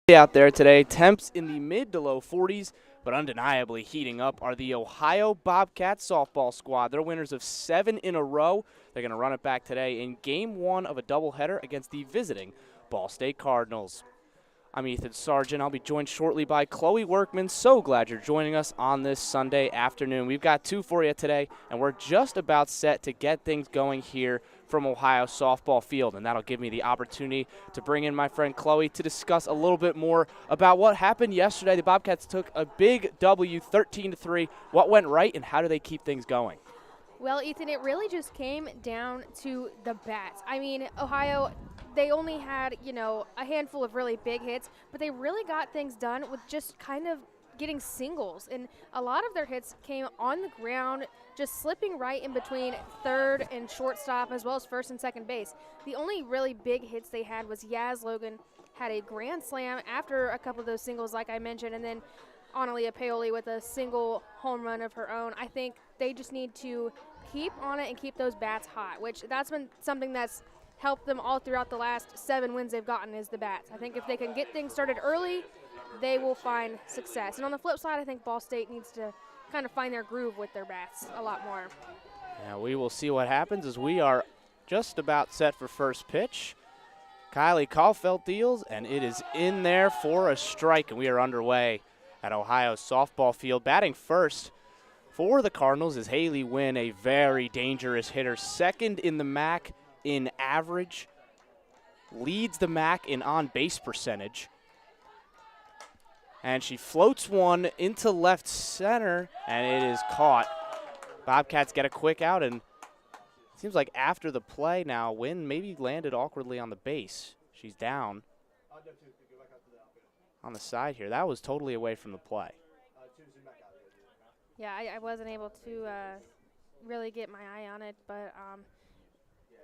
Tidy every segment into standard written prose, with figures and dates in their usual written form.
Out there today. Temps in the mid to low 40s, but undeniably heating up are the Ohio Bobcats softball squad. They're winners of 7 in a row. They're going to run it back today in Game 1 of a doubleheader against the visiting Ball State Cardinals. I'm Ethan Sargent. I'll be joined shortly by Chloe Workman. So glad you're joining us on this Sunday afternoon. We've got 2 for you today, and we're just about set to get things going here from Ohio softball field, and that'll give me the opportunity to bring in my friend Chloe to discuss a little bit more about what happened yesterday. The Bobcats took a big W, 13-3. What went right, and how do they keep things going? Well, Ethan, it really just came down to the bats. I mean, Ohio, they only had, a handful of really big hits, but they really got things done with just kind of getting singles. And a lot of their hits came on the ground, just slipping right in between third and shortstop, as well as first and second base. The only really big hits they had was Yaz Logan had a grand slam after a couple of those singles, like I mentioned, and then Analia Paoli with a single home run of her own. I think they just need to keep on it and keep those bats hot, which that's been something that's helped them all throughout the last 7 wins they've gotten is the bats. I think if they can get things started early, they will find success. And on the flip side, I think Ball State needs to kind of find their groove with their bats a lot more. Yeah, we will see what happens as we are just about set for first pitch. Kylie Caulfield deals, and it is in there for a strike, and we are underway at Ohio's softball field. Batting first for the Cardinals is Haley Wynn, a very dangerous hitter. Second in the MAC in average, leads the MAC in on-base percentage. And she floats one into left center, and it is caught. Bobcats get a quick out, and it seems like after the play now, Wynn maybe landed awkwardly on the base. She's down on the side here. That was totally away from the play. Yeah, I wasn't able to really get my eye on it, but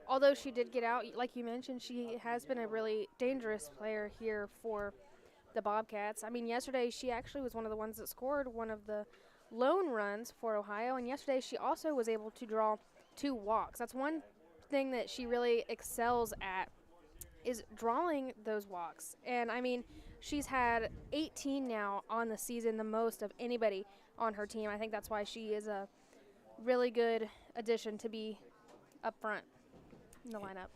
although she did get out, like you mentioned, she has been a really dangerous player here for the Bobcats. I mean, yesterday she actually was one of the ones that scored one of the lone runs for Ohio, and yesterday she also was able to draw 2 walks. That's one thing that she really excels at, is drawing those walks. And, I mean, she's had 18 now on the season, the most of anybody on her team. I think that's why she is a really good addition to be up front in the lineup.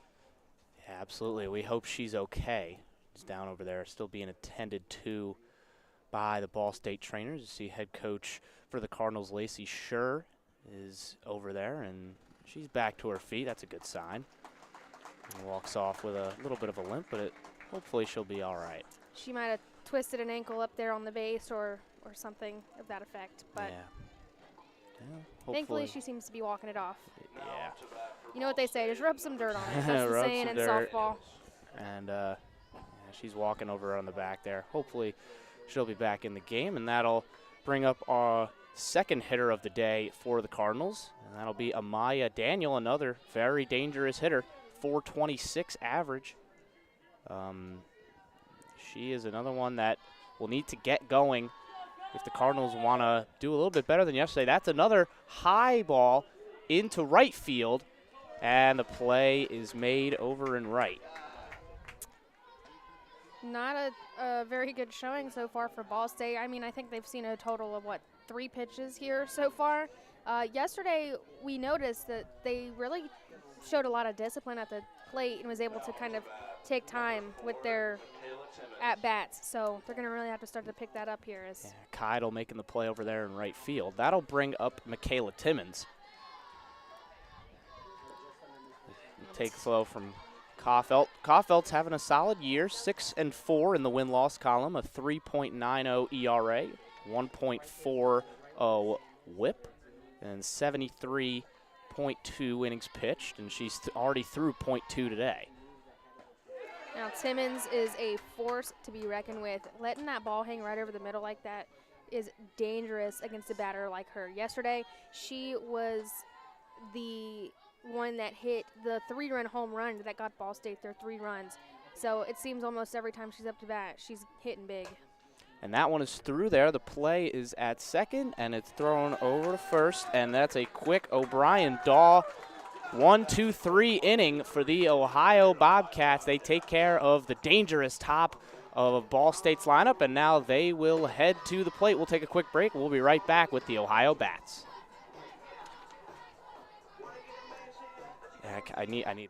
Yeah, absolutely. We hope she's okay. She's down over there, still being attended to by the Ball State trainers. You see head coach for the Cardinals, Lacey Schur, is over there, and she's back to her feet. That's a good sign. And walks off with a little bit of a limp, but hopefully she'll be all right. She might have twisted an ankle up there on the base or something of that effect, but thankfully she seems to be walking it off. Yeah. You know what they say, just rub some dirt on it. That's the saying in softball. And she's walking over on the back there. Hopefully she'll be back in the game, and that'll bring up our second hitter of the day for the Cardinals, and that'll be Amaya Daniel, another very dangerous hitter, 426 average. She is another one that will need to get going if the Cardinals want to do a little bit better than yesterday. That's another high ball into right field, and the play is made over in right. Not a very good showing so far for Ball State. I mean, I think they've seen a total of, 3 pitches here so far. Yesterday, we noticed that they really showed a lot of discipline at the plate and was able to kind of take time with their at-bats. So they're going to really have to start to pick that up here. Keidel making the play over there in right field. That'll bring up Michaela Timmons. Take slow from Caulfield. Caulfield's having a solid year, 6-4 in the win-loss column, a 3.90 ERA, 1.40 WHIP, and 73.2 innings pitched, and she's already through .2 today. Now Timmons is a force to be reckoned with. Letting that ball hang right over the middle like that is dangerous against a batter like her. Yesterday, she was the one that hit the 3-run home run that got Ball State their 3 runs. So it seems almost every time she's up to bat, she's hitting big. And that one is through there. The play is at second, and it's thrown over to first, and that's a quick O'Brien-Daw 1-2-3 inning for the Ohio Bobcats. They take care of the dangerous top of Ball State's lineup, and now they will head to the plate. We'll take a quick break. We'll be right back with the Ohio Bats. I need.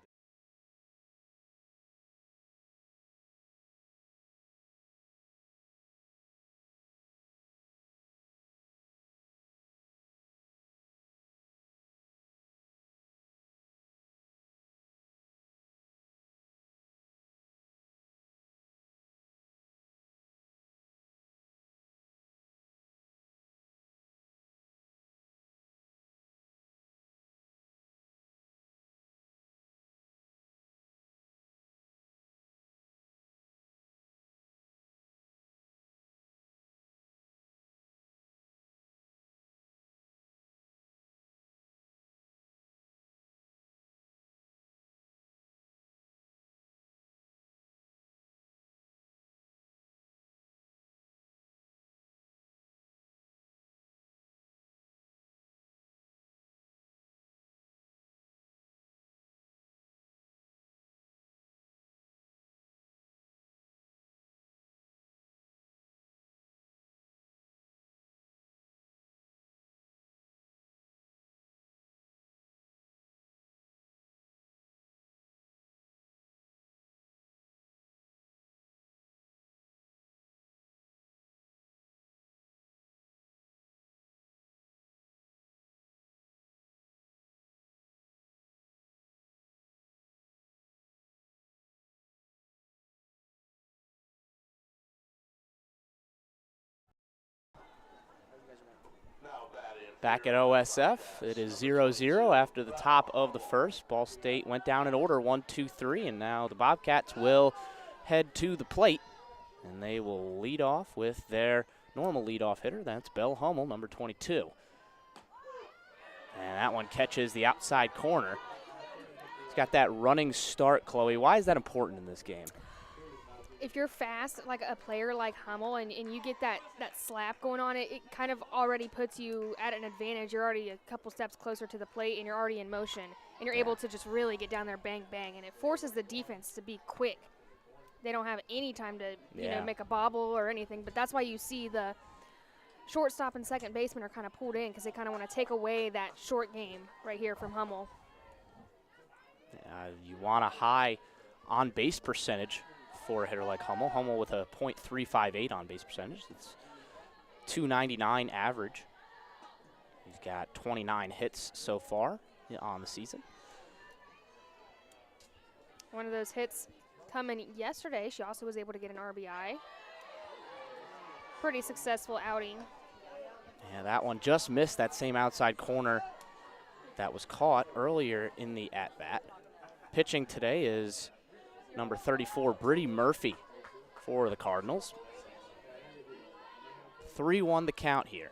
Back at OSF, it is 0-0 after the top of the first. Ball State went down in order 1, 2, 3, and now the Bobcats will head to the plate, and they will lead off with their normal leadoff hitter. That's Bell Hummel, number 22. And that one catches the outside corner. He's got that running start, Chloe. Why is that important in this game? If you're fast, like a player like Hummel, and you get that slap going on, it kind of already puts you at an advantage. You're already a couple steps closer to the plate, and you're already in motion. And you're able to just really get down there, bang, bang. And it forces the defense to be quick. They don't have any time to, you know, make a bobble or anything. But that's why you see the shortstop and second baseman are kind of pulled in, because they kind of want to take away that short game right here from Hummel. You want a high on-base percentage for a hitter like Hummel. Hummel with a .358 on-base percentage. It's .299 average. He's got 29 hits so far on the season. One of those hits coming yesterday. She also was able to get an RBI. Pretty successful outing. Yeah, that one just missed that same outside corner that was caught earlier in the at-bat. Pitching today is number 34, Brittany Murphy for the Cardinals. 3-1 the count here.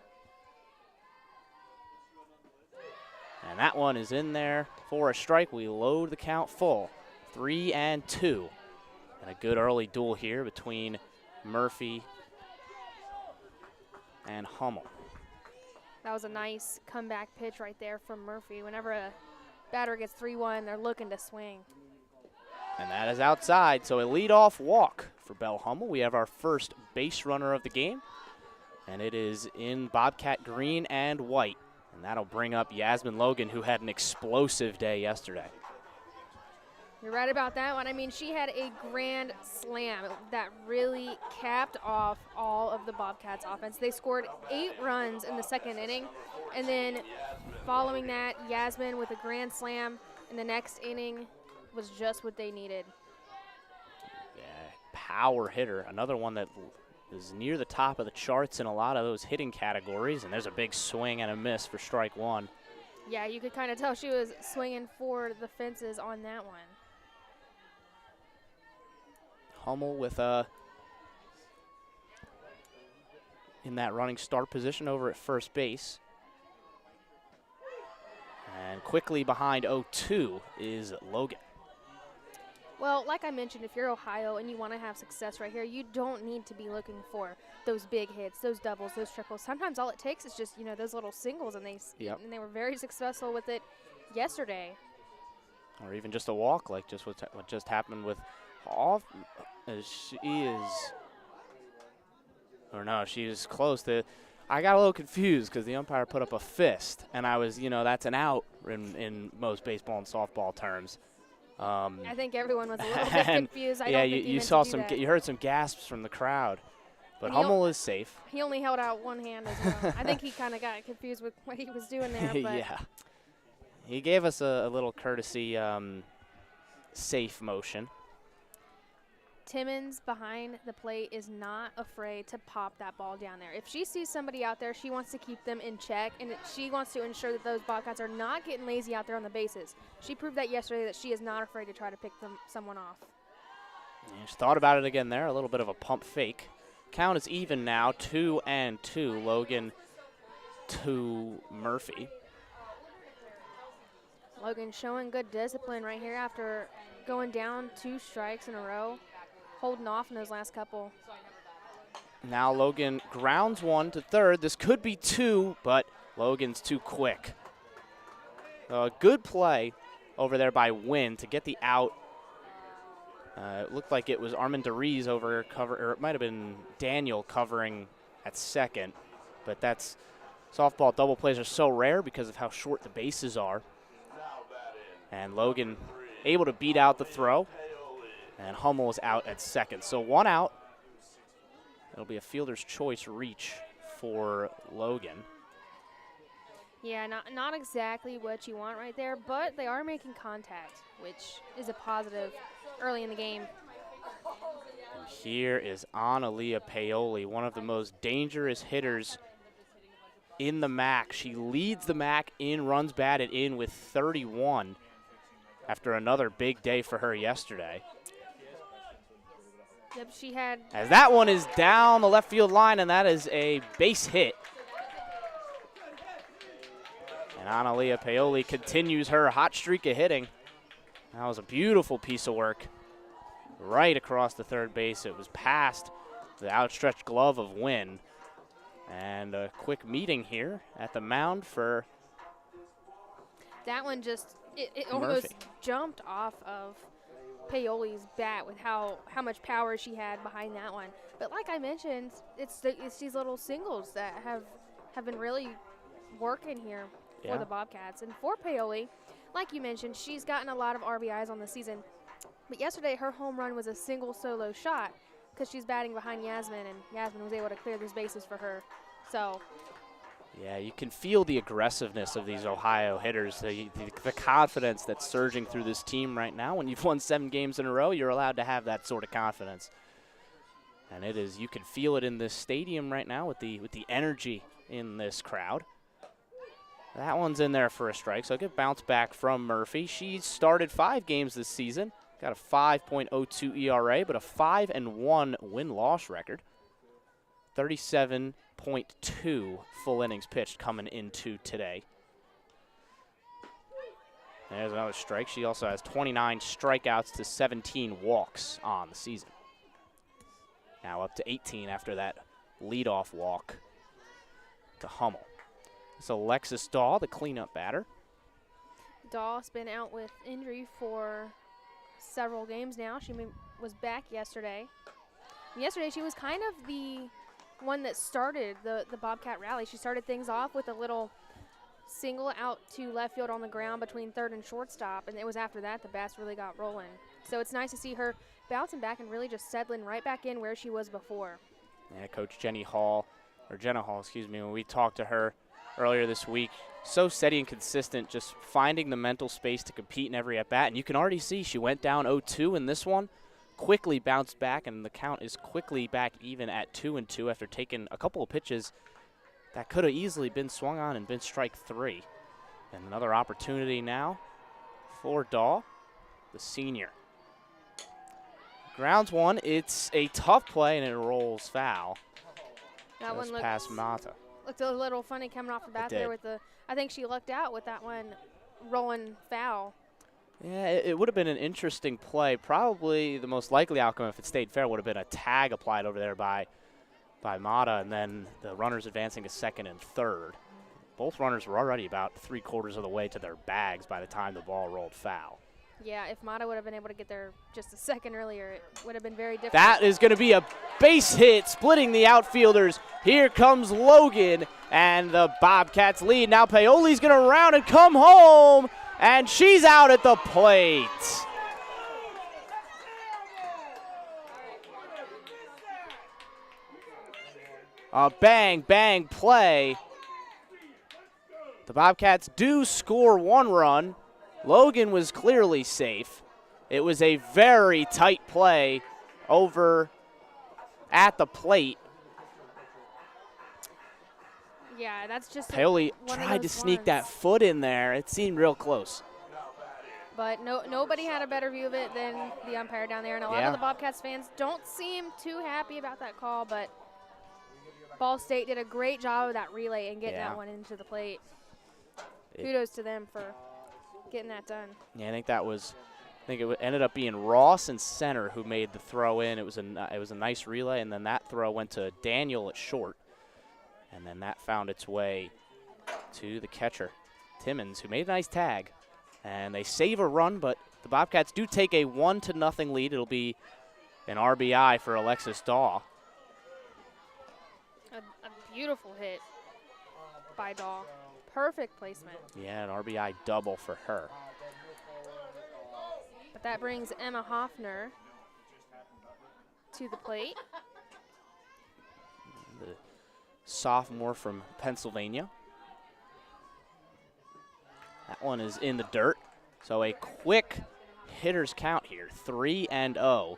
And that one is in there for a strike. We load the count full, 3-2. And a good early duel here between Murphy and Hummel. That was a nice comeback pitch right there from Murphy. Whenever a batter gets 3-1, they're looking to swing. And that is outside, so a leadoff walk for Bell Hummel. We have our first base runner of the game, and it is in Bobcat green and white. And that'll bring up Yasmin Logan, who had an explosive day yesterday. You're right about that one. I mean, she had a grand slam that really capped off all of the Bobcats' offense. They scored 8 runs in the second inning, and then following that, Yasmin with a grand slam in the next inning was just what they needed. Yeah, power hitter, another one that is near the top of the charts in a lot of those hitting categories, and there's a big swing and a miss for strike one. Yeah, you could kind of tell she was swinging for the fences on that one. Hummel with in that running start position over at first base. And quickly behind 0-2 is Logan. Well, like I mentioned, if you're Ohio and you want to have success right here, you don't need to be looking for those big hits, those doubles, those triples. Sometimes all it takes is just, you know, those little singles, and they were very successful with it yesterday. Or even just a walk, like just what just happened with Hoff. She is Or no, she was close to. I got a little confused because the umpire put up a fist, and I was, that's an out in most baseball and softball terms. I think everyone was a little bit confused. I yeah, don't think you saw you heard some gasps from the crowd, but Hummel is safe. He only held out one hand as well. I think he kind of got confused with what he was doing there. But yeah, he gave us a little courtesy safe motion. Timmons behind the plate is not afraid to pop that ball down there. If she sees somebody out there, she wants to keep them in check, and she wants to ensure that those Bobcats are not getting lazy out there on the bases. She proved that yesterday that she is not afraid to try to pick someone off. Yeah, she thought about it again there, a little bit of a pump fake. Count is even now, 2-2. Logan to Murphy. Logan showing good discipline right here after going down 2 strikes in a row. Holding off in those last couple. Now Logan grounds one to third. This could be 2, but Logan's too quick. Good play over there by Wynn to get the out. It looked like it was Armand DeRees over cover, or it might have been Daniel covering at second. But that's softball double plays are so rare because of how short the bases are. And Logan able to beat out the throw. And Hummel is out at second. So 1 out. It'll be a fielder's choice reach for Logan. Yeah, not exactly what you want right there, but they are making contact, which is a positive early in the game. And here is Analia Paoli, one of the most dangerous hitters in the MAC. She leads the MAC in runs batted in with 31 after another big day for her yesterday. Yep, she had. As that one is down the left field line, and that is a base hit. And Analia Paoli continues her hot streak of hitting. That was a beautiful piece of work right across the third base. It was past the outstretched glove of Wynn. And a quick meeting here at the mound for that one just, it almost jumped off of Paoli's bat with how much power she had behind that one. But like I mentioned, it's these little singles that have been really working here for the Bobcats. And for Paoli, like you mentioned, she's gotten a lot of RBIs on the season. But yesterday her home run was a single solo shot because she's batting behind Yasmin, and Yasmin was able to clear those bases for her. So yeah, you can feel the aggressiveness of these Ohio hitters, the confidence that's surging through this team right now. When you've won 7 games in a row, you're allowed to have that sort of confidence. And it is, you can feel it in this stadium right now with the energy in this crowd. That one's in there for a strike, so a good bounce back from Murphy. She's started 5 games this season, got a 5.02 ERA, but a 5-1 win-loss record. 37.2 full innings pitched coming into today. There's another strike. She also has 29 strikeouts to 17 walks on the season. Now up to 18 after that leadoff walk to Hummel. It's Alexis Dahl, the cleanup batter. Dahl's been out with injury for several games now. She was back yesterday. And yesterday she was kind of the one that started the Bobcat rally. She started things off with a little single out to left field on the ground between third and shortstop, and it was after that the bats really got rolling. So it's nice to see her bouncing back and really just settling right back in where she was before. Yeah, Coach Jenna Hall, when we talked to her earlier this week, so steady and consistent, just finding the mental space to compete in every at-bat. And you can already see she went down 0-2 in this one, quickly bounced back, and the count is quickly back even at 2-2 after taking a couple of pitches that could have easily been swung on and been strike 3. And another opportunity now for Dahl, the senior. Grounds one. It's a tough play, and it rolls foul. That one past Mata. Looked a little funny coming off the bat there with the. I think she lucked out with that one rolling foul. Yeah, it would have been an interesting play. Probably the most likely outcome, if it stayed fair, would have been a tag applied over there by Mata, and then the runners advancing to second and third. Both runners were already about 3/4 of the way to their bags by the time the ball rolled foul. Yeah, if Mata would have been able to get there just a second earlier, it would have been very different. That is going to be a base hit, splitting the outfielders. Here comes Logan, and the Bobcats lead. Now Paoli's going to round and come home, and she's out at the plate. A bang, bang play. The Bobcats do score 1 run. Logan was clearly safe. It was a very tight play over at the plate. Yeah, that's just Paoli tried to sneak that foot in there. It seemed real close. But nobody had a better view of it than the umpire down there. And a lot of the Bobcats fans don't seem too happy about that call, but Ball State did a great job of that relay and getting that one into the plate. Kudos to them for getting that done. Yeah, I think it ended up being Ross in center who made the throw in. It was a nice relay, and then that throw went to Daniel at short. And then that found its way to the catcher, Timmons, who made a nice tag. And they save a run, but the Bobcats do take a 1-0 lead. It'll be an RBI for Alexis Daw. A beautiful hit by Daw. Perfect placement. Yeah, an RBI double for her. But that brings Emma Hoffner to the plate. The sophomore from Pennsylvania. That one is in the dirt. So a quick hitter's count here, 3-0.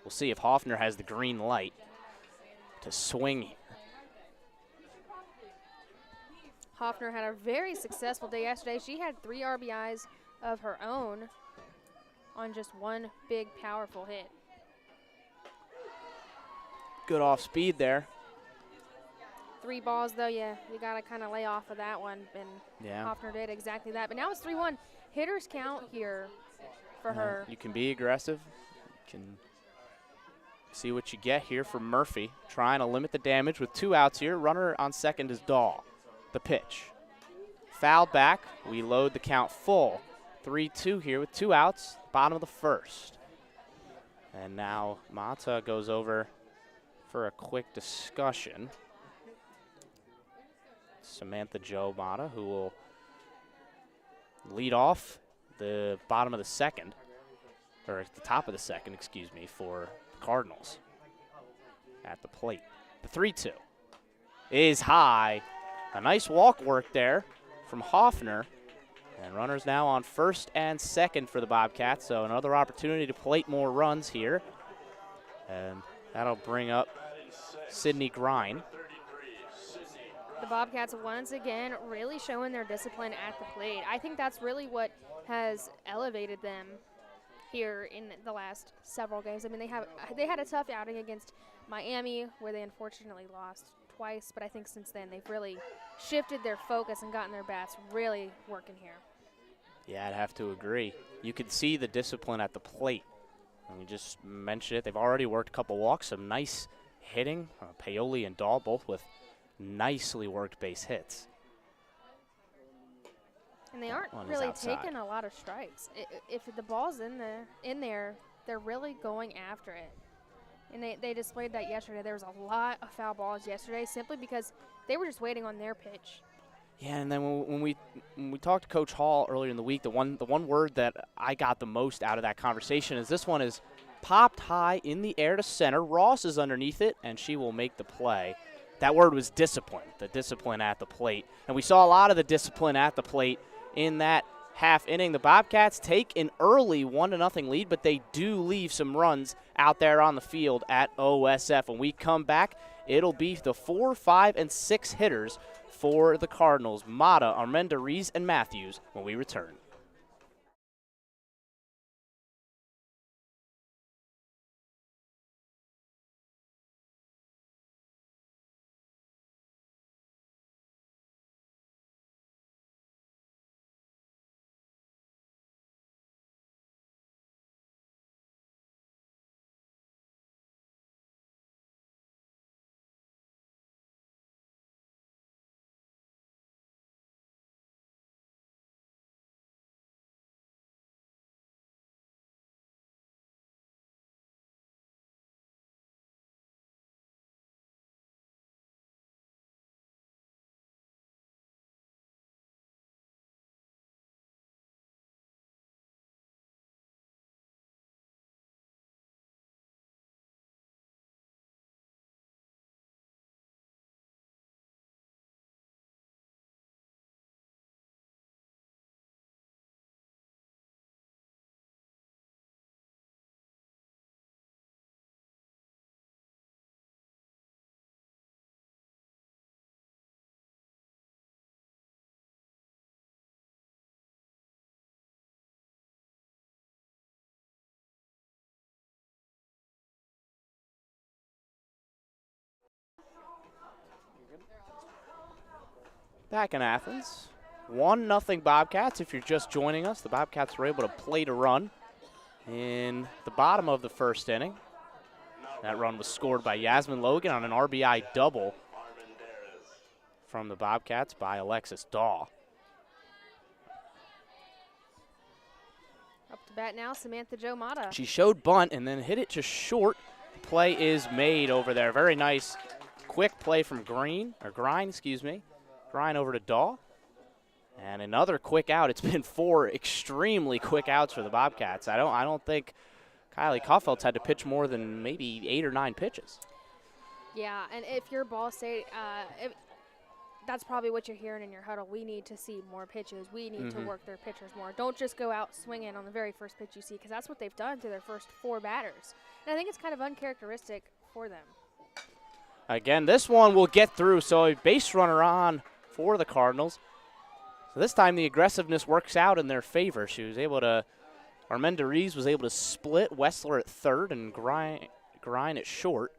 We'll see if Hoffner has the green light to swing here. Hoffner had a very successful day yesterday. She had 3 RBIs of her own on just one big, powerful hit. Good off speed there. 3 balls, though, you got to kind of lay off of that one, and Hoffner did exactly that. But now it's 3-1. Hitters count here for her. You can be aggressive. You can see what you get here from Murphy, trying to limit the damage with 2 outs here. Runner on second is Dahl. The pitch. Fouled back. We load the count full. 3-2 here with 2 outs, bottom of the first. And now Mata goes over for a quick discussion. Samantha Jo Mata, who will lead off the bottom of the second, or at the top of the second, excuse me, for the Cardinals at the plate. The 3-2 is high. A nice walk work there from Hoffner. And runners now on first and second for the Bobcats, so another opportunity to plate more runs here. And that'll bring up Sydney Grine. The Bobcats once again really showing their discipline at the plate. I think that's really what has elevated them here in the last several games. I mean, they had a tough outing against Miami where they unfortunately lost twice, but I think since then they've really shifted their focus and gotten their bats really working here. Yeah, I'd have to agree. You can see the discipline at the plate. And we just mentioned it. They've already worked a couple walks, some nice hitting. Paoli and Dahl both with nicely worked base hits. And they aren't really taking a lot of strikes. If the ball's in there, they're really going after it. And they displayed that yesterday. There was a lot of foul balls yesterday simply because they were just waiting on their pitch. Yeah, and then when we talked to Coach Hall earlier in the week, the one word that I got the most out of that conversation is this one is popped high in the air to center. Ross is underneath it, and she will make the play. That word was discipline, the discipline at the plate. And we saw a lot of the discipline at the plate in that half inning. The Bobcats take an early 1-0 lead, but they do leave some runs out there on the field at OSF. When we come back, it'll be the 4, 5, and 6 hitters for the Cardinals, Mata, Armenda, Rees, and Matthews, when we return. Back in Athens, 1-0 Bobcats. If you're just joining us, the Bobcats were able to play to run in the bottom of the first inning. That run was scored by Yasmin Logan on an RBI double from the Bobcats by Alexis Daw. Up to bat now, Samantha Jo Mata. She showed bunt and then hit it just short. The play is made over there. Very nice, quick play from Grine over to Daw. And another quick out. It's been 4 extremely quick outs for the Bobcats. I don't think Kylie Kauffeld's had to pitch more than maybe 8 or 9 pitches. Yeah, and if you're Ball State, that's probably what you're hearing in your huddle. We need to see more pitches. We need to work their pitchers more. Don't just go out swinging on the very first pitch you see, because that's what they've done to their first 4 batters. And I think it's kind of uncharacteristic for them. Again, this one will get through, so a base runner on for the Cardinals. So this time the aggressiveness works out in their favor. She was able to, Armenda Reeves was able to split Wessler at third and Grine at short.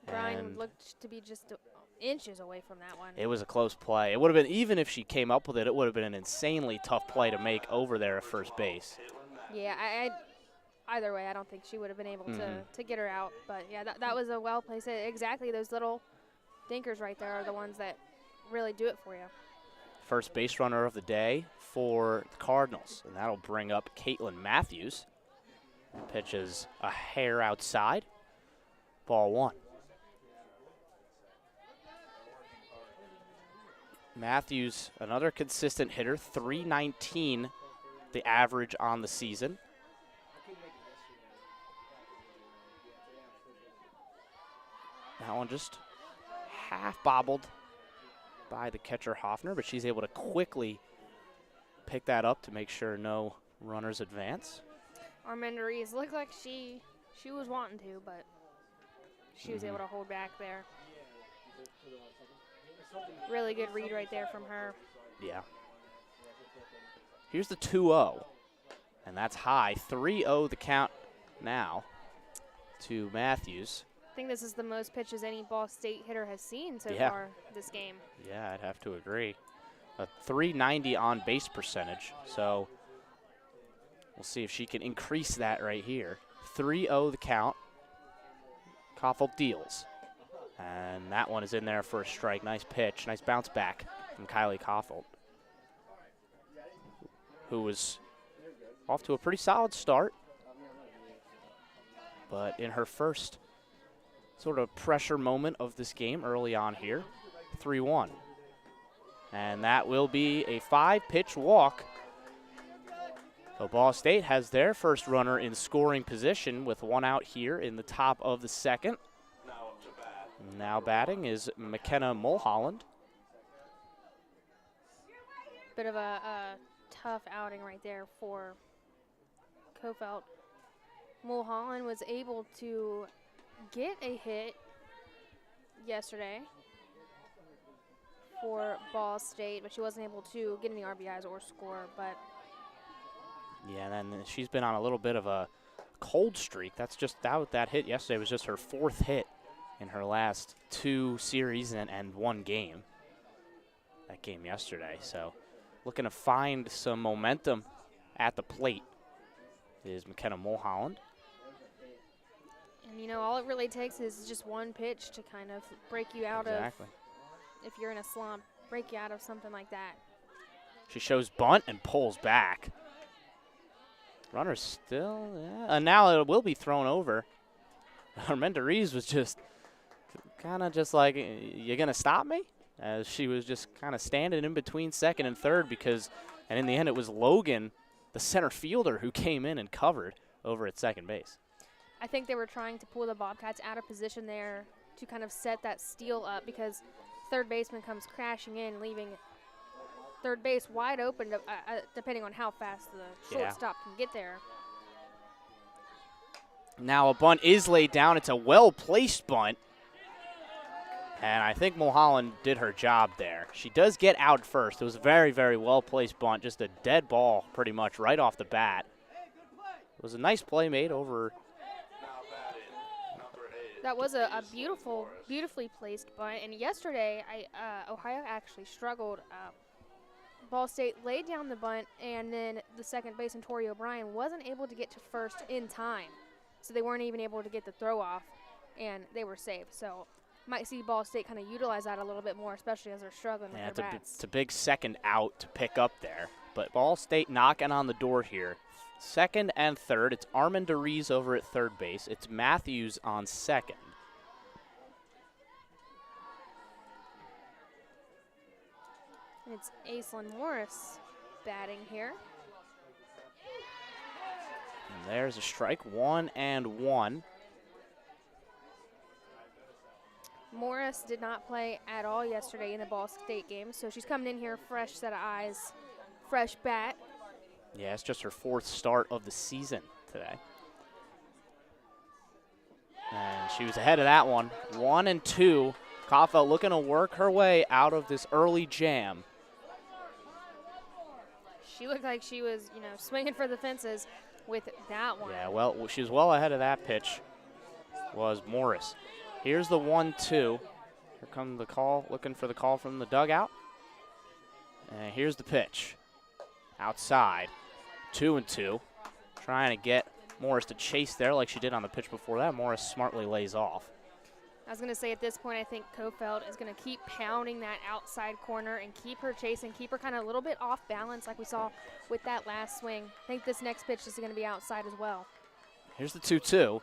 Grine looked to be just inches away from that one. It was a close play. It would have been, even if she came up with it, it would have been an insanely tough play to make over there at first base. Yeah, either way, I don't think she would have been able to get her out. But, yeah, that was a well-placed. Exactly, those little dinkers right there are the ones that really do it for you. First base runner of the day for the Cardinals, and that'll bring up Caitlin Matthews. Pitches a hair outside. Ball 1. Matthews, another consistent hitter, .319 the average on the season. That one just half bobbled by the catcher Hoffner, but she's able to quickly pick that up to make sure no runners advance. Armenda Reeves looked like she was wanting to, but she was able to hold back there. Really good read right there from her. Yeah. Here's the 2-0, and that's high. 3-0 the count now to Matthews. I think this is the most pitches any Ball State hitter has seen so far this game. Yeah, I'd have to agree. A .390 on base percentage, so we'll see if she can increase that right here. 3-0 the count. Kaufeld deals. And that one is in there for a strike. Nice pitch, nice bounce back from Kylie Kaufeld, who was off to a pretty solid start. But in her first sort of pressure moment of this game early on here, 3-1. And that will be a 5-pitch walk. So Ball State has their first runner in scoring position with 1 out here in the top of the second. Now batting is McKenna Mulholland. Bit of a tough outing right there for Kofelt. Mulholland was able to get a hit yesterday for Ball State, but she wasn't able to get any RBIs or score. But yeah, and then she's been on a little bit of a cold streak. That's just that hit yesterday was just her 4th hit in her last 2 series and 1 game. That game yesterday. So looking to find some momentum at the plate is McKenna Mulholland. And, you know, all it really takes is just 1 pitch to kind of break you out of, if you're in a slump, break you out of something like that. She shows bunt and pulls back. Runner still, and now it will be thrown over. Armenda Reeves was just kind of just like, you going to stop me? As she was just kind of standing in between second and third and in the end it was Logan, the center fielder, who came in and covered over at second base. I think they were trying to pull the Bobcats out of position there to kind of set that steal up, because third baseman comes crashing in, leaving third base wide open, depending on how fast the shortstop can get there. Now a bunt is laid down. It's a well-placed bunt. And I think Mulholland did her job there. She does get out first. It was a very, very well-placed bunt, just a dead ball pretty much right off the bat. It was a nice play made over That was a beautifully placed bunt. And yesterday, Ohio actually struggled. Ball State laid down the bunt, and then the second baseman, Torrey O'Brien, wasn't able to get to first in time. So they weren't even able to get the throw off, and they were safe. So might see Ball State kind of utilize that a little bit more, especially as they're struggling with their bats. It's a big second out to pick up there. But Ball State knocking on the door here. Second and third. It's Armand DeRees over at third base. It's Matthews on second. And it's Aislinn Morris batting here. And there's a strike, 1-1. Morris did not play at all yesterday in the Ball State game, so she's coming in here fresh set of eyes, fresh bat. Yeah, it's just her fourth start of the season today. And she was ahead of that one, 1-2. Kaufeld looking to work her way out of this early jam. She looked like she was, swinging for the fences with that one. Yeah, well, she was well ahead of that pitch, was Morris. Here's the 1-2. Here comes the call, looking for the call from the dugout. And here's the pitch. Outside, 2-2. Trying to get Morris to chase there like she did on the pitch before that. Morris smartly lays off. I was going to say at this point, I think Kofeld is going to keep pounding that outside corner and keep her chasing, keep her kind of a little bit off balance like we saw with that last swing. I think this next pitch is going to be outside as well. Here's the 2-2.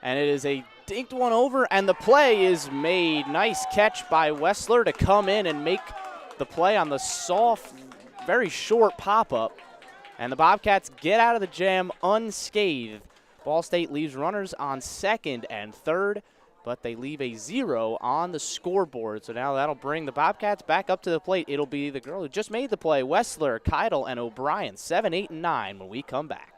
And it is a dinked one over, and the play is made. Nice catch by Wessler to come in and make the play on the soft, very short pop-up. And the Bobcats get out of the jam unscathed. Ball State leaves runners on second and third, but they leave a 0 on the scoreboard. So now that'll bring the Bobcats back up to the plate. It'll be the girl who just made the play, Wessler, Keidel, and O'Brien, 7, 8, and 9 when we come back.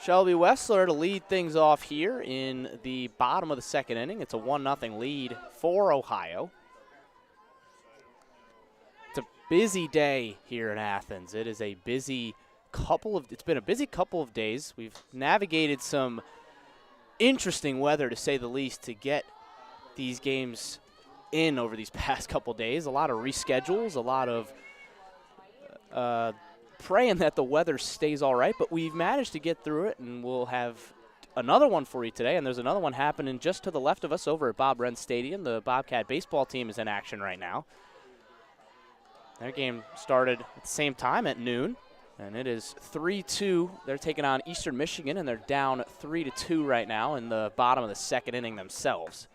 Shelby Wessler to lead things off here in the bottom of the second inning. It's a 1-0 lead for Ohio. It's a busy day here in Athens. It is a busy it's been a busy couple of days. We've navigated some interesting weather, to say the least, to get these games in over these past couple days. A lot of reschedules, a lot of praying that the weather stays all right, but we've managed to get through it, and we'll have another one for you today. And there's another one happening just to the left of us over at Bob Wrenn Stadium. The Bobcat baseball team is in action right now. Their game started at the same time at noon, and it is 3-2. They're taking on Eastern Michigan, and they're down 3-2 right now in the bottom of the second inning themselves.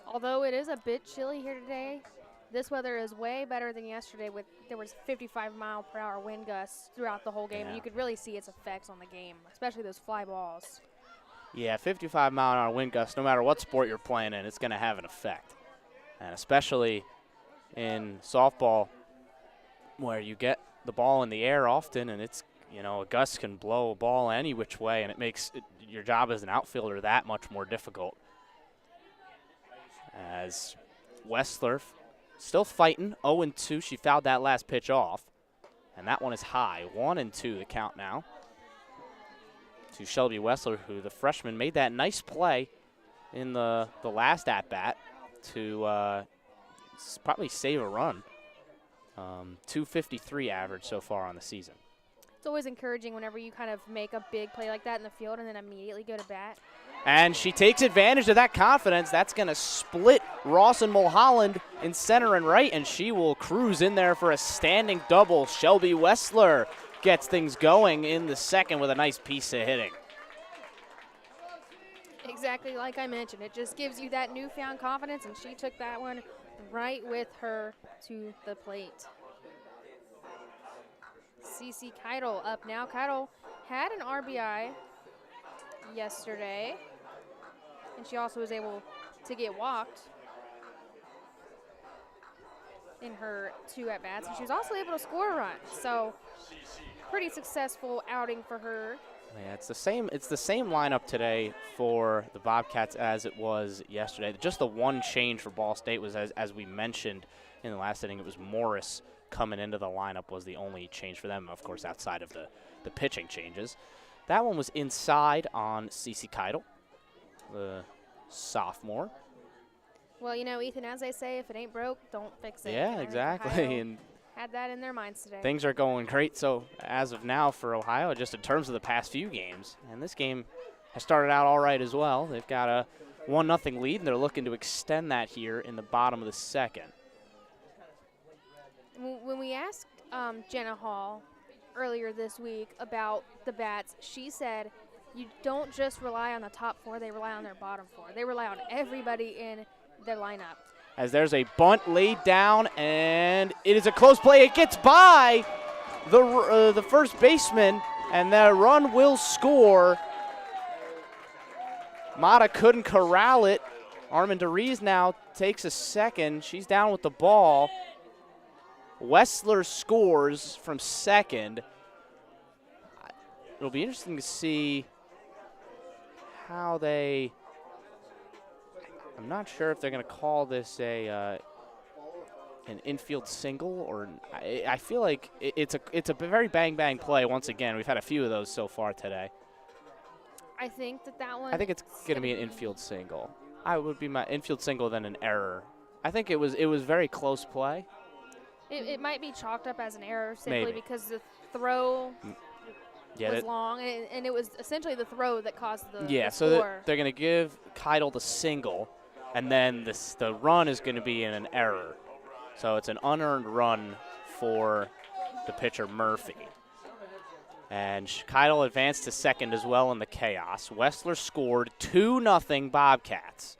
Although it is a bit chilly here today, this weather is way better than yesterday. There was 55-mile-per-hour wind gusts throughout the whole game, Yeah. and you could really see its effects on the game, especially those fly balls. Yeah, 55-mile-an-hour wind gusts, no matter what sport you're playing in, it's going to have an effect. And especially in softball, where you get the ball in the air often, and it's, a gust can blow a ball any which way, and it makes your job as an outfielder that much more difficult. As Wessler still fighting, 0-2. She fouled that last pitch off, and that one is high. 1-2 the count now to Shelby Wessler, who the freshman made that nice play in the last at-bat to probably save a run. 253 average so far on the season. It's always encouraging whenever you kind of make a big play like that in the field and then immediately go to bat. And she takes advantage of that confidence. That's going to split Ross and Mulholland in center and right, and she will cruise in there for a standing double. Shelby Wessler gets things going in the second with a nice piece of hitting. Exactly like I mentioned. It just gives you that newfound confidence, and she took that one right with her to the plate. Cece Keitel up now. Keitel had an RBI yesterday, and she also was able to get walked in her 2 at-bats, and she was also able to score a run. So pretty successful outing for her. Yeah, it's the same lineup today for the Bobcats as it was yesterday. Just the one change for Ball State was, as we mentioned in the last inning, it was Morris coming into the lineup was the only change for them, of course, outside of the pitching changes. That one was inside on Cece Keitel, the sophomore. Well, you know, Ethan, as they say, if it ain't broke, don't fix it. Yeah, exactly. And had that in their minds today. things are going great. So as of now for Ohio, just in terms of the past few games, and this game has started out all right as well. They've got a 1-0 lead, and they're looking to extend that here in the bottom of the second. When we asked Jenna Hall earlier this week about the bats, she said you don't just rely on the top 4, they rely on their bottom 4. They rely on everybody in their lineup. As there's a bunt laid down, and it is a close play. It gets by the first baseman, and the run will score. Mata couldn't corral it. Armendariz now takes a second. She's down with the ball. Wessler scores from second. It'll be interesting to see how they... I'm not sure if they're going to call this an infield single, or I feel like it's a very bang play. Once again, we've had a few of those so far today. I think that one. I think it's going to be an infield single. I would be my infield single then an error. I think it was very close play. It might be chalked up as an error simply Maybe. because the throw was it, long, and it was essentially the throw that caused the yeah. the So score. they're going to give Keitel the single, and then the run is going to be in an error. So it's an unearned run for the pitcher Murphy. And Keitel advanced to second as well in the chaos. Wessler scored 2-0 Bobcats.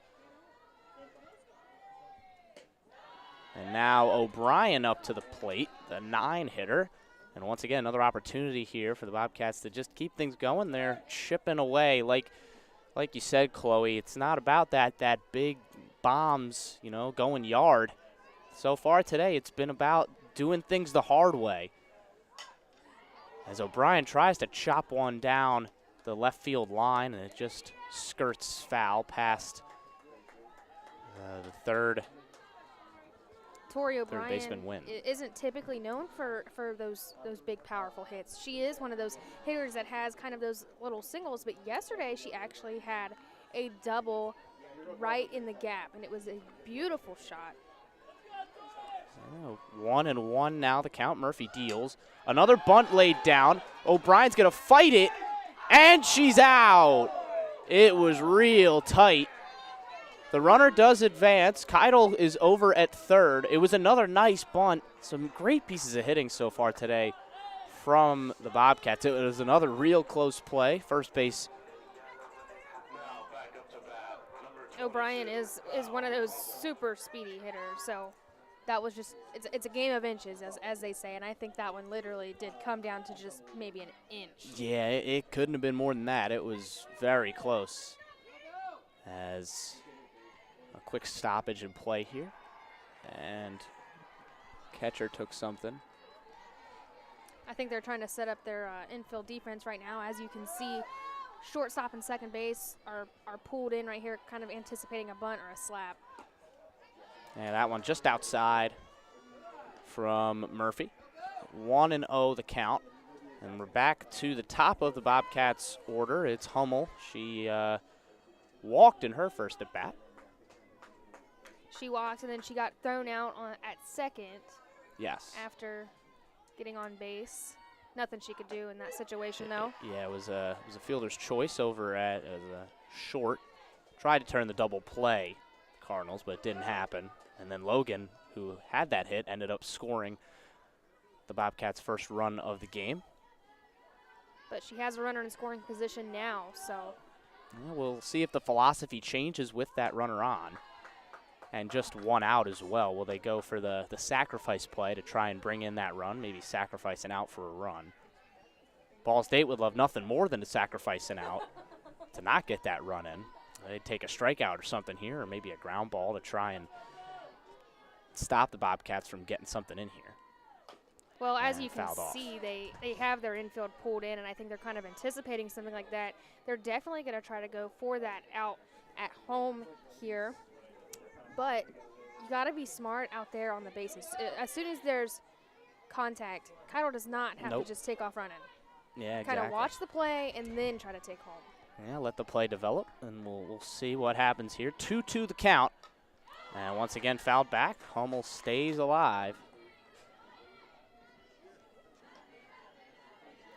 And now O'Brien up to the plate, the 9-hitter. And once again, another opportunity here for the Bobcats to just keep things going. They're chipping away. Like you said, Chloe, it's not about that big bombs, going yard. So far today, it's been about doing things the hard way. As O'Brien tries to chop one down the left field line, and it just skirts foul past the third. Tori O'Brien baseman win. isn't typically known for those big, powerful hits. She is one of those hitters that has kind of those little singles, but yesterday she actually had a double right in the gap, and it was a beautiful shot. 1-1 now the count. Murphy deals. Another bunt laid down. O'Brien's going to fight it, and she's out. It was real tight. The runner does advance. Keitel is over at third. It was another nice bunt. Some great pieces of hitting so far today from the Bobcats. It was another real close play. First base. O'Brien is one of those super speedy hitters, so that was just it's a game of inches, as they say, and I think that one literally did come down to just maybe an inch. Yeah, it couldn't have been more than that. It was very close. As a quick stoppage in play here, and catcher took something. I think they're trying to set up their infield defense right now. As you can see, shortstop and second base are pulled in right here, kind of anticipating a bunt or a slap. And that one just outside from Murphy. 1-0 the count. And we're back to the top of the Bobcats order. It's Hummel. She walked in her first at bat. She walked, and then she got thrown out at second. Yes. After getting on base. Nothing she could do in that situation, though. Yeah, it was a fielder's choice over at short. Tried to turn the double play Cardinals, but it didn't happen. And then Logan, who had that hit, ended up scoring the Bobcats' first run of the game. But she has a runner in scoring position now, so. Yeah, we'll see if the philosophy changes with that runner on. And just one out as well. Will they go for the sacrifice play to try and bring in that run, maybe sacrifice an out for a run? Ball State would love nothing more than to sacrifice an out to not get that run in. They'd take a strikeout or something here, or maybe a ground ball to try and stop the Bobcats from getting something in here. Well, as you can see, they have their infield pulled in, and I think they're kind of anticipating something like that. They're definitely going to try to go for that out at home here. But you got to be smart out there on the bases. As soon as there's contact, Keitel does not have to just take off running. Yeah, exactly. Kind of watch the play and then try to take home. Yeah, let the play develop, and we'll see what happens here. 2-2 the count. And once again, fouled back. Hummel stays alive.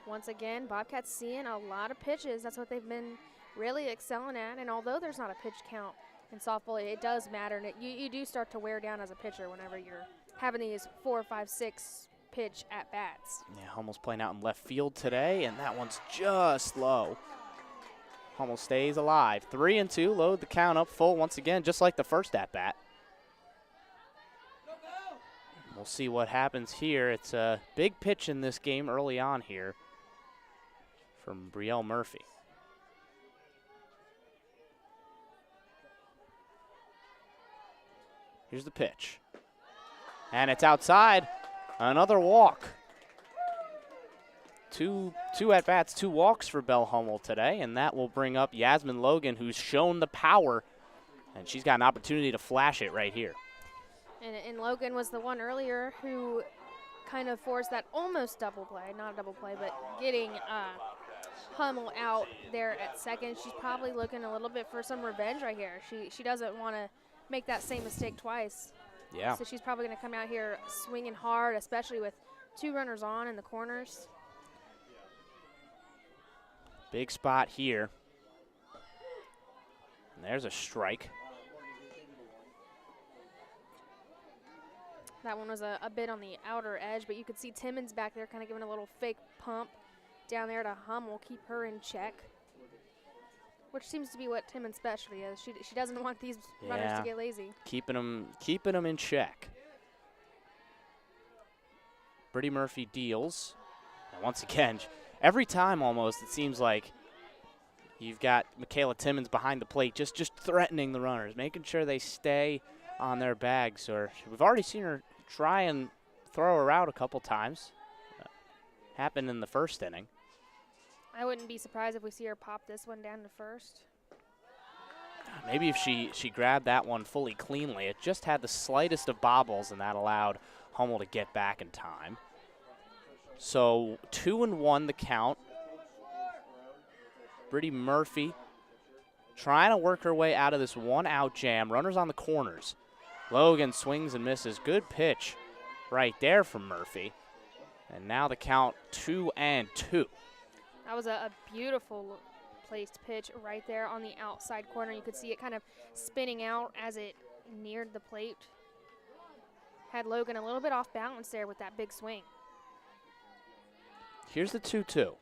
Once again, Bobcats seeing a lot of pitches. That's what they've been really excelling at. And although there's not a pitch count in softball, it does matter. And you do start to wear down as a pitcher whenever you're having these 4, 5, 6 pitch at-bats. Yeah, Hummel's playing out in left field today, and that one's just low. Hummel stays alive. 3-2, load the count up full once again, just like the first at-bat. We'll see what happens here. It's a big pitch in this game early on here from Brielle Murphy. Here's the pitch. And it's outside. Another walk. Two at-bats, 2 walks for Belle Hummel today, and that will bring up Yasmin Logan, who's shown the power, and she's got an opportunity to flash it right here. And Logan was the one earlier who kind of forced that almost double play, not a double play, but getting Hummel out there at second. She's probably looking a little bit for some revenge right here. She doesn't want to make that same mistake twice. Yeah. So she's probably going to come out here swinging hard, especially with 2 runners on in the corners. Big spot here. And there's a strike. That one was a bit on the outer edge, but you could see Timmons back there kind of giving a little fake pump down there to Hummel, keep her in check, which seems to be what Timmons' specialty is. She doesn't want these runners to get lazy. Keeping them in check. Brittany Murphy deals. And once again, every time almost it seems like you've got Michaela Timmons behind the plate just threatening the runners, making sure they stay on their bags. Or we've already seen her try and throw her out a couple times. Happened in the first inning. I wouldn't be surprised if we see her pop this one down to first. Maybe if she grabbed that one fully cleanly. It just had the slightest of bobbles, and that allowed Hummel to get back in time. So 2-1 the count. Brittany Murphy trying to work her way out of this 1-out jam. Runners on the corners. Logan swings and misses. Good pitch right there from Murphy. And now the count 2-2. That was a beautiful placed pitch right there on the outside corner. You could see it kind of spinning out as it neared the plate. Had Logan a little bit off balance there with that big swing. Here's the 2-2.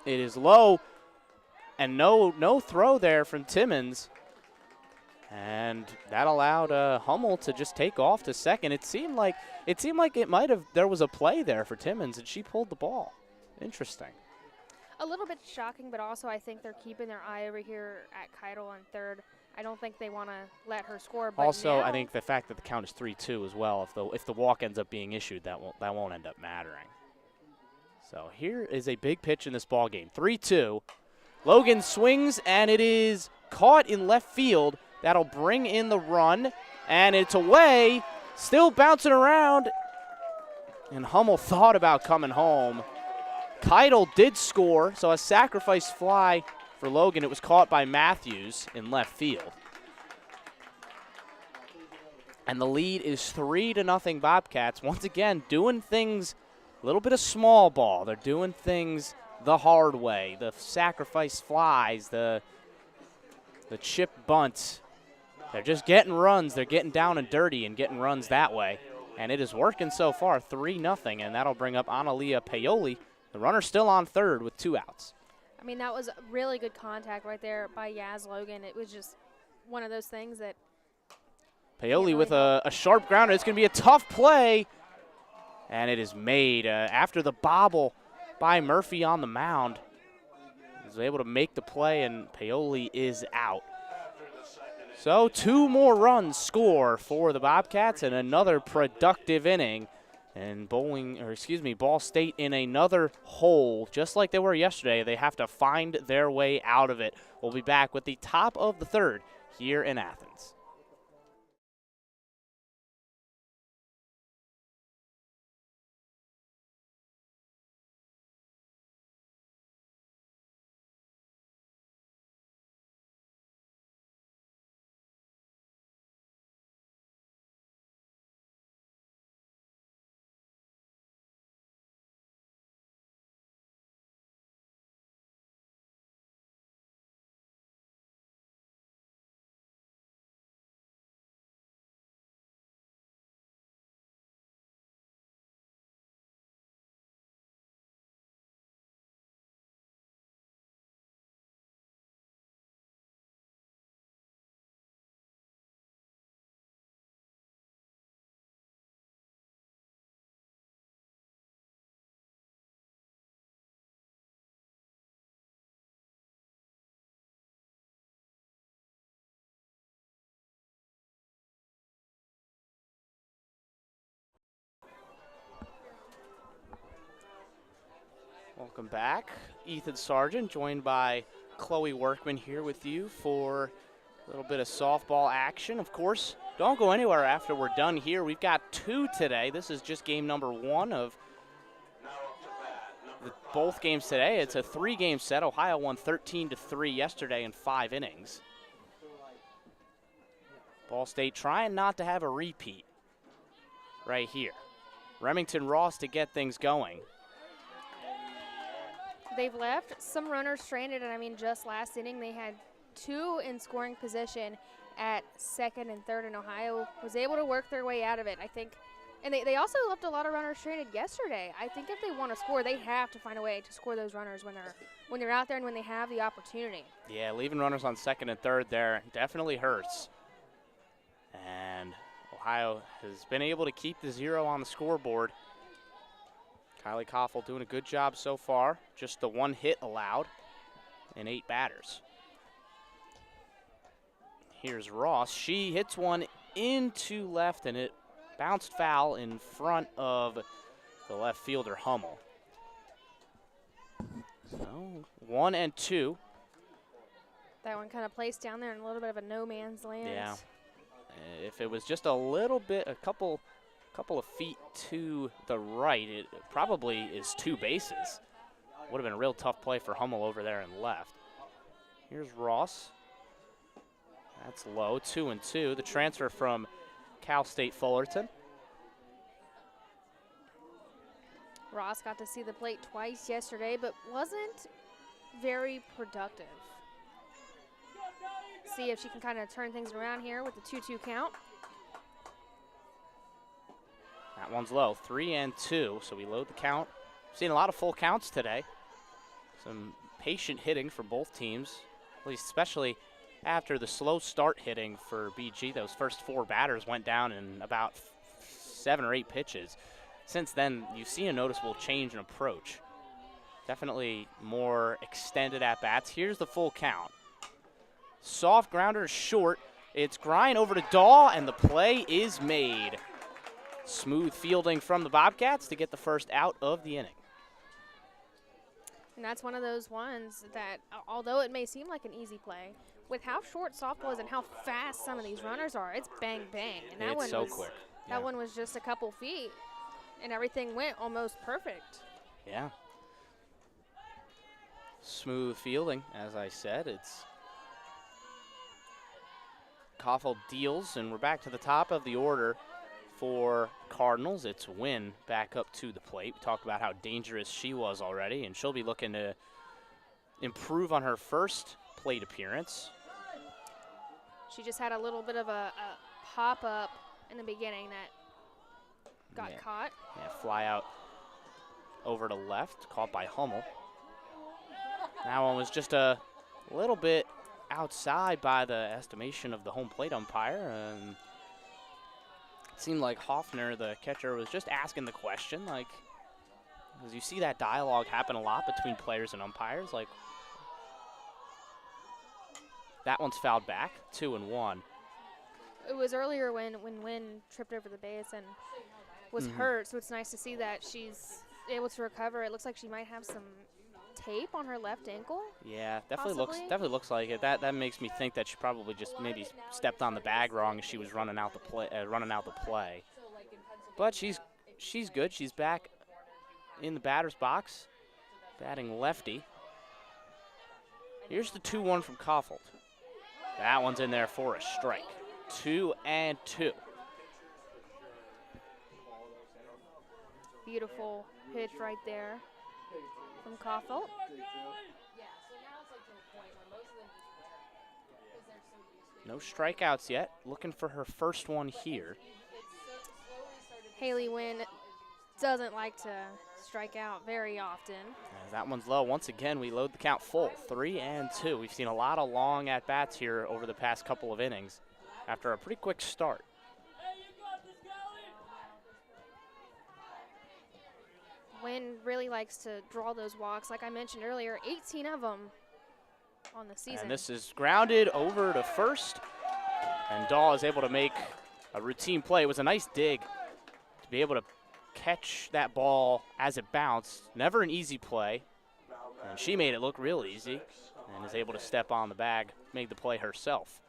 It is low, and no throw there from Timmons. And that allowed Hummel to just take off to second. It seemed like there was a play there for Timmons, and she pulled the ball. Interesting. A little bit shocking, but also I think they're keeping their eye over here at Keitel on third. I don't think they want to let her score. But also, I think the fact that the count is 3-2 as well. If the walk ends up being issued, that won't end up mattering. So here is a big pitch in this ball game. 3-2. Logan swings, and it is caught in left field. That'll bring in the run, and it's away. Still bouncing around, and Hummel thought about coming home. Keitel did score, so a sacrifice fly for Logan. It was caught by Matthews in left field. And the lead is 3-0 Bobcats. Once again, doing things a little bit of small ball. They're doing things the hard way. The sacrifice flies, the chip bunts. They're just getting runs. They're getting down and dirty and getting runs that way. And it is working so far, 3-0, and that'll bring up Analia Paoli. The runner's still on third with 2 outs. I mean, that was really good contact right there by Yaz Logan. It was just one of those things that Paoli with a sharp grounder. It's going to be a tough play, and it is made after the bobble by Murphy on the mound. He was able to make the play, and Paoli is out. So 2 more runs score for the Bobcats and another productive inning. And Ball State in another hole, just like they were yesterday. They have to find their way out of it. We'll be back with the top of the third here in Athens. Welcome back. Ethan Sargent joined by Chloe Workman here with you for a little bit of softball action. Of course, don't go anywhere after we're done here. We've got 2 today. This is just game number 1 of both games today. It's a 3-game set. Ohio won 13-3 yesterday in 5 innings. Ball State trying not to have a repeat right here. Remington Ross to get things going. they've left some runners stranded, and I mean, just last inning they had 2 in scoring position at second and third, and Ohio was able to work their way out of it, I think. And they also left a lot of runners stranded yesterday. I think if they want to score, they have to find a way to score those runners when they're out there and when they have the opportunity. Yeah, leaving runners on second and third there definitely hurts. And Ohio has been able to keep the 0 on the scoreboard. Kylie Koffel doing a good job so far. Just the 1 hit allowed and 8 batters. Here's Ross. She hits one into left, and it bounced foul in front of the left fielder, Hummel. So 1 and 2. That one kind of placed down there in a little bit of a no man's land. Yeah. If it was just a little bit, a couple of feet to the right, it probably is 2 bases. Would have been a real tough play for Hummel over there and left. Here's Ross. That's low, 2 and 2. The transfer from Cal State Fullerton. Ross got to see the plate twice yesterday, but wasn't very productive. See if she can kind of turn things around here with the 2-2 count. That one's low, 3 and 2, so we load the count. Seen a lot of full counts today. Some patient hitting from both teams, at least especially after the slow start hitting for BG. Those first 4 batters went down in about 7 or 8 pitches. Since then, you've seen a noticeable change in approach. Definitely more extended at-bats. Here's the full count. Soft grounder short. It's Grind over to Daw, and the play is made. Smooth fielding from the Bobcats to get the first out of the inning. And that's one of those ones that, although it may seem like an easy play, with how short softball is and how fast some of these runners are, it's bang, bang. And that it's so quick. That one was just a couple feet, and everything went almost perfect. Yeah. Smooth fielding, as I said. It's Koffel deals, and we're back to the top of the order for Cardinals. It's Wynn back up to the plate. We talked about how dangerous she was already, and she'll be looking to improve on her first plate appearance. She just had a little bit of a pop-up in the beginning that got caught. Yeah, fly out over to left, caught by Hummel. That one was just a little bit outside by the estimation of the home plate umpire. And it seemed like Hoffner, the catcher, was just asking the question, like, because you see that dialogue happen a lot between players and umpires, like, that one's fouled back, 2-1. It was earlier when Wynn tripped over the base and was hurt, so it's nice to see that she's able to recover. It looks like she might have some tape on her left ankle. Yeah, definitely looks like it. That makes me think that she probably just maybe stepped on the bag wrong as she was running out the play. But she's good. She's back in the batter's box, batting lefty. Here's the 2-1 from Koffel. That one's in there for a strike. 2-2. Beautiful pitch right there from Koffel. No strikeouts yet. Looking for her first one here. Haley Wynn doesn't like to strike out very often. As that one's low. Once again, we load the count full. 3-2. We've seen a lot of long at-bats here over the past couple of innings after a pretty quick start. Wynn really likes to draw those walks. Like I mentioned earlier, 18 of them on the season. And this is grounded over to first. And Dahl is able to make a routine play. It was a nice dig to be able to catch that ball as it bounced. Never an easy play. And she made it look real easy and is able to step on the bag, make the play herself.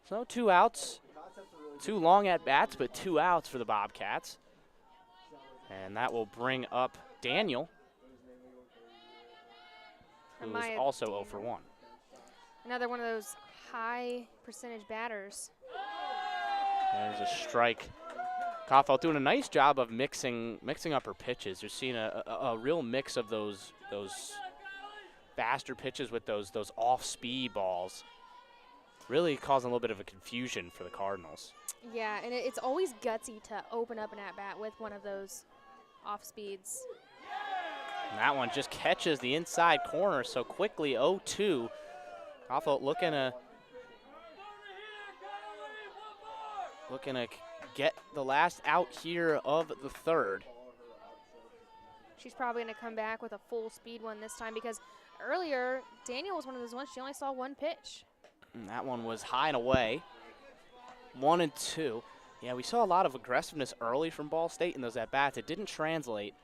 So 2 outs. 2 long at-bats, but 2 outs for the Bobcats. And that will bring up Daniel, who is also 0 for 1. Another one of those high percentage batters. There's a strike. Koffel doing a nice job of mixing up her pitches. You're seeing a real mix of those faster pitches with those off-speed balls. Really causing a little bit of a confusion for the Cardinals. Yeah, and it's always gutsy to open up an at-bat with one of those off-speeds. And that one just catches the inside corner so quickly, 0-2. Koffel looking to get the last out here of the third. She's probably going to come back with a full speed one this time because earlier, Daniel was one of those ones, she only saw one pitch. And that one was high and away. 1-2. Yeah, we saw a lot of aggressiveness early from Ball State in those at-bats. It didn't translate.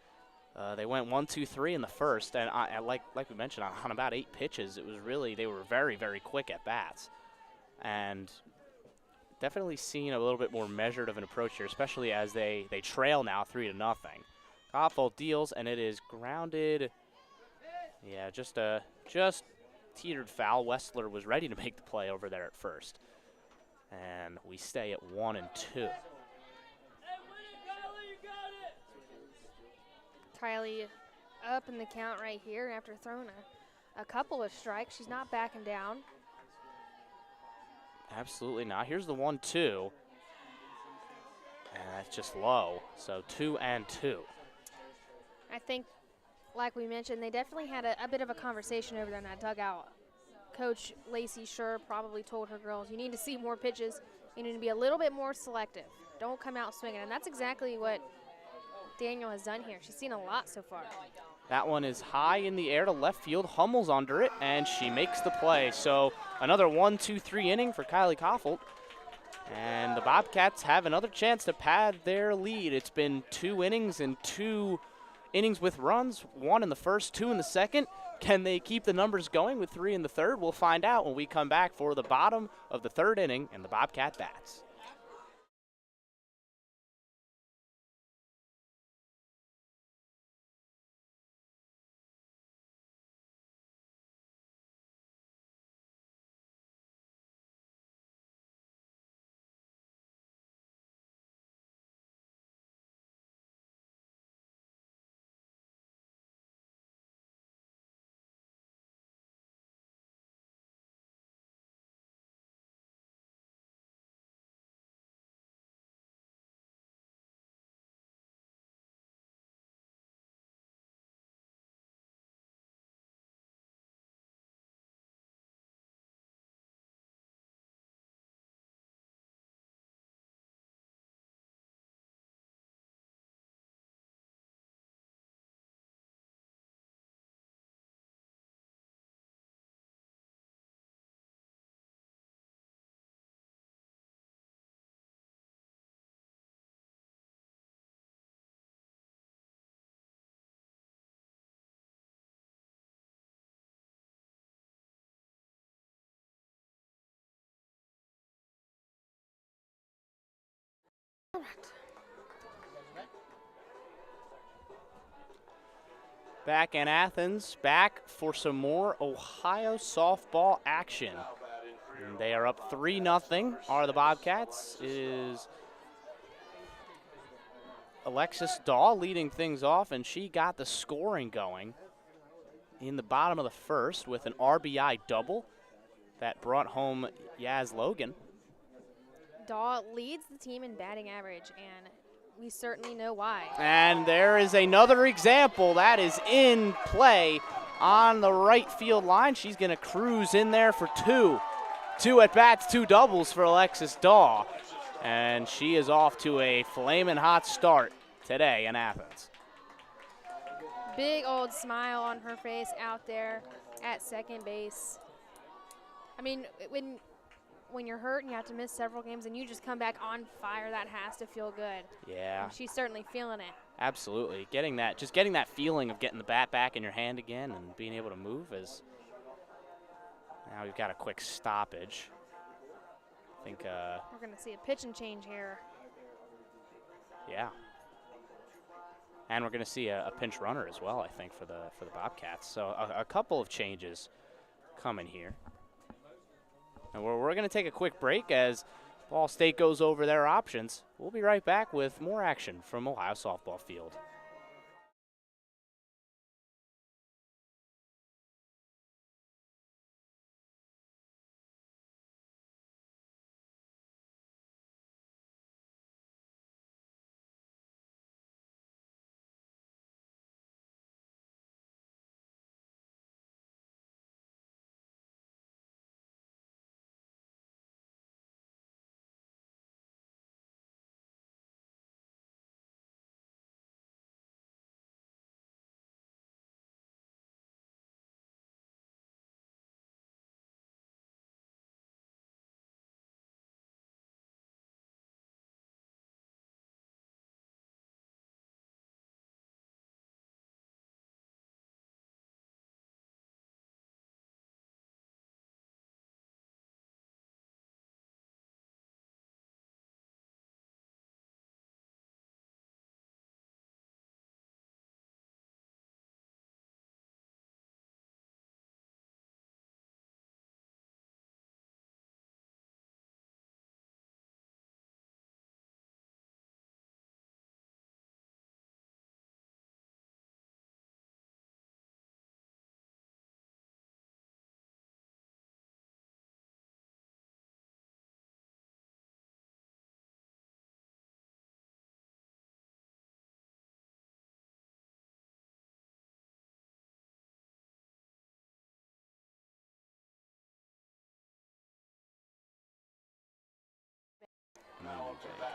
They went 1-2-3 in the first, and like we mentioned, on about 8 pitches, it was really, they were very, very quick at-bats. And definitely seeing a little bit more measured of an approach here, especially as they trail now 3-0. Koffel deals, and it is grounded. Yeah, just teetered foul. Westler was ready to make the play over there at first. And we stay at 1-2. Kylie up in the count right here after throwing a couple of strikes. She's not backing down. Absolutely not. Here's the 1-2. And that's just low. So 2-2. I think, like we mentioned, they definitely had a bit of a conversation over there in that dugout. Coach Lacey Scher probably told her girls, you need to see more pitches. You need to be a little bit more selective. Don't come out swinging. And that's exactly what Daniel has done here. She's seen a lot so far. That one is high in the air to left field. Hummel's under it, and she makes the play. So another 1-2-3 inning for Kylie Koffel. And the Bobcats have another chance to pad their lead. It's been 2 innings and 2 innings with runs, 1 in the first, 2 in the second. Can they keep the numbers going with 3 in the third? We'll find out when we come back for the bottom of the 3rd inning and the Bobcat bats. Correct. Back in Athens, back for some more Ohio softball action. And they are up 3-0. Are the Bobcats? It is Alexis Dahl leading things off, and she got the scoring going in the bottom of the first with an RBI double that brought home Yaz Logan. Dahl leads the team in batting average, and we certainly know why. And there is another example that is in play on the right field line. She's going to cruise in there for two. 2 at-bats, 2 doubles for Alexis Dahl. And she is off to a flaming hot start today in Athens. Big old smile on her face out there at second base. I mean, when you're hurt and you have to miss several games and you just come back on fire, that has to feel good. Yeah. And she's certainly feeling it. Absolutely. Getting that feeling of getting the bat back in your hand again and being able to move is. Now we've got a quick stoppage. I think we're going to see a pitch and change here. Yeah. And we're going to see a pinch runner as well, I think, for the Bobcats. So a couple of changes coming here. And we're going to take a quick break as Ball State goes over their options. We'll be right back with more action from Ohio softball field.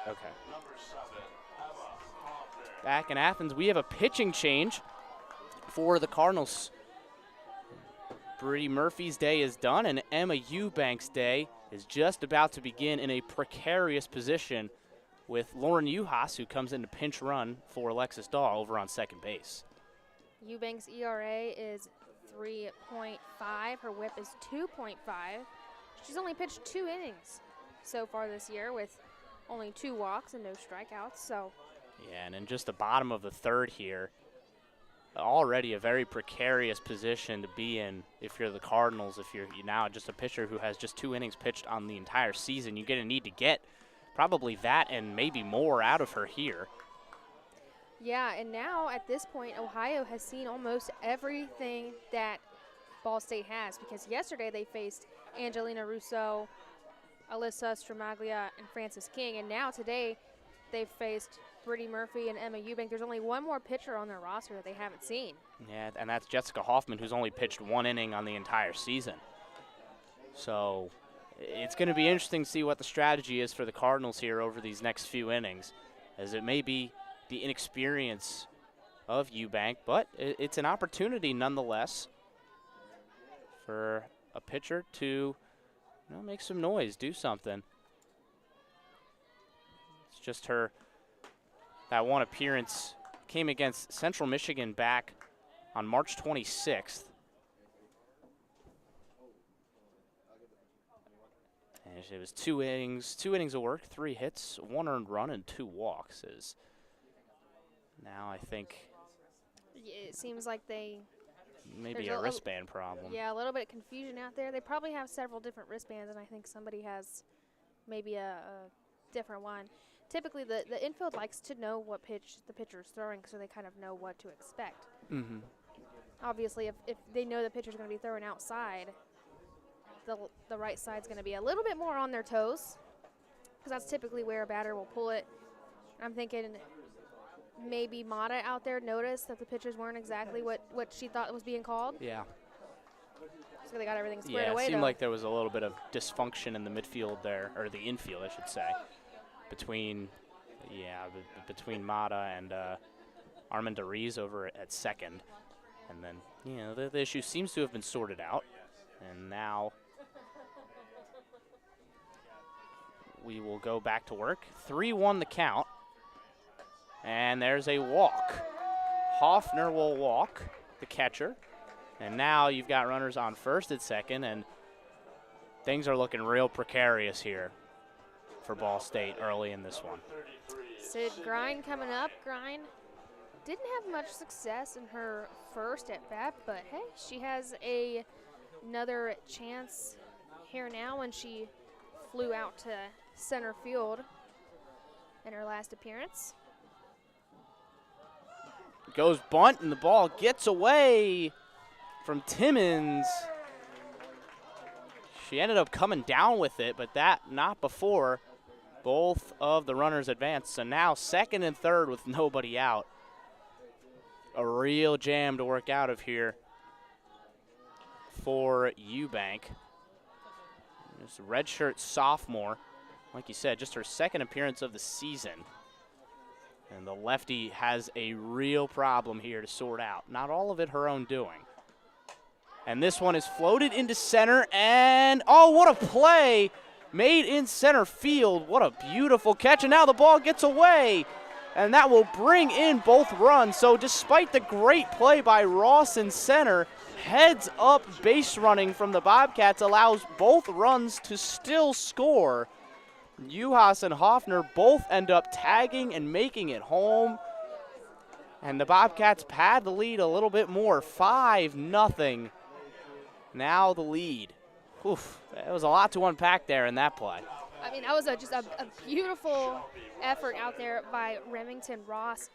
Okay. Back in Athens, we have a pitching change for the Cardinals. Bree Murphy's day is done, and Emma Eubanks' day is just about to begin in a precarious position with Lauren Uhas, who comes in to pinch run for Alexis Dahl over on second base. Eubanks' ERA is 3.5. Her whip is 2.5. She's only pitched 2 innings so far this year with only 2 walks and no strikeouts. So, yeah, and in just the bottom of the third here, already a very precarious position to be in if you're the Cardinals. If you're now just a pitcher who has just 2 innings pitched on the entire season, you're going to need to get probably that and maybe more out of her here. Yeah, and now at this point, Ohio has seen almost everything that Ball State has, because yesterday they faced Angelina Russo, Alyssa Stramaglia, and Frances King, and now today they've faced Brittany Murphy and Emma Eubank. There's only one more pitcher on their roster that they haven't seen. Yeah, and that's Jessica Hoffman, who's only pitched 1 inning on the entire season. So it's going to be interesting to see what the strategy is for the Cardinals here over these next few innings, as it may be the inexperience of Eubank, but it's an opportunity nonetheless for a pitcher to make some noise, do something. It's just that one appearance came against Central Michigan back on March 26th. It was 2 innings of work, 3 hits, 1 earned run, and 2 walks. Now I think It seems like maybe there's a wristband problem. Yeah, a little bit of confusion out there. They probably have several different wristbands, and I think somebody has maybe a different one. Typically, the infield likes to know what pitch the pitcher is throwing, so they kind of know what to expect. Mm-hmm. Obviously, if they know the pitcher's going to be throwing outside, the right side's going to be a little bit more on their toes, because that's typically where a batter will pull it. I'm thinking maybe Mata out there noticed that the pitchers weren't exactly what she thought was being called. Yeah. So they got everything squared away. Yeah, it seemed like there was a little bit of dysfunction in the midfield there, or the infield, I should say, between Mata and Armendariz over at second. And then, the issue seems to have been sorted out. And now we will go back to work. 3-1 the count. And there's a walk. Hoffner will walk, the catcher. And now you've got runners on first and second, and things are looking real precarious here for Ball State early in this one. Sid Grine coming up. Grine didn't have much success in her first at bat, but hey, she has another chance here now when she flew out to center field in her last appearance. Goes bunt, and the ball gets away from Timmons. She ended up coming down with it, but not before both of the runners advanced. So now second and third with nobody out. A real jam to work out of here for Eubank. This redshirt sophomore, like you said, just her second appearance of the season. And the lefty has a real problem here to sort out. Not all of it her own doing. And this one is floated into center, and oh, what a play made in center field. What a beautiful catch, and now the ball gets away, and that will bring in both runs. So despite the great play by Ross in center, heads up base running from the Bobcats allows both runs to still score. Juhas and Hoffner both end up tagging and making it home. And the Bobcats pad the lead a little bit more, 5-0. Now the lead. Oof, there was a lot to unpack there in that play. I mean, that was just a beautiful effort out there by Remington Ross.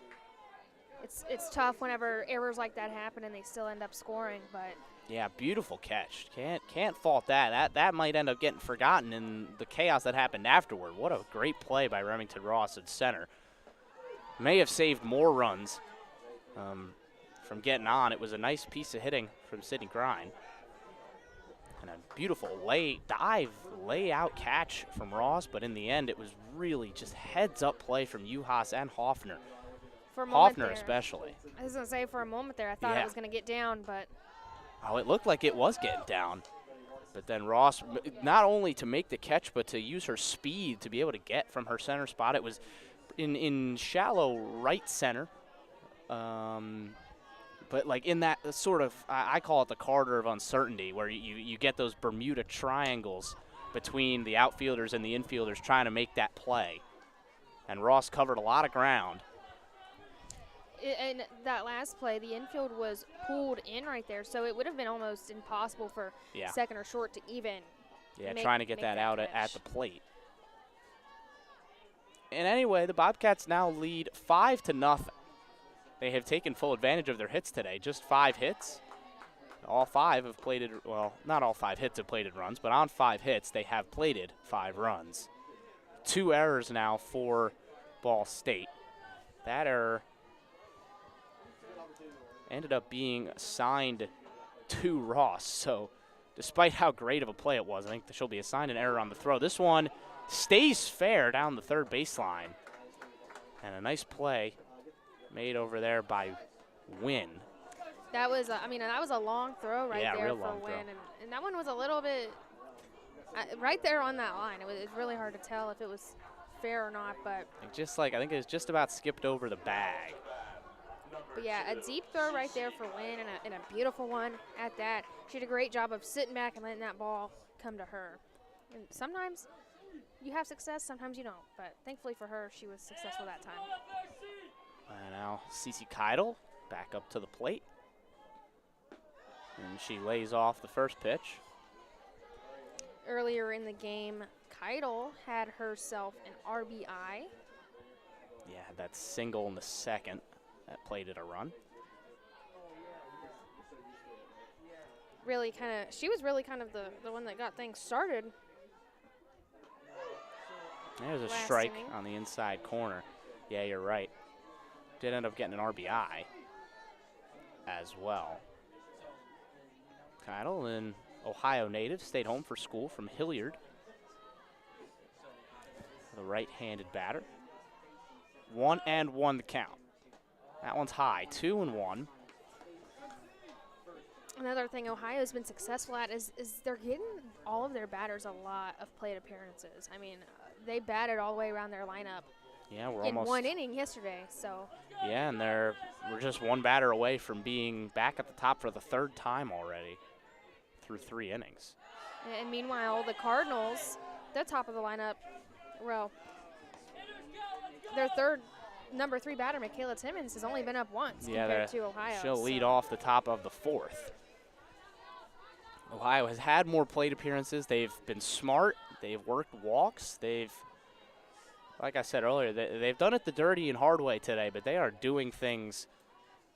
It's tough whenever errors like that happen and they still end up scoring, but yeah, beautiful catch. Can't fault that. That might end up getting forgotten in the chaos that happened afterward. What a great play by Remington Ross at center. May have saved more runs from getting on. It was a nice piece of hitting from Sydney Grine. And a beautiful layout catch from Ross, but in the end it was really just heads-up play from Juhas and Hoffner. For a moment Hoffner there, especially. I was going to say, for a moment there, I thought it was going to get down, but oh, it looked like it was getting down. But then Ross, not only to make the catch, but to use her speed to be able to get from her center spot. It was in shallow right center. But like in that sort of, I call it the corridor of uncertainty, where you get those Bermuda triangles between the outfielders and the infielders trying to make that play. And Ross covered a lot of ground. In that last play, the infield was pulled in right there, so it would have been almost impossible for second or short to even trying to get that out at the plate. And anyway, the Bobcats now lead 5-0. They have taken full advantage of their hits today. Just 5 hits. All 5 have plated, well, not all 5 hits have plated runs, but on 5 hits, they have plated 5 runs. 2 errors now for Ball State. That error ended up being assigned to Ross. So despite how great of a play it was, I think she'll be assigned an error on the throw. This one stays fair down the third baseline. And a nice play made over there by Wynn. That was, that was a long throw right there real for long Wynn. throw. And that one was a little bit right there on that line. It was really hard to tell if it was fair or not, but I think it was just about skipped over the bag. But yeah, a deep throw right there for Wynn, and a beautiful one at that. She did a great job of sitting back and letting that ball come to her. And sometimes you have success, sometimes you don't. But thankfully for her, she was successful that time. And now Cece Keidel back up to the plate. And she lays off the first pitch. Earlier in the game, Keidel had herself an RBI. Yeah, that single in the second that plated a run. She was really kind of the one that got things started. There's a strike on the inside corner. Yeah, you're right. Did end up getting an RBI as well. Keidel, an Ohio native, stayed home for school from Hilliard. The right-handed batter. 1-1 the count. That one's high, 2-1. Another thing Ohio's been successful at is they're getting all of their batters a lot of plate appearances. I mean, they batted all the way around their lineup. Yeah, we're in almost one inning yesterday. So. Yeah, and we're just one batter away from being back at the top for the third time already through 3 innings. And meanwhile, the Cardinals, they're top of the lineup. Well, their number 3 batter, Michaela Timmons, has only been up once compared to Ohio. She'll lead off the top of the 4th. Ohio has had more plate appearances. They've been smart. They've worked walks. Like I said earlier, they've done it the dirty and hard way today, but they are doing things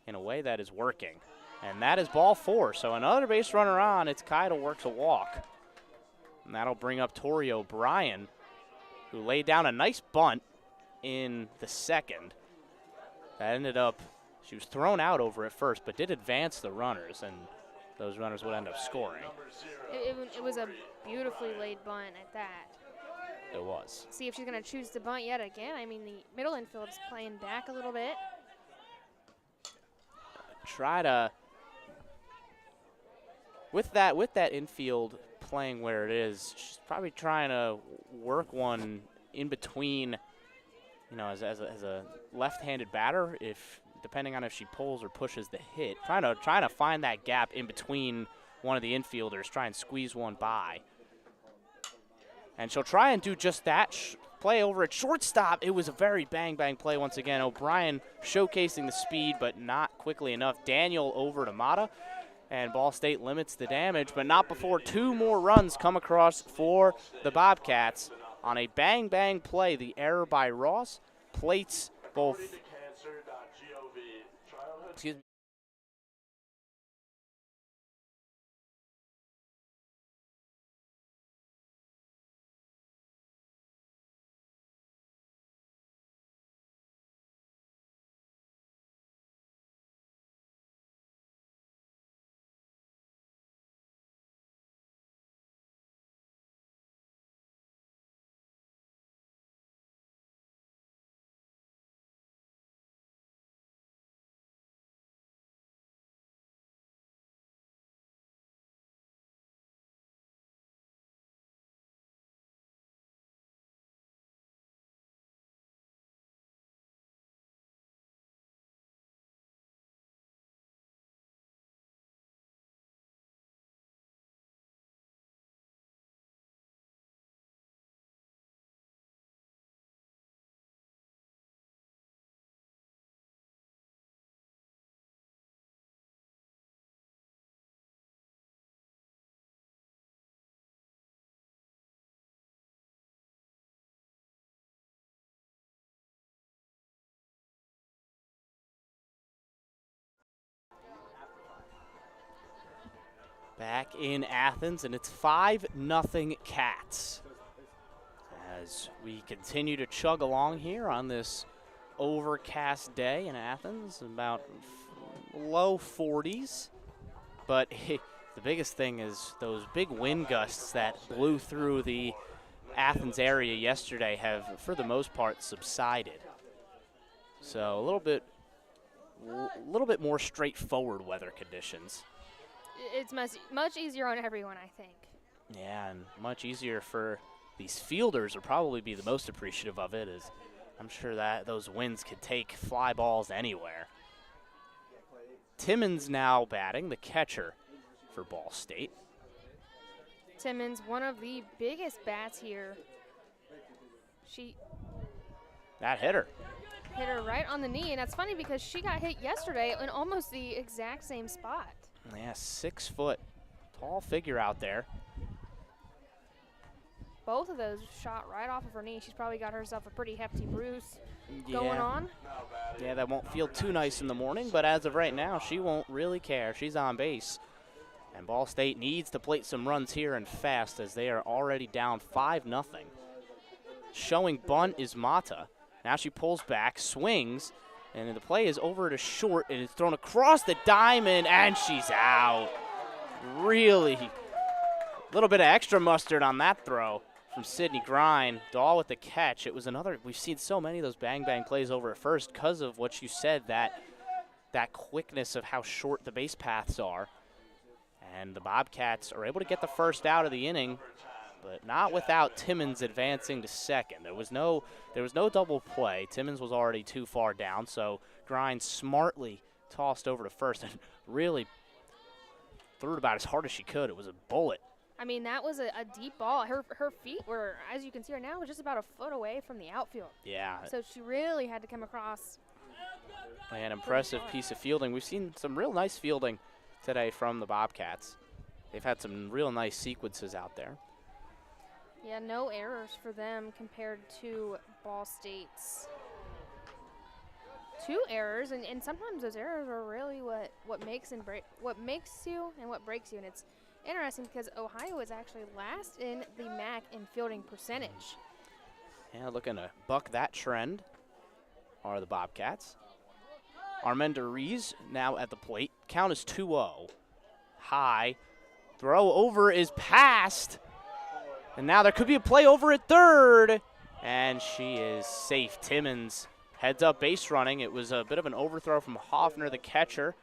in a way that is working. And that is ball 4. So another base runner on. It's Keidel works a walk. And that'll bring up Tori O'Brien, who laid down a nice bunt in the second. That ended up, she was thrown out over at first, but did advance the runners, and those runners would end up scoring. It was a beautifully laid bunt at that. It was. See if she's going to choose to bunt yet again. I mean, the middle infield is playing back a little bit. With that infield playing where it is, she's probably trying to work one in between, as a left-handed batter, depending on if she pulls or pushes the hit, trying to find that gap in between one of the infielders, try and squeeze one by. And she'll try and do just that. Play over at shortstop. It was a very bang-bang play once again. O'Brien showcasing the speed, but not quickly enough. Daniel over to Mata, and Ball State limits the damage, but not before 2 more runs come across for the Bobcats. On a bang-bang play, the error by Ross plates both. Excuse me. Back in Athens, and it's 5-0 Cats. As we continue to chug along here on this overcast day in Athens, about low 40s. But the biggest thing is those big wind gusts that blew through the Athens area yesterday have, for the most part, subsided. So a little bit more straightforward weather conditions. It's much easier on everyone, I think. Yeah, and much easier for these fielders will probably be the most appreciative of it, as I'm sure that those winds could take fly balls anywhere. Timmons now batting, the catcher for Ball State. Timmons, one of the biggest bats here. That hit her. Hit her right on the knee, and that's funny because she got hit yesterday in almost the exact same spot. Yeah, 6 foot tall figure out there. Both of those shot right off of her knee. She's probably got herself a pretty hefty bruise going on. Yeah, that won't feel too nice in the morning, but as of right now, she won't really care. She's on base. And Ball State needs to plate some runs here and fast as they are already down 5-0. Showing bunt is Mata. Now she pulls back, swings, and the play is over to short, and it's thrown across the diamond, and she's out. Really, a little bit of extra mustard on that throw from Sydney Grine. Dahl with the catch. It was another, we've seen so many of those bang-bang plays over at first because of what you said, that quickness of how short the base paths are. And the Bobcats are able to get the first out of the inning, but not without Timmons advancing to second. There was no double play. Timmons was already too far down, so Grine smartly tossed over to first and really threw it about as hard as she could. It was a bullet. I mean, that was a deep ball. Her feet were, as you can see right now, was just about a foot away from the outfield. Yeah. So she really had to come across. An impressive piece of fielding. We've seen some real nice fielding today from the Bobcats. They've had some real nice sequences out there. Yeah, no errors for them compared to Ball State's 2 errors, and sometimes those errors are really what makes you and what breaks you. And it's interesting because Ohio is actually last in the MAC in fielding percentage. Yeah, looking to buck that trend are the Bobcats. Armenda Rees now at the plate. Count is 2-0. High. Throw over is passed. And now there could be a play over at third. And she is safe. Timmons heads up base running. It was a bit of an overthrow from Hoffner, the catcher.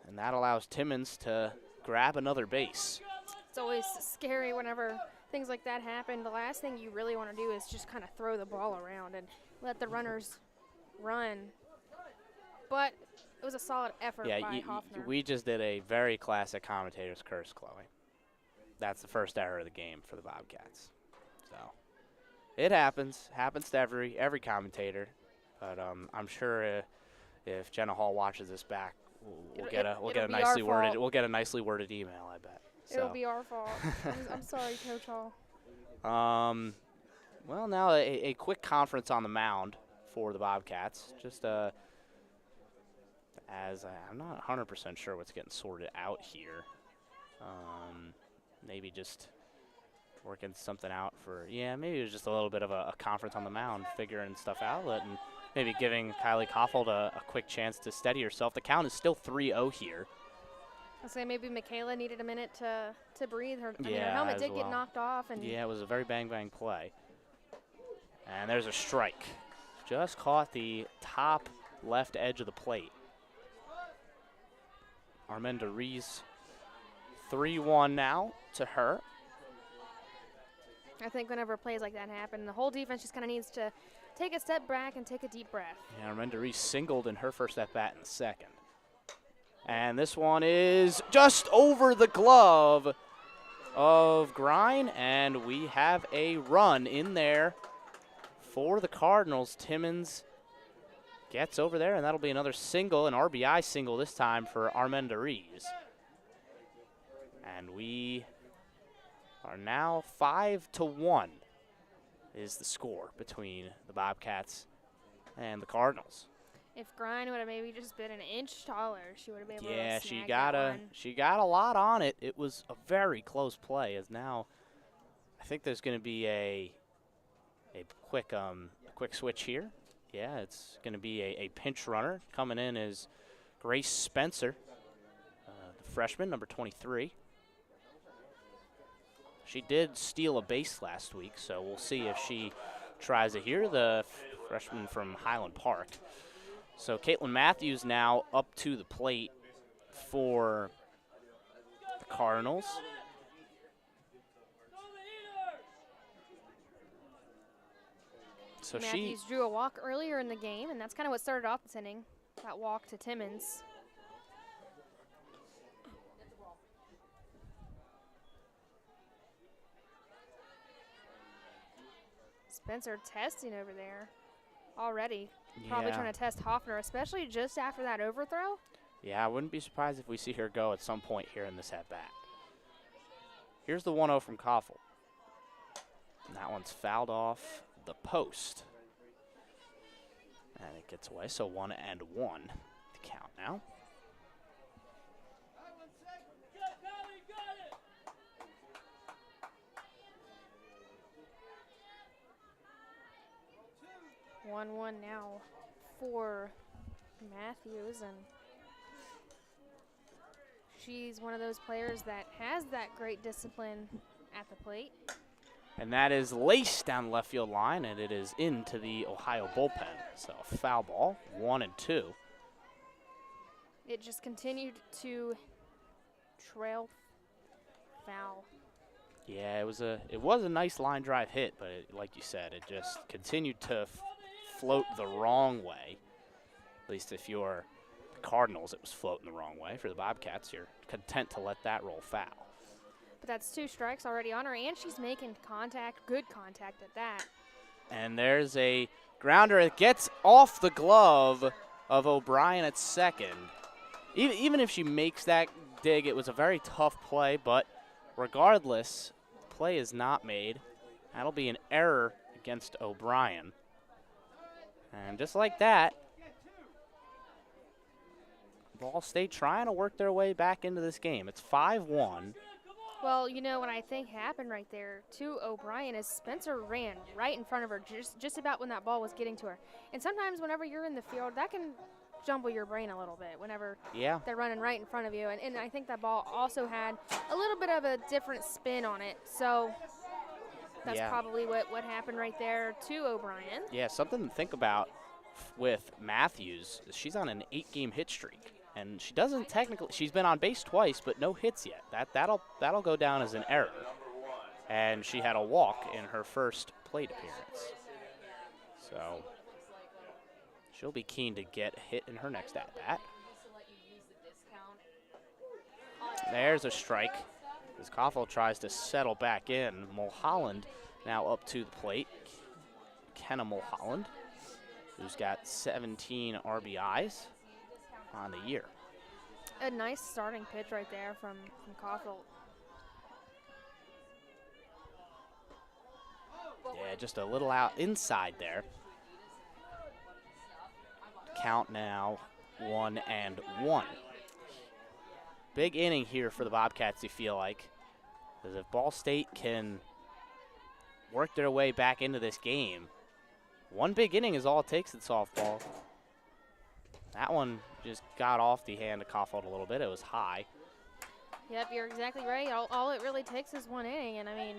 And that allows Timmons to grab another base. It's always scary whenever things like that happen. The last thing you really want to do is just kind of throw the ball around and let the runners run. But it was a solid effort by Hoffner. We just did a very classic commentator's curse, Chloe. That's the first error of the game for the Bobcats. So it happens. Happens to every commentator. But I'm sure if Jenna Hall watches this back, we'll get a nicely worded email, I bet. It'll be our fault. I'm sorry, Coach Hall. Well, now a quick conference on the mound for the Bobcats. Just as I'm not 100% sure what's getting sorted out here. Maybe just working something out maybe it was just a little bit of a conference on the mound, figuring stuff out, and maybe giving Kylie Koffold a quick chance to steady herself. The count is still 3-0 here. I'll say maybe Michaela needed a minute to breathe. Her helmet did get knocked off. And yeah, it was a very bang-bang play. And there's a strike. Just caught the top left edge of the plate. Armenda Rees, 3-1 now to her. I think whenever plays like that happen, the whole defense just kind of needs to take a step back and take a deep breath. Yeah, Armenda Rees singled in her first at-bat in the second. And this one is just over the glove of Grine, and we have a run in there for the Cardinals. Timmons gets over there, and that'll be another single, an RBI single this time for Armenda Rees. And we are now 5-1 is the score between the Bobcats and the Cardinals. If Grine would have maybe just been an inch taller, she would have been able to snag she got a lot on it. It was a very close play. As now, I think there's going to be a quick switch here. Yeah, it's going to be a pinch runner. Coming in is Grace Spencer, the freshman, number 23. She did steal a base last week, so we'll see if she tries it here. The freshman from Highland Park. So Caitlin Matthews now up to the plate for the Cardinals. So Matthews drew a walk earlier in the game, and that's kind of what started off this inning, that walk to Timmons. Spencer testing over there already. Probably Yeah. trying to test Hoffner, especially just after that overthrow. Yeah, I wouldn't be surprised if we see her go at some point here in this at-bat. Here's the 1-0 from Koffel. And that one's fouled off the post. And it gets away, so 1-1 to count now. One now for Matthews, and she's one of those players that has that great discipline at the plate. And that is laced down the left field line, and it is into the Ohio bullpen. So foul ball, 1-2. It just continued to trail foul. Yeah, it was a nice line drive hit, but like you said, it just continued to float the wrong way. At least if you're the Cardinals, it was floating the wrong way. For the Bobcats, you're content to let that roll foul. But that's 2 strikes already on her, and she's making contact, good contact at that. And there's a grounder. It gets off the glove of O'Brien at second. Even if she makes that dig, it was a very tough play, but regardless, the play is not made. That'll be an error against O'Brien. And just like that, Ball State trying to work their way back into this game. It's 5-1. Well, you know what I think happened right there to O'Brien is Spencer ran right in front of her just about when that ball was getting to her. And sometimes whenever you're in the field, that can jumble your brain a little bit whenever they're running right in front of you. And I think that ball also had a little bit of a different spin on it. So that's probably what happened right there to O'Brien. Yeah, something to think about with Matthews. She's on an 8-game hit streak. And she doesn't technically, she's been on base twice, but no hits yet. That'll go down as an error. And she had a walk in her first plate appearance. So she'll be keen to get a hit in her next at-bat. There's a strike as Koffel tries to settle back in. Mulholland now up to the plate. Kenna Mulholland, who's got 17 RBIs on the year. A nice starting pitch right there from Koffel. Yeah, just a little out inside there. Count now 1-1. Big inning here for the Bobcats, you feel like. Because if Ball State can work their way back into this game, one big inning is all it takes in softball. That one just got off the hand of Koffel a little bit. It was high. Yep, you're exactly right. All it really takes is one inning, and I mean,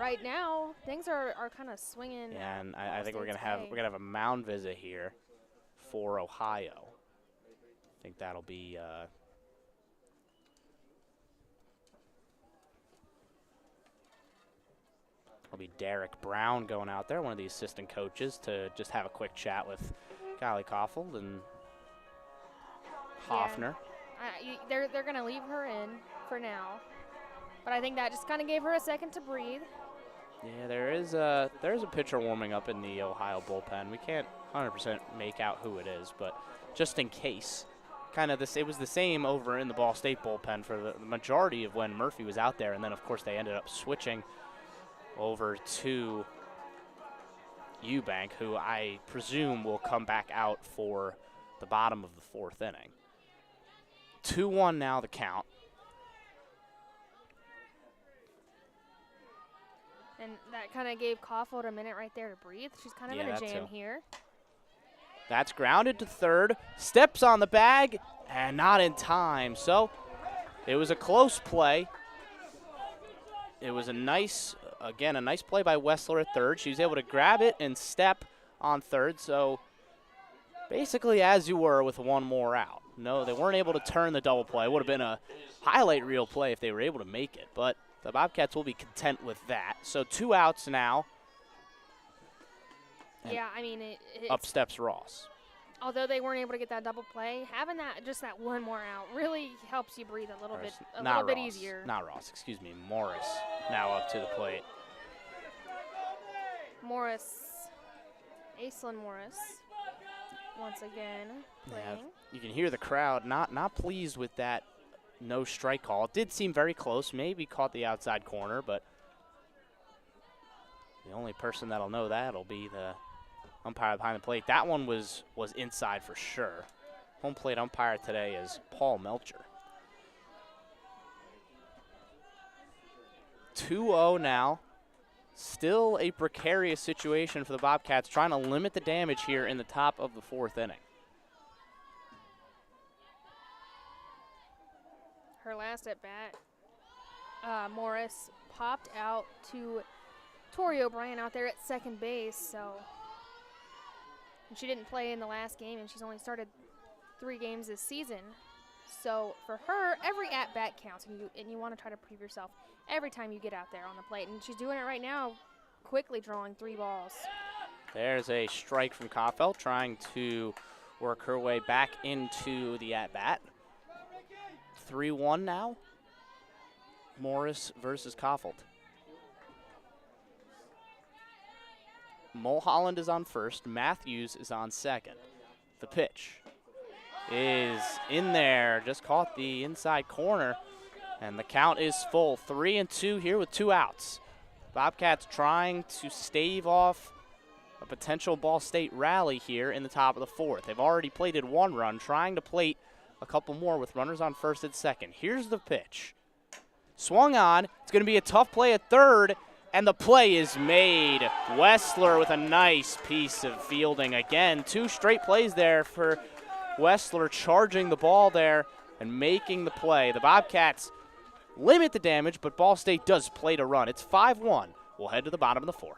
right now things are kind of swinging. Yeah, and I think we're gonna have a mound visit here for Ohio. I think that'll be Derek Brown going out there, one of the assistant coaches, to just have a quick chat with Kylie Koffel and Hoffner. They're going to leave her in for now, but I think that just kind of gave her a second to breathe. Yeah, there's a pitcher warming up in the Ohio bullpen. We can't 100% make out who it is, but just in case, it was the same over in the Ball State bullpen for the majority of when Murphy was out there, and then of course they ended up switching over to Eubank, who I presume will come back out for the bottom of the 4th inning. 2-1 now the count. And that kind of gave Koffel a minute right there to breathe. She's kind of in a jam here. That's grounded to third. Steps on the bag, and not in time. So it was a close play. It was a nice play by Wessler at third. She was able to grab it and step on third. So basically as you were with one more out. No, they weren't able to turn the double play. It would have been a highlight reel play if they were able to make it, but the Bobcats will be content with that. So 2 outs now. Yeah, I mean, up steps Ross. Although they weren't able to get that double play, having that one more out really helps you breathe a little bit easier. Not Ross, excuse me, Morris now up to the plate. Aislinn Morris, once again playing. Yeah, you can hear the crowd not pleased with that no strike call. It did seem very close, maybe caught the outside corner, but the only person that'll know that will be the umpire behind the plate. That one was inside for sure. Home plate umpire today is Paul Melcher. 2-0 now. Still a precarious situation for the Bobcats, trying to limit the damage here in the top of the 4th inning. Her last at bat, Morris popped out to Tori O'Brien out there at second base. So and she didn't play in the last game, and she's only started 3 games this season. So for her, every at bat counts, and you want to try to prove yourself every time you get out there on the plate. And she's doing it right now, quickly drawing 3 balls. There's a strike from Koffel, trying to work her way back into the at bat. 3-1 now. Morris versus Koffel. Mulholland is on first. Matthews is on second. The pitch is in there. Just caught the inside corner. And the count is full. 3-2 here with 2 outs. Bobcats trying to stave off a potential Ball State rally here in the top of the 4th. They've already plated 1 run, trying to plate a couple more with runners on first and second. Here's the pitch. Swung on. It's going to be a tough play at third, and the play is made. Wessler with a nice piece of fielding. Again, 2 straight plays there for Wessler, charging the ball there and making the play. The Bobcats limit the damage, but Ball State does play to run. It's 5-1. We'll head to the bottom of the 4th.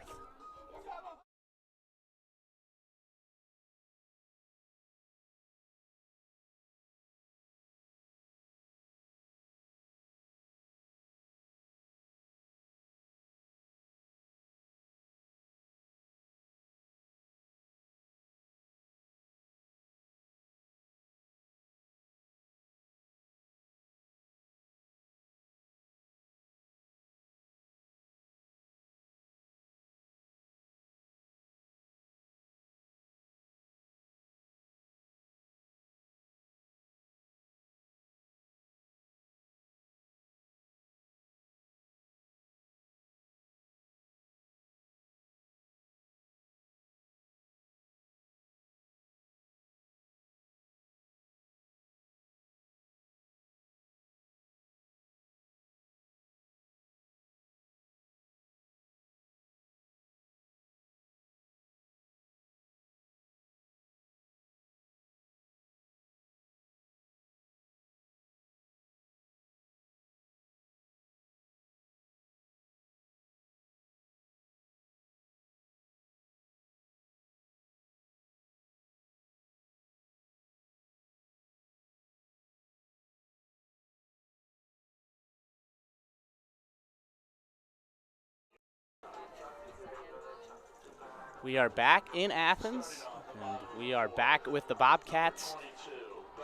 We are back in Athens, and we are back with the Bobcats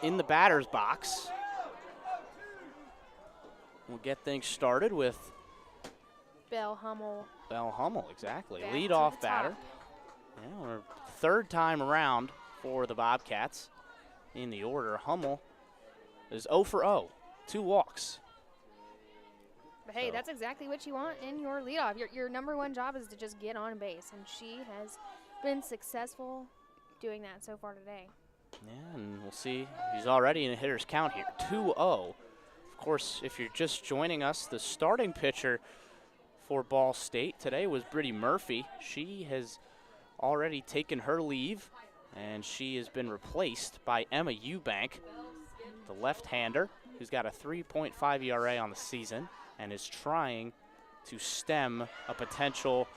in the batter's box. We'll get things started with Belle Hummel. Belle Hummel, exactly. Back Leadoff to the batter. top. Yeah, we're 3rd time around for the Bobcats in the order. Hummel is 0 for 0, 2 walks. But hey, So- that's exactly what you want in your leadoff. Your number 1 job is to just get on base, and she has been successful doing that so far today. Yeah, and we'll see. He's already in a hitter's count here, 2-0. Of course, if you're just joining us, the starting pitcher for Ball State today was Brittany Murphy. She has already taken her leave, and she has been replaced by Emma Eubank, the left-hander, who's got a 3.5 ERA on the season and is trying to stem a potential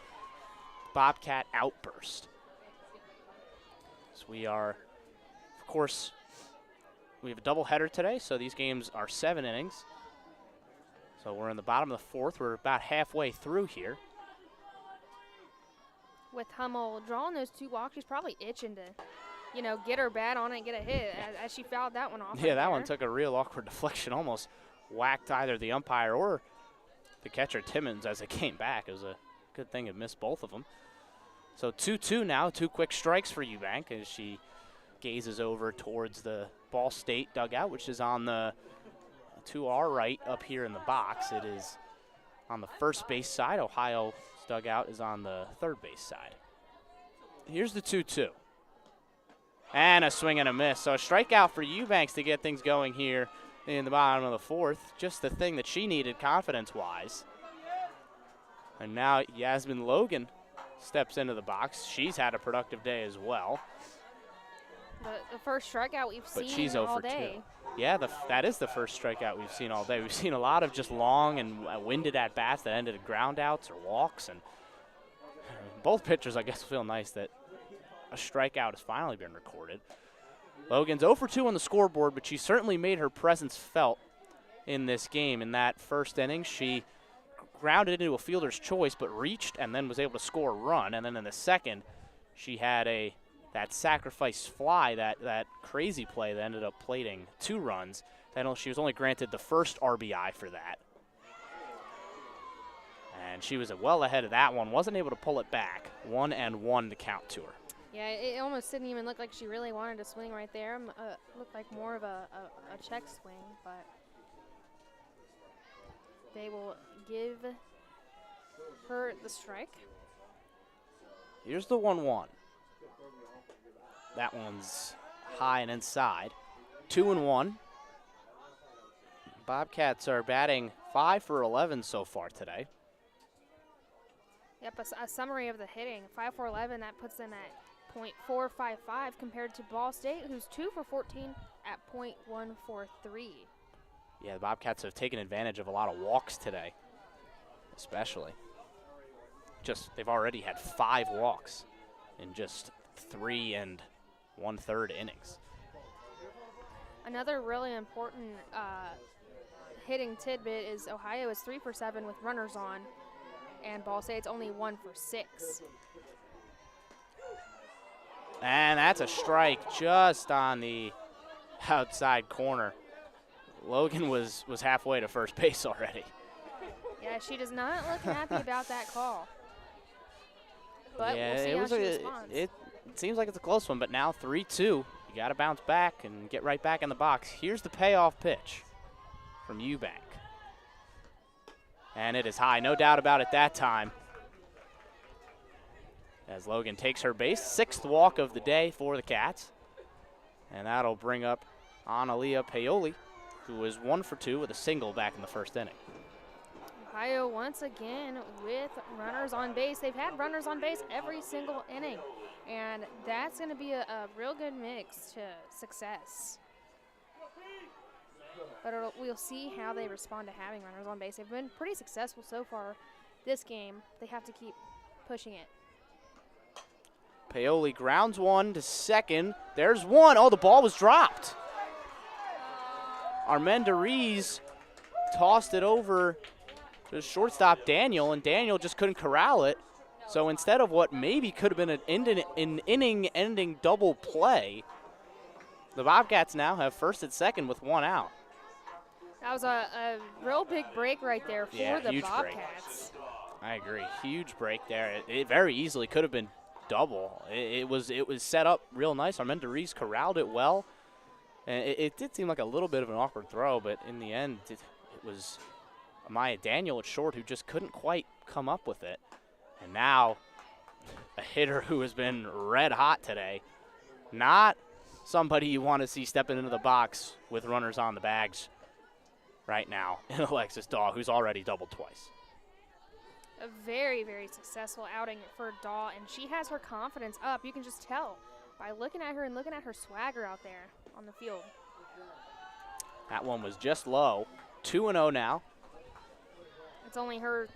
Bobcat outburst. So we are, of course, we have a doubleheader today, so these games are 7 innings. So we're in the bottom of the 4th. We're about halfway through here. With Hummel drawing those 2 walks, she's probably itching to, get her bat on it and get a hit as she fouled that one off. Yeah, right that one there. took a real awkward deflection, almost whacked either the umpire or the catcher Timmons as it came back. It was a good thing it missed both of them. So 2-2 now, 2 quick strikes for Eubank as she gazes over towards the Ball State dugout, which is on the to our right up here in the box. It is on the first base side. Ohio's dugout is on the third base side. Here's the 2-2. And a swing and a miss. So a strikeout for Eubanks to get things going here in the bottom of the fourth. Just the thing that she needed confidence-wise. And now Yasmin Logan steps into the box. She's had a productive day as well. The first strikeout we've But seen she's all 0 for day. 2. Yeah, that is the first strikeout we've seen all day. We've seen a lot of just long and winded at-bats that ended in ground outs or walks. And both pitchers, I guess, feel nice that a strikeout has finally been recorded. Logan's 0 for 2 on the scoreboard, but she certainly made her presence felt in this game. In that first inning, she grounded into a fielder's choice, but reached and then was able to score a run. And then in the second, she had that sacrifice fly, that crazy play that ended up plating 2 runs. Then she was only granted the first RBI for that. And she was well ahead of that one, wasn't able to pull it back. 1-1 to count to her. Yeah, it almost didn't even look like she really wanted to swing right there. Looked like more of a check swing, but they will give her the strike. Here's the 1-1. That one's high and inside. 2-1. Bobcats are batting 5 for 11 so far today. Yep, a summary of the hitting. 5 for 11, that puts them at .455 compared to Ball State, who's 2 for 14 at .143. Yeah, the Bobcats have taken advantage of a lot of walks today, especially. They've already had 5 walks in just 3 1/3 innings. Another really important hitting tidbit is Ohio is 3 for 7 with runners on, and Ball State's only 1 for 6. And that's a strike just on the outside corner. Logan was halfway to first base already. Yeah, she does not look happy about that call. But yeah, we'll see how she responds. It seems like it's a close one, but now 3-2. You got to bounce back and get right back in the box. Here's the payoff pitch from Eubank. And it is high, no doubt about it that time. As Logan takes her base, 6th walk of the day for the Cats. And that'll bring up Analia Paoli, who was 1 for 2 with a single back in the first inning. Ohio once again with runners on base. They've had runners on base every single inning, and that's going to be a real good mix to success. But we'll see how they respond to having runners on base. They've been pretty successful so far this game. They have to keep pushing it. Paoli grounds one to second. There's one. Oh, the ball was dropped. Armendariz tossed it over to shortstop Daniel, and Daniel just couldn't corral it. So instead of what maybe could have been an inning-ending double play, the Bobcats now have first and second with 1 out. That was a real big break right there for the Bobcats. Break. I agree. Huge break there. It very easily could have been double. It was set up real nice. Armendariz corralled it well. And it did seem like a little bit of an awkward throw, but in the end, it was Amaya Daniel at short who just couldn't quite come up with it. And now a hitter who has been red hot today. Not somebody you want to see stepping into the box with runners on the bags right now in Alexis Daw, who's already doubled twice. A very, very successful outing for Daw, and she has her confidence up. You can just tell by looking at her and looking at her swagger out there on the field. That one was just low. 2-0 now. It's only her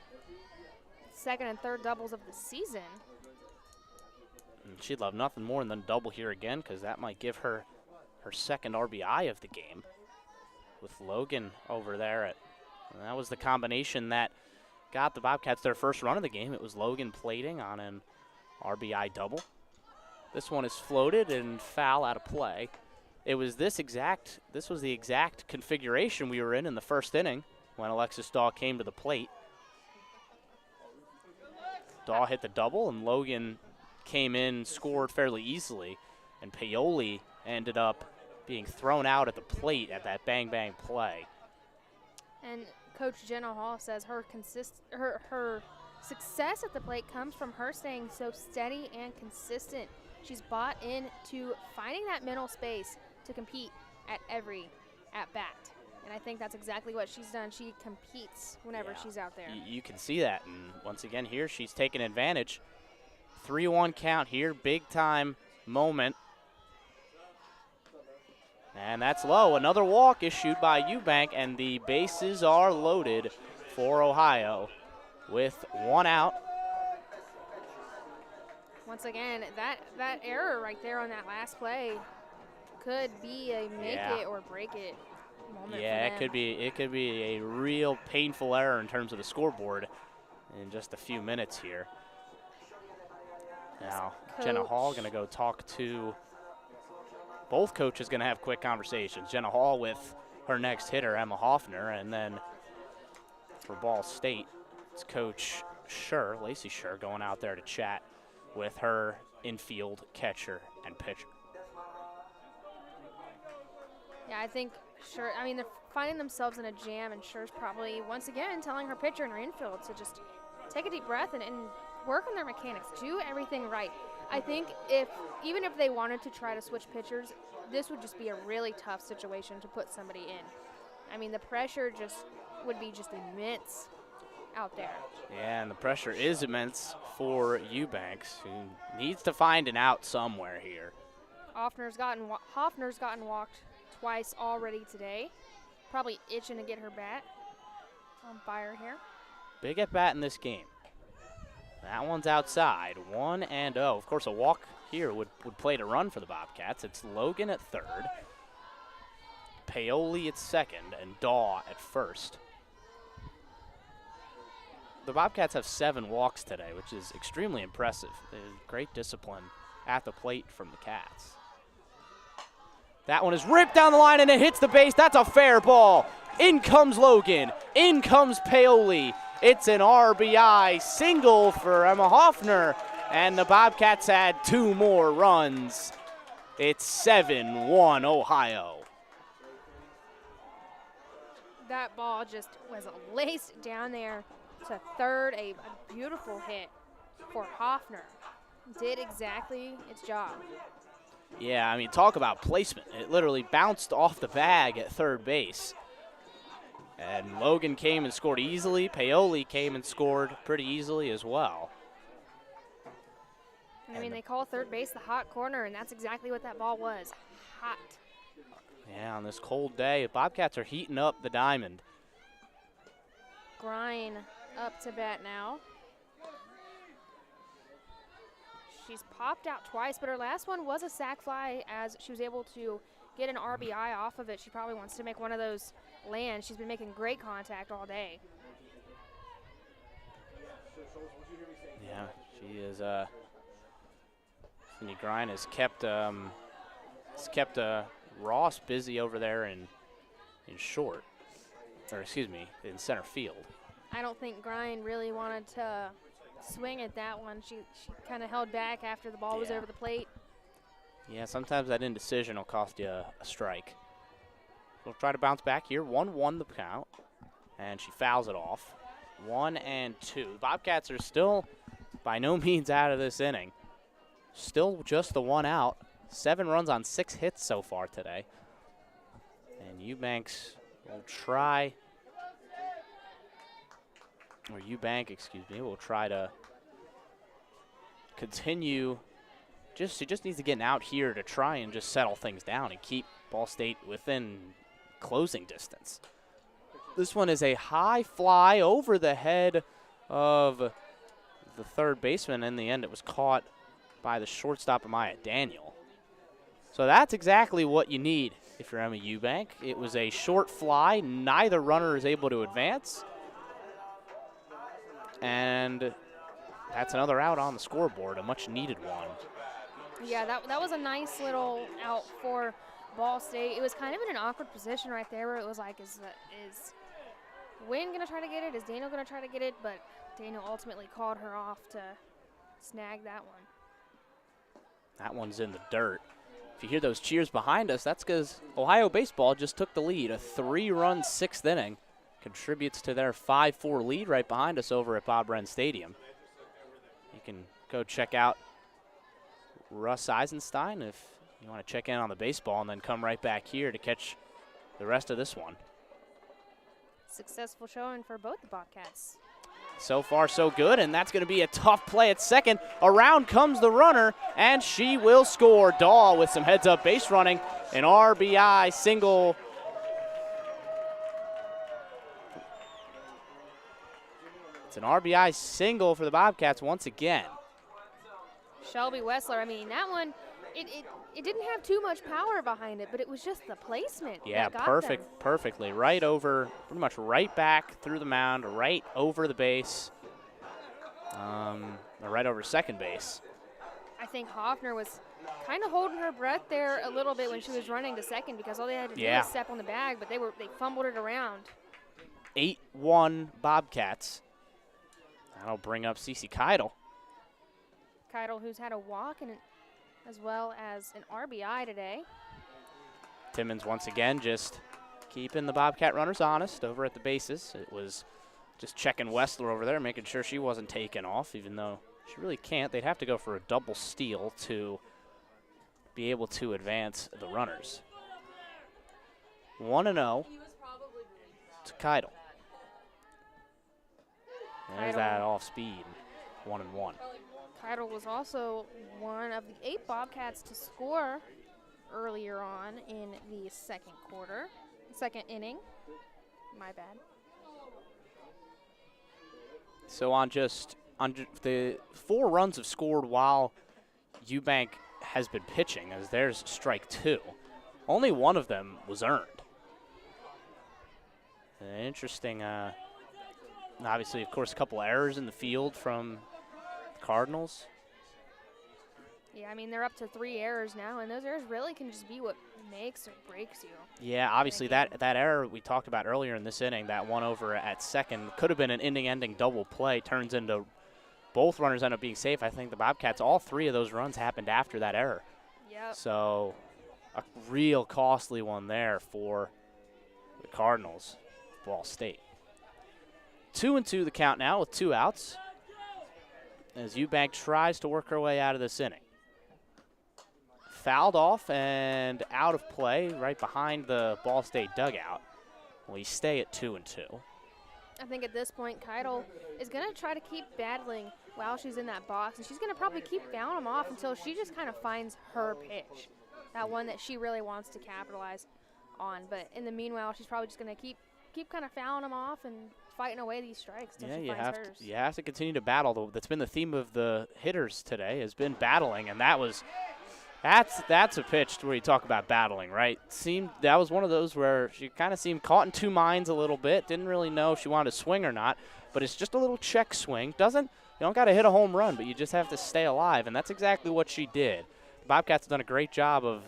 second and third doubles of the season. And she'd love nothing more than double here again, because that might give her her second RBI of the game with Logan over there. And that was the combination that got the Bobcats their first run of the game. It was Logan plating on an RBI double. This one is floated and foul out of play. It was this was the exact configuration we were in the first inning when Alexis Daw came to the plate. Daw hit the double, and Logan came in, scored fairly easily, and Paoli ended up being thrown out at the plate at that bang-bang play. And Coach Jenna Hall says her success at the plate comes from her staying so steady and consistent. She's bought into finding that mental space to compete at every at-bat. And I think that's exactly what she's done. She competes whenever she's out there. You can see that. And once again here, she's taking advantage. 3-1 count here, big-time moment. And that's low. Another walk issued by Eubank, and the bases are loaded for Ohio with 1 out. Once again, that error right there on that last play could be a make it or break it moment. Yeah, it could be a real painful error in terms of the scoreboard in just a few minutes here. Now, Jenna Hall going to go talk to both coaches. Going to have quick conversations. Jenna Hall with her next hitter, Emma Hoffner, and then for Ball State, it's Coach Schur, Lacey Schur, going out there to chat with her infield catcher and pitcher. Yeah, I think Schur, I mean, they're finding themselves in a jam, and Schur's probably, once again, telling her pitcher and her infield to just take a deep breath and work on their mechanics, do everything right. I think even if they wanted to try to switch pitchers, this would just be a really tough situation to put somebody in. I mean, the pressure would be just immense out there. Yeah, and the pressure is immense for Eubanks, who needs to find an out somewhere here. Hoffner's gotten walked twice already today. Probably itching to get her bat on fire here. Big at bat in this game. That one's outside, 1-0. Of course, a walk here would play to run for the Bobcats. It's Logan at third, Paoli at second, and Daw at first. The Bobcats have 7 walks today, which is extremely impressive. There's great discipline at the plate from the Cats. That one is ripped down the line, and it hits the base. That's a fair ball. In comes Logan. In comes Paoli. It's an RBI single for Emma Hoffner, and the Bobcats had 2 more runs. It's 7-1 Ohio. That ball just was laced down there to third, a beautiful hit for Hoffner. Did exactly its job. Yeah, I mean, talk about placement. It literally bounced off the bag at third base. And Logan came and scored easily. Paoli came and scored pretty easily as well. I mean, they call third base the hot corner, and that's exactly what that ball was. Hot. Yeah, on this cold day, the Bobcats are heating up the diamond. Grine up to bat now. She's popped out twice, but her last one was a sac fly as she was able to get an RBI off of it. She probably wants to make one of those land. She's been making great contact all day. Yeah, she is. Cindy Grine has kept Ross busy over there in short, or excuse me, in center field. I don't think Grine really wanted to swing at that one. She kind of held back after the ball was over the plate. Yeah, sometimes that indecision will cost you a strike. We'll try to bounce back here. 1-1 the count, and she fouls it off. 1-2. Bobcats are still by no means out of this inning. Still just the 1 out. 7 runs on 6 hits so far today. And Eubank, will try to continue. She just needs to get an out here to try and just settle things down and keep Ball State within closing distance. This one is a high fly over the head of the third baseman. In the end, it was caught by the shortstop, Amaya Daniel. So that's exactly what you need if you're Emma Eubank. It was a short fly. Neither runner is able to advance. And that's another out on the scoreboard, a much-needed one. Yeah, that was a nice little out for Ball State. It was kind of in an awkward position right there where it was like, is Wynn going to try to get it? Is Daniel going to try to get it? But Daniel ultimately called her off to snag that one. That one's in the dirt. If you hear those cheers behind us, that's because Ohio baseball just took the lead. A 3-run 6th inning contributes to their 5-4 lead right behind us over at Bob Wren Stadium. You can go check out Russ Eisenstein if you want to check in on the baseball, and then come right back here to catch the rest of this one. Successful showing for both the Bobcats. So far, so good, and that's going to be a tough play at second. Around comes the runner, and she will score. Daw with some heads-up base running, an RBI single. It's an RBI single for the Bobcats once again. Shelby Wessler, I mean, that one, it didn't have too much power behind it, but it was just the placement. Yeah, that got perfect, them. perfectly. Right over, pretty much right back through the mound, right over the base, right over second base. I think Hoffner was kind of holding her breath there a little bit when she was running to second, because all they had to do was step on the bag, but they fumbled it around. 8-1 Bobcats. That'll bring up Cece Keidel. Keidel, who's had a walk and as well as an RBI today. Timmons once again just keeping the Bobcat runners honest over at the bases. It was just checking Wessler over there, making sure she wasn't taken off, even though she really can't. They'd have to go for a double steal to be able to advance the runners. 1-0 to Keidel. There's that off speed, 1-1. Keidel was also one of the 8 Bobcats to score earlier on in the second inning. My bad. So on the 4 runs have scored while Eubank has been pitching, as there's strike 2. Only one of them was earned. Interesting. Obviously, of course, a couple errors in the field from the Cardinals. Yeah, I mean, they're up to 3 errors now, and those errors really can just be what makes or breaks you. Yeah, obviously that error we talked about earlier in this inning, that one over at second, could have been an inning-ending double play, turns into both runners end up being safe. I think the Bobcats, all 3 of those runs happened after that error. Yep. So a real costly one there for the Cardinals, Ball State. 2-2 the count now with 2 outs as Eubank tries to work her way out of this inning. Fouled off and out of play right behind the Ball State dugout. We stay at 2-2. I think at this point, Keidel is going to try to keep battling while she's in that box, and she's going to probably keep fouling them off until she just kind of finds her pitch, that one that she really wants to capitalize on. But in the meanwhile, she's probably just going to keep kind of fouling them off and fighting away these strikes until she finds hers. You have to continue to battle. That's been the theme of the hitters today, has been battling, and that's a pitch where you talk about battling, right? That was one of those where she kind of seemed caught in 2 minds a little bit, didn't really know if she wanted to swing or not, but it's just a little check swing. You don't got to hit a home run, but you just have to stay alive, and that's exactly what she did. The Bobcats have done a great job of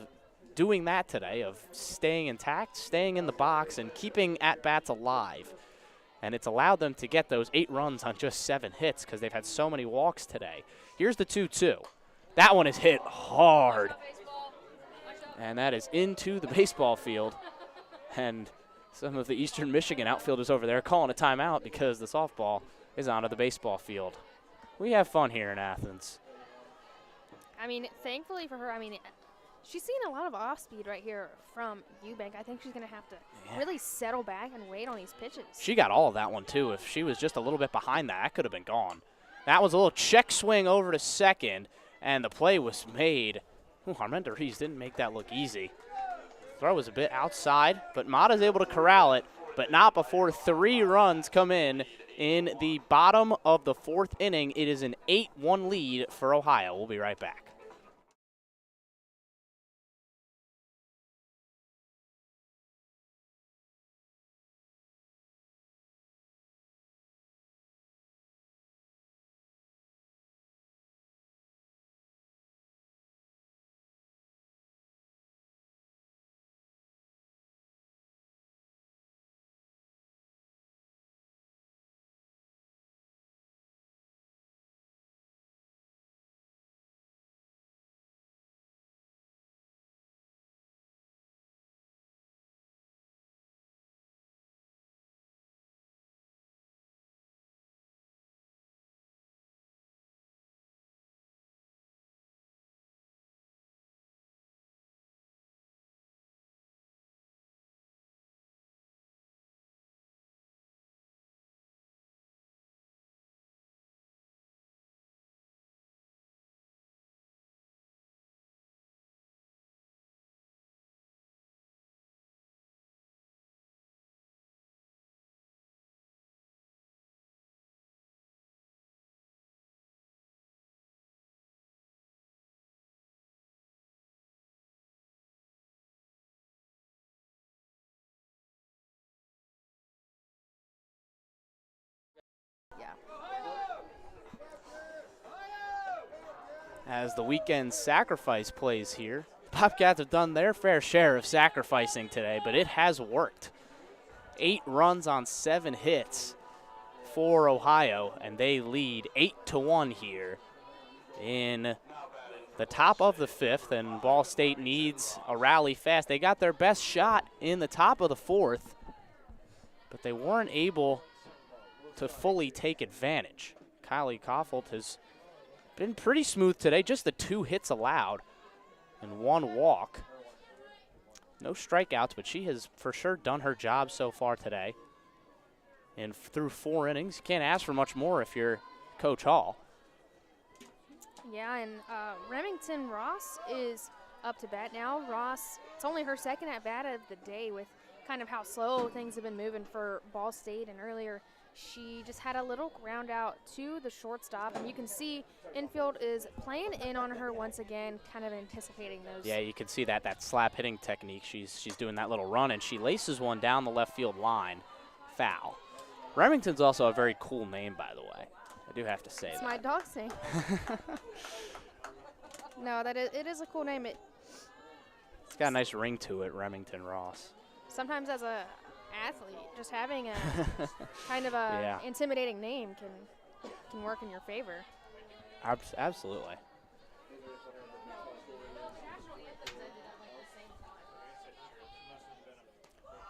doing that today, of staying intact, staying in the box, and keeping at-bats alive. And it's allowed them to get those 8 runs on just 7 hits because they've had so many walks today. Here's the 2-2. That one is hit hard. And that is into the baseball field. And some of the Eastern Michigan outfielders over there calling a timeout because the softball is onto the baseball field. We have fun here in Athens. I mean, thankfully for her, she's seen a lot of off-speed right here from Eubank. I think she's going to have to really settle back and wait on these pitches. She got all of that one, too. If she was just a little bit behind that could have been gone. That was a little check swing over to second, and the play was made. Armenta Reeves didn't make that look easy. Throw was a bit outside, but Mata's able to corral it, but not before 3 runs come in the bottom of the 4th inning. It is an 8-1 lead for Ohio. We'll be right back. Yeah. As the weekend sacrifice plays here, the Bobcats have done their fair share of sacrificing today, but it has worked. 8 runs on 7 hits for Ohio, and they lead 8-1 here in the top of the 5th, and Ball State needs a rally fast. They got their best shot in the top of the 4th, but they weren't able to fully take advantage. Kylie Koffold has been pretty smooth today, just the 2 hits allowed and 1 walk. No strikeouts, but she has for sure done her job so far today. And through 4 innings, you can't ask for much more if you're Coach Hall. Yeah, and Remington Ross is up to bat now. Ross, it's only her second at bat of the day with kind of how slow things have been moving for Ball State. And earlier, she just had a little ground out to the shortstop, and you can see infield is playing in on her once again, kind of anticipating those. Yeah, you can see that slap hitting technique. She's doing that little run, and she laces one down the left field line. Foul. Remington's also a very cool name, by the way. I do have to say it's that. my dog's name. No, it is a cool name. It's got a nice ring to it, Remington Ross. Sometimes as a athlete, just having a kind of a intimidating name can work in your favor. Absolutely.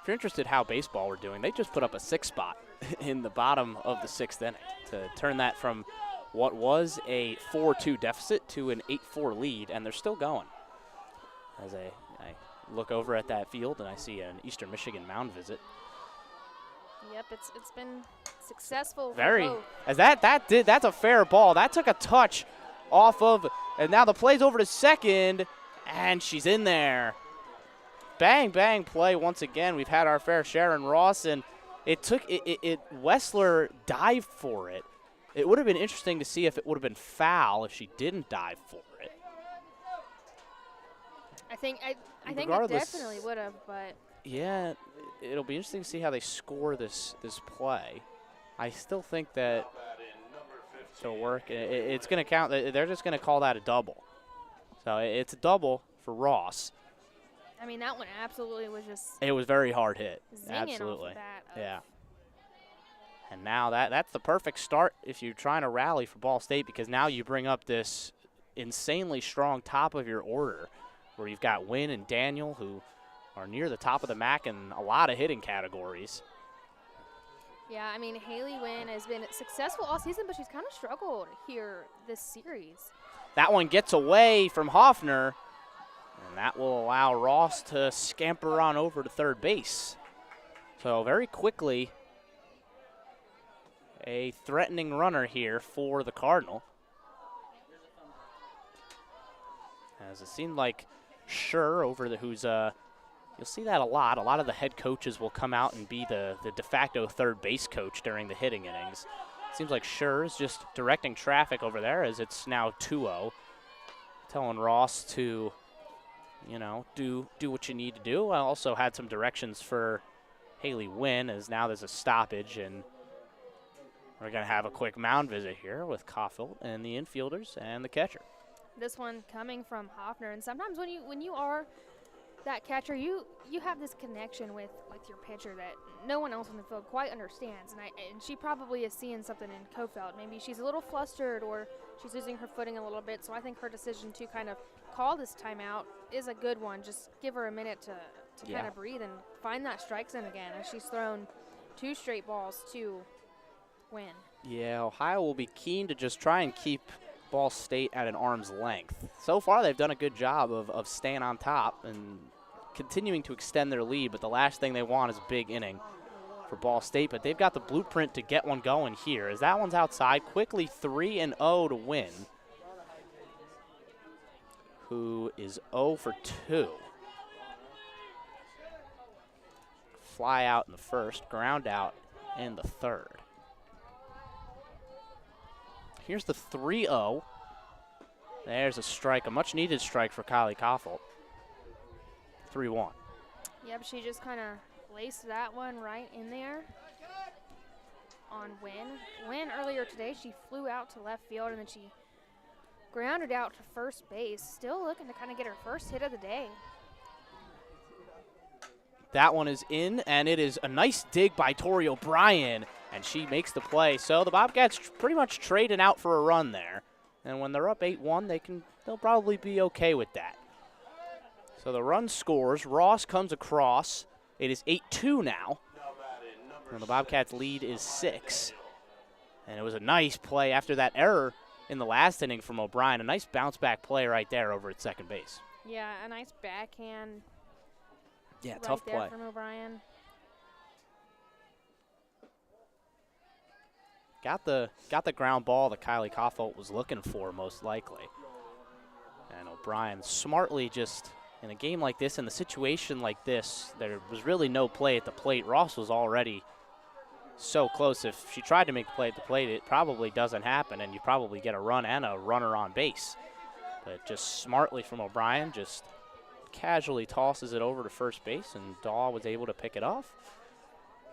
If you're interested how baseball we're doing, they just put up a 6 spot in the bottom of the 6th inning to turn that from what was a 4-2 deficit to an 8-4 lead, and they're still going. As I look over at that field and I see an Eastern Michigan mound visit. Yep, it's been successful. Very. As that's a fair ball. That took a touch off of, and now the play's over to second, and she's in there. Bang, bang play once again. We've had our fair share in Ross, and Wessler dived for it. It would have been interesting to see if it would have been foul if she didn't dive for it. I think it definitely would have, but yeah, it'll be interesting to see how they score this play. I still think that it'll work. It's going to count. They're just going to call that a double. So it's a double for Ross. I mean, that one absolutely was just. It was very hard hit. Absolutely. Yeah. And now that's the perfect start if you're trying to rally for Ball State, because now you bring up this insanely strong top of your order where you've got Wynn and Daniel, who are near the top of the MAC in a lot of hitting categories. Yeah, I mean, Haley Wynn has been successful all season, but she's kind of struggled here this series. That one gets away from Hoffner, and that will allow Ross to scamper on over to third base. So very quickly, a threatening runner here for the Cardinal. As it seemed like Schur you'll see that a lot. A lot of the head coaches will come out and be the de facto third base coach during the hitting innings. Seems like Schur is just directing traffic over there as it's now 2-0. Telling Ross to, do what you need to do. I also had some directions for Haley Wynn, as now there's a stoppage, and we're going to have a quick mound visit here with Koffold and the infielders and the catcher. This one coming from Hoffner, and sometimes when you are that catcher, you have this connection with your pitcher that no one else in the field quite understands, and she probably is seeing something in Kofeld. Maybe she's a little flustered or she's losing her footing a little bit, so I think her decision to kind of call this timeout is a good one. Just give her a minute to kind of breathe and find that strike zone again, as she's thrown 2 straight balls to win. Yeah, Ohio will be keen to just try and keep Ball State at an arm's length. So far, they've done a good job of staying on top and continuing to extend their lead, but the last thing they want is a big inning for Ball State, but they've got the blueprint to get one going here, as that one's outside. Quickly 3-0 to Win, who is 0 for 2. Fly out in the first, ground out in the third. Here's the 3-0. There's a strike, a much-needed strike for Kylie Koffold. 3-1. Yep, she just kind of laced that one right in there. on Wynn. Wynn earlier today, she flew out to left field, and then she grounded out to first base. Still looking to kind of get her first hit of the day. That one is in, and it is a nice dig by Tori O'Brien, and she makes the play. So the Bobcats pretty much trading out for a run there. And when they're up 8-1, they'll probably be okay with that. So the run scores. Ross comes across. It is 8-2 now. And the Bobcats' lead is 6. And it was a nice play after that error in the last inning from O'Brien. A nice bounce-back play right there over at second base. Yeah, a nice backhand. Yeah, right tough there play. from O'Brien. Got the ground ball that Kylie Koffolt was looking for, most likely. And O'Brien smartly just, in a game like this, in a situation like this, there was really no play at the plate. Ross was already so close. If she tried to make a play at the plate, it probably doesn't happen, and you probably get a run and a runner on base. But just smartly from O'Brien, just casually tosses it over to first base, and Daw was able to pick it off.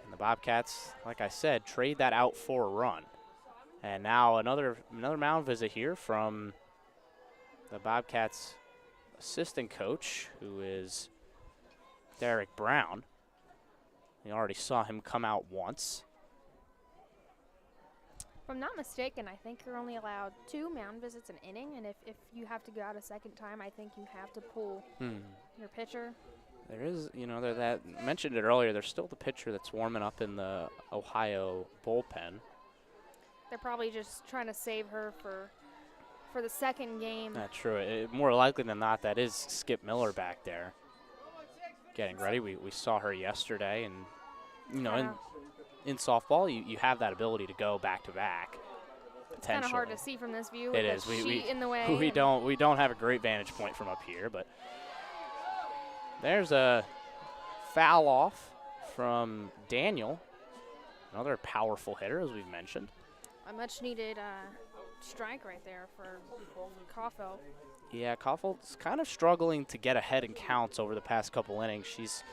And the Bobcats, like I said, trade that out for a run. And now another mound visit here from the Bobcats assistant coach, who is Derek Brown. We already saw him come out once. If I'm not mistaken, I think you're only allowed 2 mound visits an inning, and if you have to go out a second time, I think you have to pull your pitcher. There is, that mentioned it earlier, there's still the pitcher that's warming up in the Ohio bullpen. They're probably just trying to save her for the second game. That's true. More likely than not, that is Skip Miller back there getting ready. We saw her yesterday, and, in softball, you have that ability to go back-to-back. It's kind of hard to see from this view. It with is. the sheet in the way. We don't have a great vantage point from up here, but there's a foul off from Daniel, another powerful hitter, as we've mentioned. A much-needed strike right there for Koffolt. Yeah, Koffolt's kind of struggling to get ahead in counts over the past couple innings. She's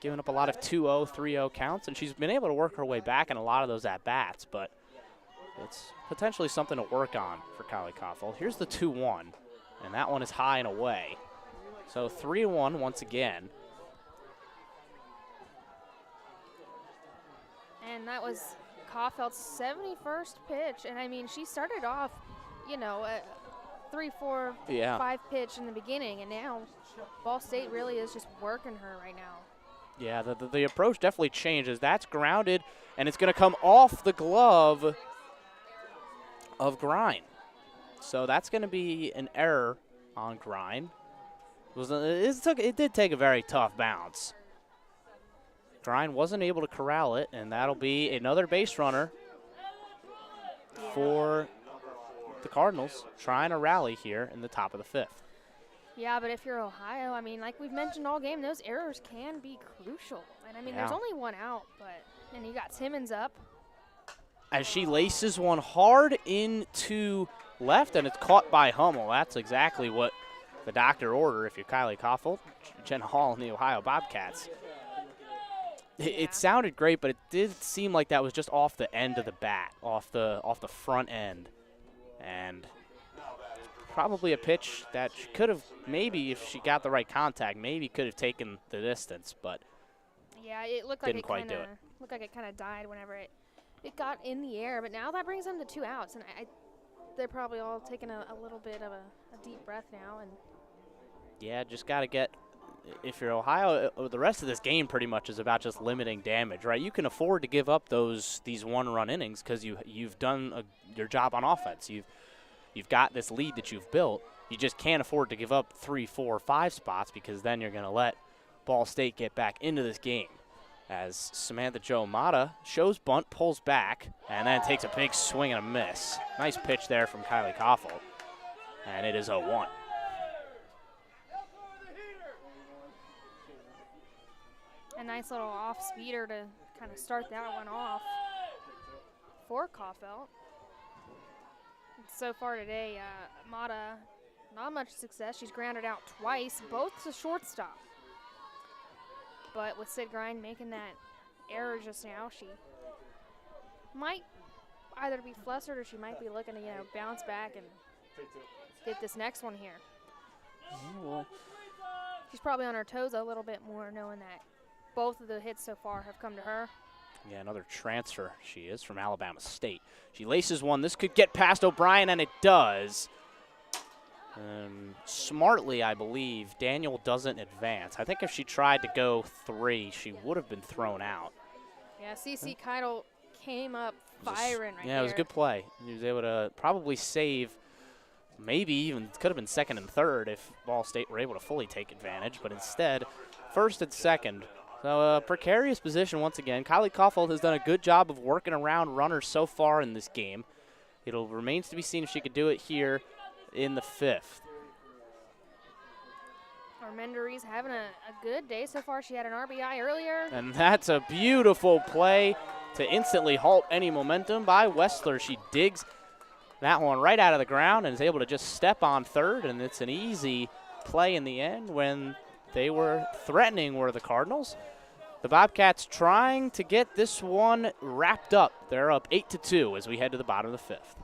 given up a lot of 2-0, 3-0 counts, and she's been able to work her way back in a lot of those at-bats, but it's potentially something to work on for Kylie Koffolt. Here's the 2-1, and that one is high and away. So 3-1 once again. And that was Koffelt's 71st pitch. And, I mean, she started off, a 3, 4, 5 pitch in the beginning. And now Ball State really is just working her right now. Yeah, the approach definitely changes. That's grounded, and it's going to come off the glove of Grine. So that's going to be an error on Grine. It did take a very tough bounce. Grine wasn't able to corral it, and that'll be another base runner for the Cardinals, trying to rally here in the top of the 5th. Yeah, but if you're Ohio, I mean, like we've mentioned all game, those errors can be crucial. And, I mean, there's only one out, and you got Timmons up. As she laces one hard into left, and it's caught by Hummel. That's exactly what the doctor ordered if you're Kylie Koffolt, Jenna Hall, and the Ohio Bobcats. It sounded great, but it did seem like that was just off the end of the bat, off the front end. And probably a pitch that she could have, maybe if she got the right contact, maybe could have taken the distance, but yeah, it looked like didn't quite do it. Looked like it kind of died whenever it got in the air. But now that brings them to 2 outs, and they're probably all taking a little bit of a deep breath now. And yeah, just got to get. If you're Ohio, the rest of this game pretty much is about just limiting damage, right? You can afford to give up these 1-run innings because you've done your job on offense. You've got this lead that you've built. You just can't afford to give up 3, 4, 5 spots because then you're going to let Ball State get back into this game. As Samantha Jo Mata shows bunt, pulls back, and then takes a big swing and a miss. Nice pitch there from Kylie Koffolt, and it is 0-1. A nice little off-speeder to kind of start that one off for Koffolt. So far today, Mata, not much success. She's grounded out twice, both to shortstop. But with Sid Grine making that error just now, she might either be flustered or she might be looking to, bounce back and get this next one here. Well, She's probably on her toes a little bit more, knowing that both of the hits so far have come to her. yeah, another transfer she is from Alabama State. She laces one. This could get past O'Brien, and it does. Smartly, I believe, Daniel doesn't advance. I think if she tried to go 3, she would have been thrown out. Yeah, CC Keidel came up firing right there. Yeah, it was a good play. He was able to probably save, maybe even could have been second and third if Ball State were able to fully take advantage, but instead, first and second. So a precarious position once again. Kylie Kaufeld has done a good job of working around runners so far in this game. It'll remains to be seen if she could do it here in the 5th. Armendary's having a good day so far. She had an RBI earlier. And that's a beautiful play to instantly halt any momentum by Wessler. She digs that one right out of the ground and is able to just step on third, and it's an easy play in the end when they were threatening were the Cardinals. The Bobcats trying to get this one wrapped up. They're up 8-2 as we head to the bottom of the 5th.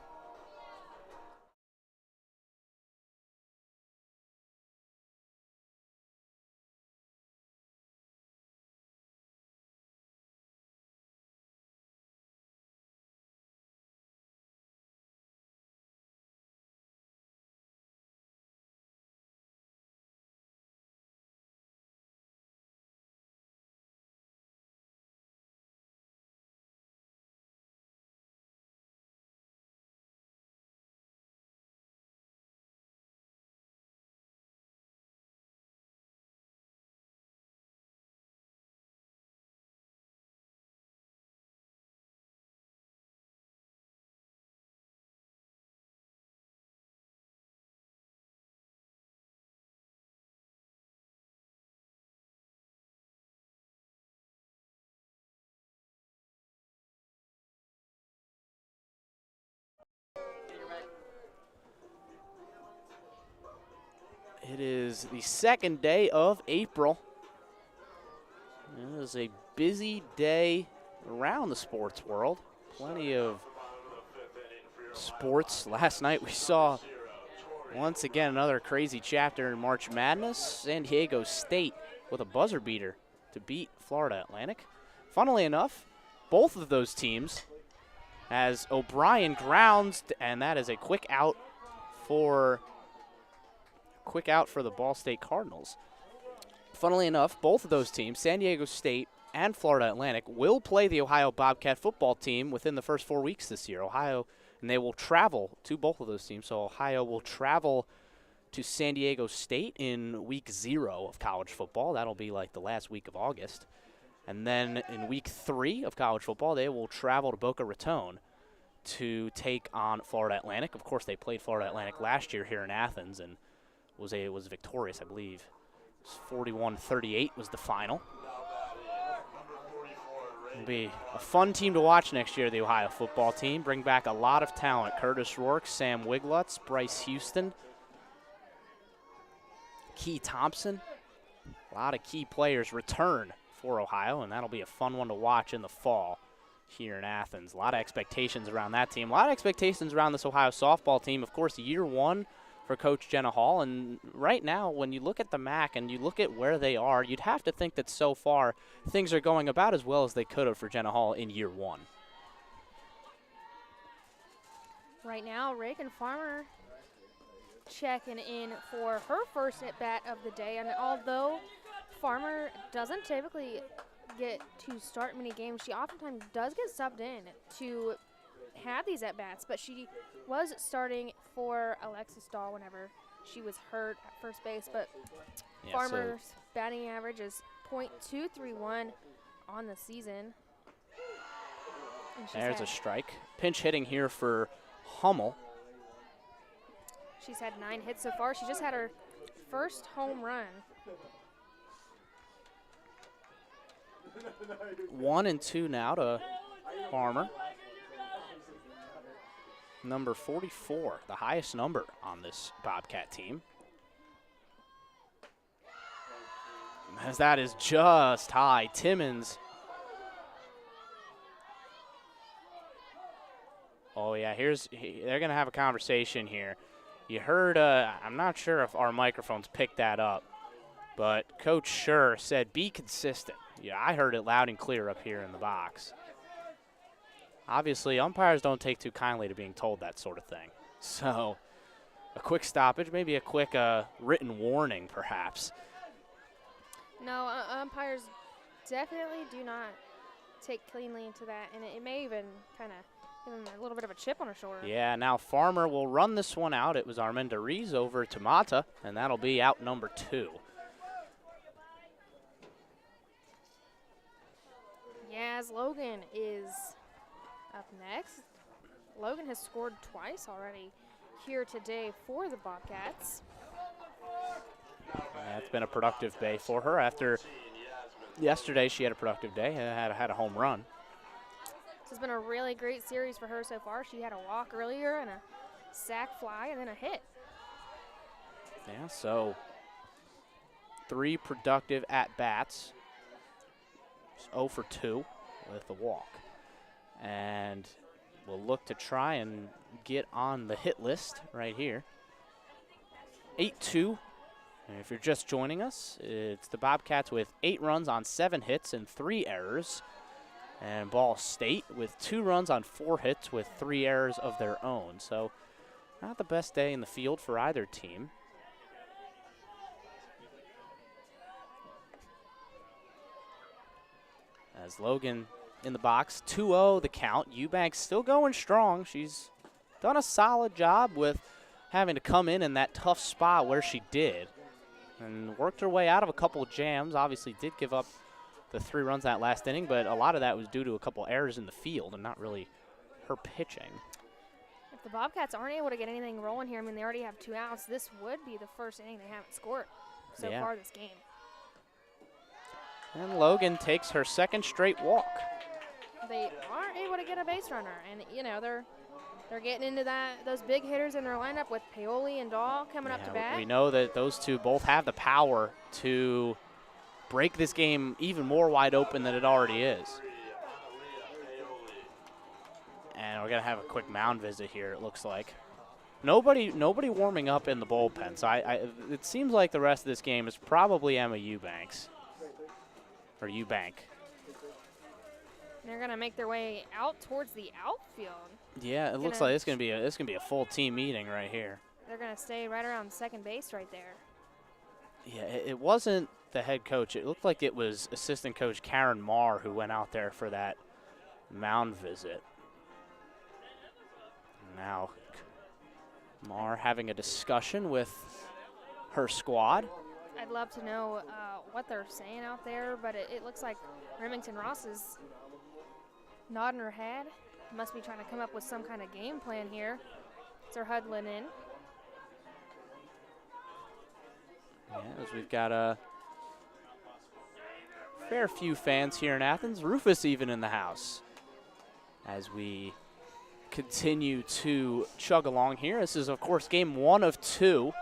It is the 2nd day of April. It is a busy day around the sports world. Plenty of sports. Last night we saw, once again, another crazy chapter in March Madness. San Diego State with a buzzer beater to beat Florida Atlantic. Funnily enough, both of those teams, as O'Brien grounds, and that is a quick out for the Ball State Cardinals. Funnily enough, both of those teams, San Diego State and Florida Atlantic, will play the Ohio Bobcat football team within the first 4 weeks this year. Ohio, and they will travel to both of those teams. So Ohio will travel to San Diego State in week 0 of college football. That'll be like the last week of August. And then in week 3 of college football, they will travel to Boca Raton to take on Florida Atlantic. Of course, they played Florida Atlantic last year here in Athens and was victorious, I believe. 41-38 was the final. It'll be a fun team to watch next year, the Ohio football team. Bring back a lot of talent. Curtis Rourke, Sam Wiglutz, Bryce Houston, Key Thompson. A lot of key players return for Ohio, and that'll be a fun one to watch in the fall here in Athens. A lot of expectations around that team. A lot of expectations around this Ohio softball team. Of course, year 1 for Coach Jenna Hall, and right now when you look at the MAC and you look at where they are, you'd have to think that so far things are going about as well as they could have for Jenna Hall in year 1. Right now, Reagan Farmer checking in for her first at-bat of the day, and although Farmer doesn't typically get to start many games, she oftentimes does get subbed in to have these at-bats, but she was starting for Alexis Dahl whenever she was hurt at first base, but yeah, Farmer's batting average is .231 on the season. There's a strike. Pinch hitting here for Hummel. She's had 9 hits so far. She just had her first home run. 1-2 now to Farmer. Number 44, the highest number on this Bobcat team. As that is just high. Timmons Oh, yeah, they're going to have a conversation here. You heard, I'm not sure if our microphones picked that up, but Coach Schur said be consistent. Yeah, I heard it loud and clear up here in the box. Obviously, umpires don't take too kindly to being told that sort of thing. So a quick stoppage, maybe a quick written warning perhaps. No, umpires definitely do not take cleanly into that, and it may even kind of give him a little bit of a chip on his shoulder. Yeah, now Farmer will run this one out. It was Armendariz over to Mata, and that'll be out number 2. Yaz Logan is up next. Logan has scored twice already here today for the Bobcats. It's been a productive day for her. After yesterday, she had a productive day, had a home run. This has been a really great series for her so far. She had a walk earlier and a sac fly and then a hit. Yeah, so 3 productive at-bats. 0 for 2 with the walk. And we'll look to try and get on the hit list right here. 8-2. And if you're just joining us, it's the Bobcats with 8 runs on 7 hits and 3 errors. And Ball State with 2 runs on 4 hits with 3 errors of their own. So not the best day in the field for either team. As Logan in the box, 2-0 the count. Eubanks still going strong. She's done a solid job with having to come in that tough spot where she did. And worked her way out of a couple of jams. Obviously did give up the 3 runs that last inning, but a lot of that was due to a couple errors in the field and not really her pitching. If the Bobcats aren't able to get anything rolling here, I mean, they already have 2 outs. This would be the first inning they haven't scored so far this game. And Logan takes her 2nd straight walk. They aren't able to get a base runner, and you know they're getting into those big hitters in their lineup with Paoli and Dahl coming up to bat. We know that those two both have the power to break this game even more wide open than it already is. And we're gonna have a quick mound visit here. It looks like nobody warming up in the bullpen. So it seems like the rest of this game is probably Emma Eubanks. Or Eubank. They're gonna make their way out towards the outfield. Yeah, it looks like it's gonna be a full team meeting right here. They're gonna stay right around second base right there. Yeah, it wasn't the head coach. It looked like it was assistant coach Karen Marr who went out there for that mound visit. Now Marr having a discussion with her squad. I'd love to know what they're saying out there, but it looks like Remington Ross is nodding her head. Must be trying to come up with some kind of game plan here. They're huddling in. Yeah, as we've got a fair few fans here in Athens. Rufus even in the house. As we continue to chug along here. This is, of course, game 1 of 2.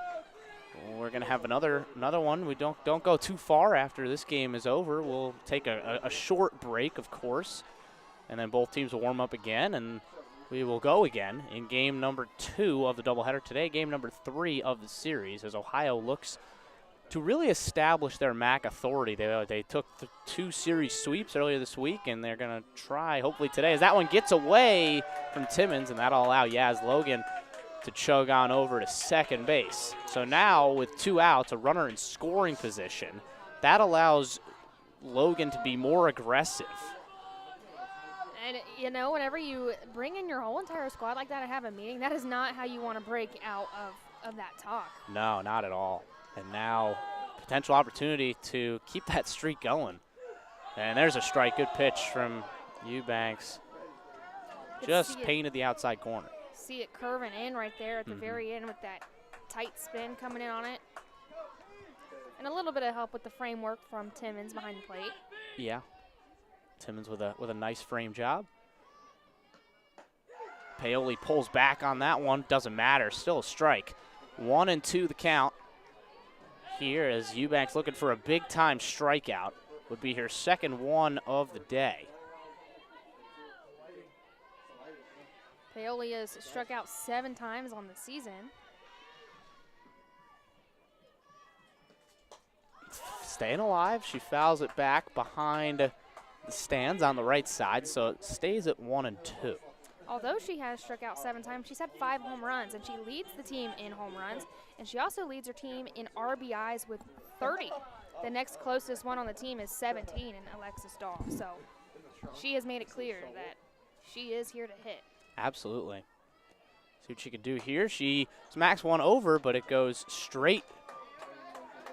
We're going to have another one. We don't go too far after this game is over. We'll take a short break, of course, and then both teams will warm up again, and we will go again in game number 2 of the doubleheader today, game number 3 of the series, as Ohio looks to really establish their MAC authority. They took 2 series sweeps earlier this week, and they're going to try, hopefully today, as that one gets away from Timmons, and that'll allow Yaz Logan to chug on over to second base. So now with 2 outs, a runner in scoring position, that allows Logan to be more aggressive. And, you know, whenever you bring in your whole entire squad like that and have a meeting, that is not how you want to break out of that talk. No, not at all. And now potential opportunity to keep that streak going. And there's a strike. Good pitch from Eubanks. Just painted the outside corner. See it curving in right there at the very end with that tight spin coming in on it. And a little bit of help with the framework from Timmons behind the plate. Yeah. Timmons with a nice frame job. Paoli pulls back on that one. Doesn't matter. Still a strike. 1-2 the count. Here as Eubanks looking for a big-time strikeout. Would be her second one of the day. Paoli has struck out 7 times on the season. Staying alive. She fouls it back behind the stands on the right side, so it stays at 1-2. Although she has struck out 7 times, she's had 5 home runs, and she leads the team in home runs, and she also leads her team in RBIs with 30. The next closest one on the team is 17 in Alexis Dahl. So she has made it clear that she is here to hit. Absolutely. See what she can do here. She smacks one over, but it goes straight.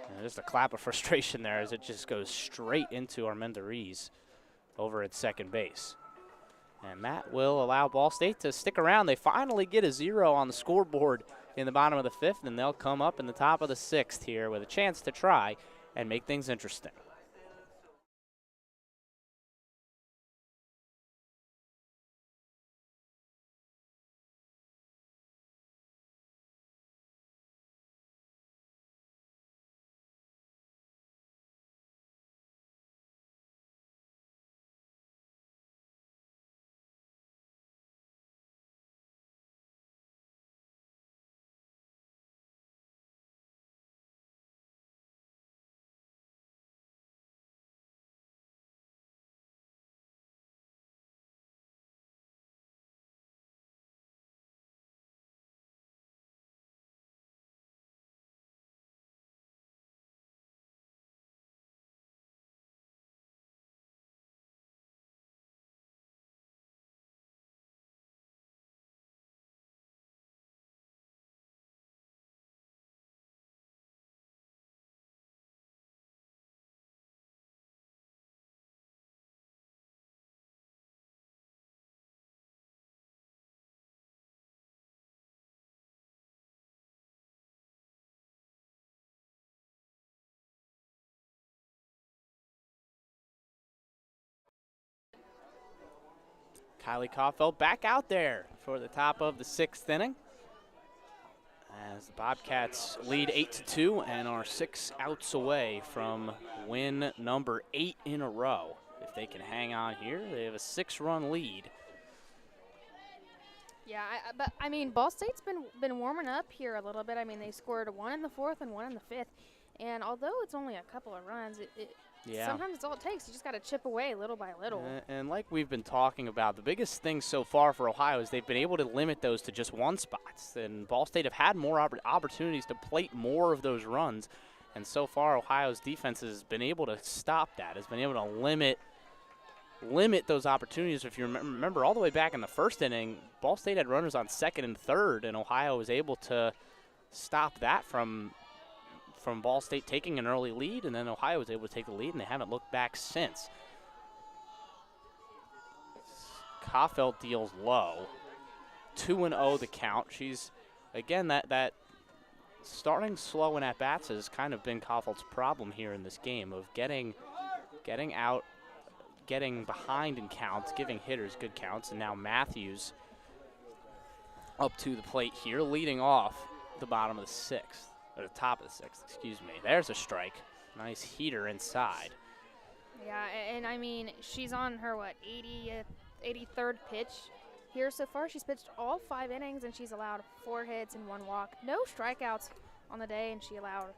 And just a clap of frustration there as it just goes straight into Armenda Rees over at second base. And that will allow Ball State to stick around. They finally get a 0 on the scoreboard in the bottom of the 5th, and they'll come up in the top of the 6th here with a chance to try and make things interesting. Kylie Kaufeld back out there for the top of the 6th inning, as the Bobcats lead 8-2 and are 6 outs away from win number 8 in a row. If they can hang on here, they have a 6-run lead. Yeah, but I mean, Ball State's been warming up here a little bit. I mean, they scored 1 in the 4th and 1 in the 5th, and although it's only a couple of runs, sometimes it's all it takes. You just got to chip away little by little. And like we've been talking about, the biggest thing so far for Ohio is they've been able to limit those to just 1 spots. And Ball State have had more opportunities to plate more of those runs. And so far, Ohio's defense has been able to stop that, has been able to limit those opportunities. If you remember all the way back in the 1st inning, Ball State had runners on 2nd and 3rd, and Ohio was able to stop that from Ball State taking an early lead, and then Ohio was able to take the lead, and they haven't looked back since. Kaufeld deals low. 2-0 the count. She's, again, that starting slow in at-bats has kind of been Kaufeld's problem here in this game of getting out, getting behind in counts, giving hitters good counts, and now Matthews up to the plate here, leading off the bottom of the 6th. Or the top of the 6th, excuse me. There's a strike. Nice heater inside. Yeah, and I mean, she's on her, 83rd pitch here so far. She's pitched all 5 innings, and she's allowed 4 hits and 1 walk. No strikeouts on the day, and she allowed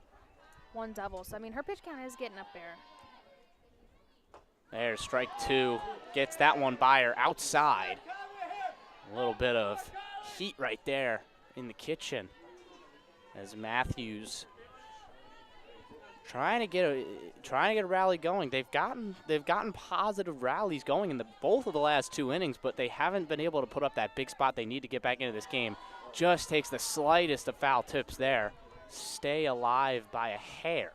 1 double. So, I mean, her pitch count is getting up there. There's strike 2. Gets that one by her outside. A little bit of heat right there in the kitchen, as Matthews trying to get a rally going. They've gotten positive rallies going in both of the last 2 innings, but they haven't been able to put up that big spot they need to get back into this game. Just takes the slightest of foul tips there. Stay alive by a hair.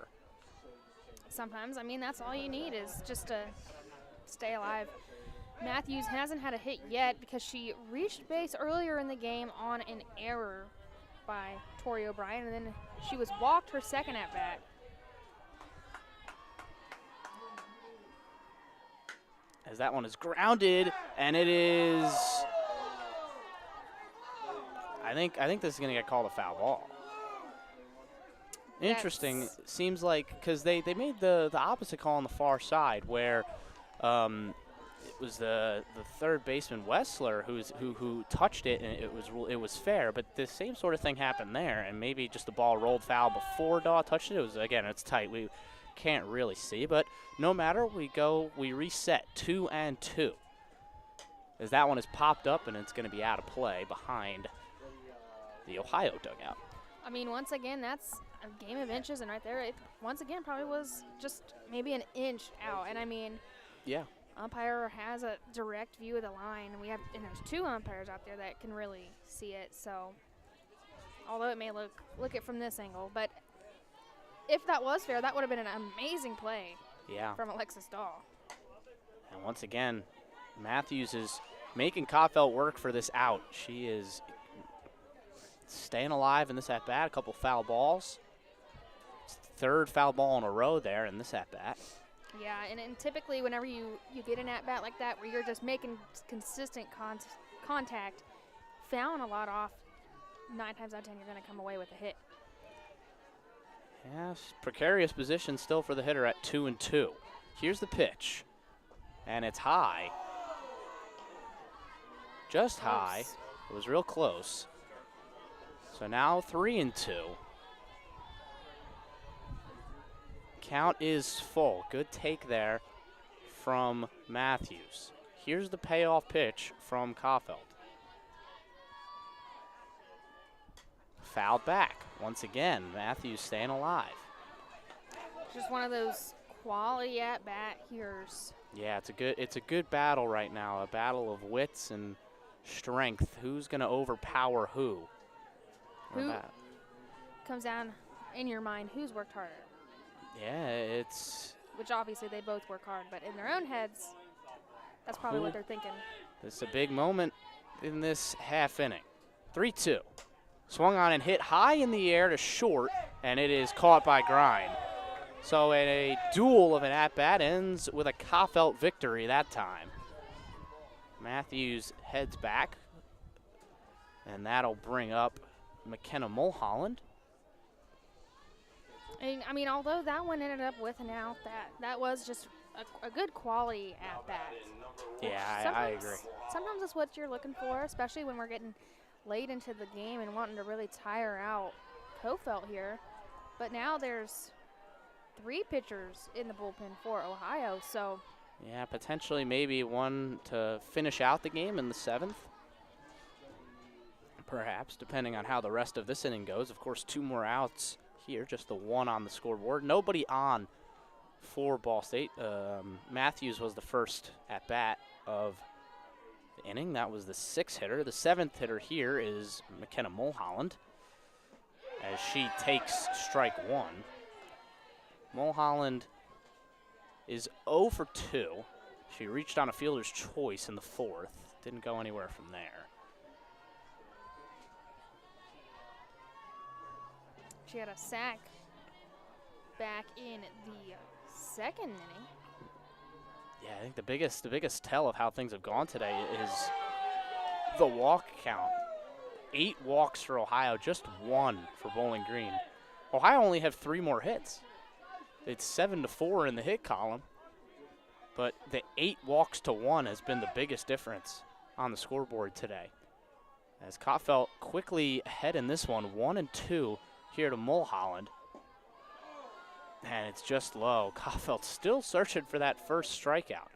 Sometimes, I mean, that's all you need is just to stay alive. Matthews hasn't had a hit yet because she reached base earlier in the game on an error by Tori O'Brien, and then she was walked her 2nd at bat. As that one is grounded, and it is. I think this is going to get called a foul ball. Interesting. Seems like because they made the opposite call on the far side where it was the third baseman Wessler who touched it, and it was fair. But the same sort of thing happened there, and maybe just the ball rolled foul before Daw touched it. It was, again, it's tight. We can't really see, but no matter, we reset 2-2. As that one is popped up, and it's going to be out of play behind the Ohio dugout. I mean, once again, that's a game of inches, and right there, it once again probably was just maybe an inch out. And I mean, yeah, umpire has a direct view of the line, and there's two umpires out there that can really see it. So, although it may look it from this angle, but if that was fair, that would have been an amazing play. Yeah. From Alexis Daw. And once again, Matthews is making Koffelt work for this out. She is staying alive in this at-bat. A couple foul balls. Third foul ball in a row there in this at-bat. Yeah, and typically whenever you get an at-bat like that where you're just making consistent contact, fouling a lot off, 9 times out of 10 you're going to come away with a hit. Yes, precarious position still for the hitter at 2-2. Here's the pitch, and it's high. Just Close. high. It was real close. So now 3-2. Count is full. Good take there from Matthews. Here's the payoff pitch from Koffelt. Fouled back. Once again, Matthews staying alive. Just one of those quality at-bat here's. Yeah, it's a good battle right now. A battle of wits and strength. Who's going to overpower who? Who comes down in your mind? Who's worked harder? Yeah, it's. Which obviously they both work hard, but in their own heads, that's probably what they're thinking. It's a big moment in this half inning. 3-2. Swung on and hit high in the air to short, and it is caught by Grind. So a duel of an at-bat ends with a Koffelt victory that time. Matthews heads back, and that'll bring up McKenna Mulholland. And, I mean, although that one ended up with an out, that was just a good quality at-bat. Yeah, I agree. Sometimes that's what you're looking for, especially when we're getting late into the game and wanting to really tire out Koffelt here. But now there's 3 pitchers in the bullpen for Ohio, so. Yeah, potentially maybe one to finish out the game in the 7th. Perhaps, depending on how the rest of this inning goes. Of course, 2 more outs here, just the 1 on the scoreboard. Nobody on for Ball State. Matthews was the first at bat of the inning. That was the 6th hitter. The 7th hitter here is McKenna Mulholland, as she takes strike 1. Mulholland is 0 for 2. She reached on a fielder's choice in the 4th. Didn't go anywhere from there. She had a sack back in the 2nd inning. Yeah, I think the biggest tell of how things have gone today is the walk count. 8 walks for Ohio, just 1 for Bowling Green. Ohio only have 3 more hits. It's 7-4 in the hit column, but the 8 walks to 1 has been the biggest difference on the scoreboard today. As Koffelt quickly ahead in this one, 1-2 here to Mulholland. And it's just low. Koffelt still searching for that first strikeout.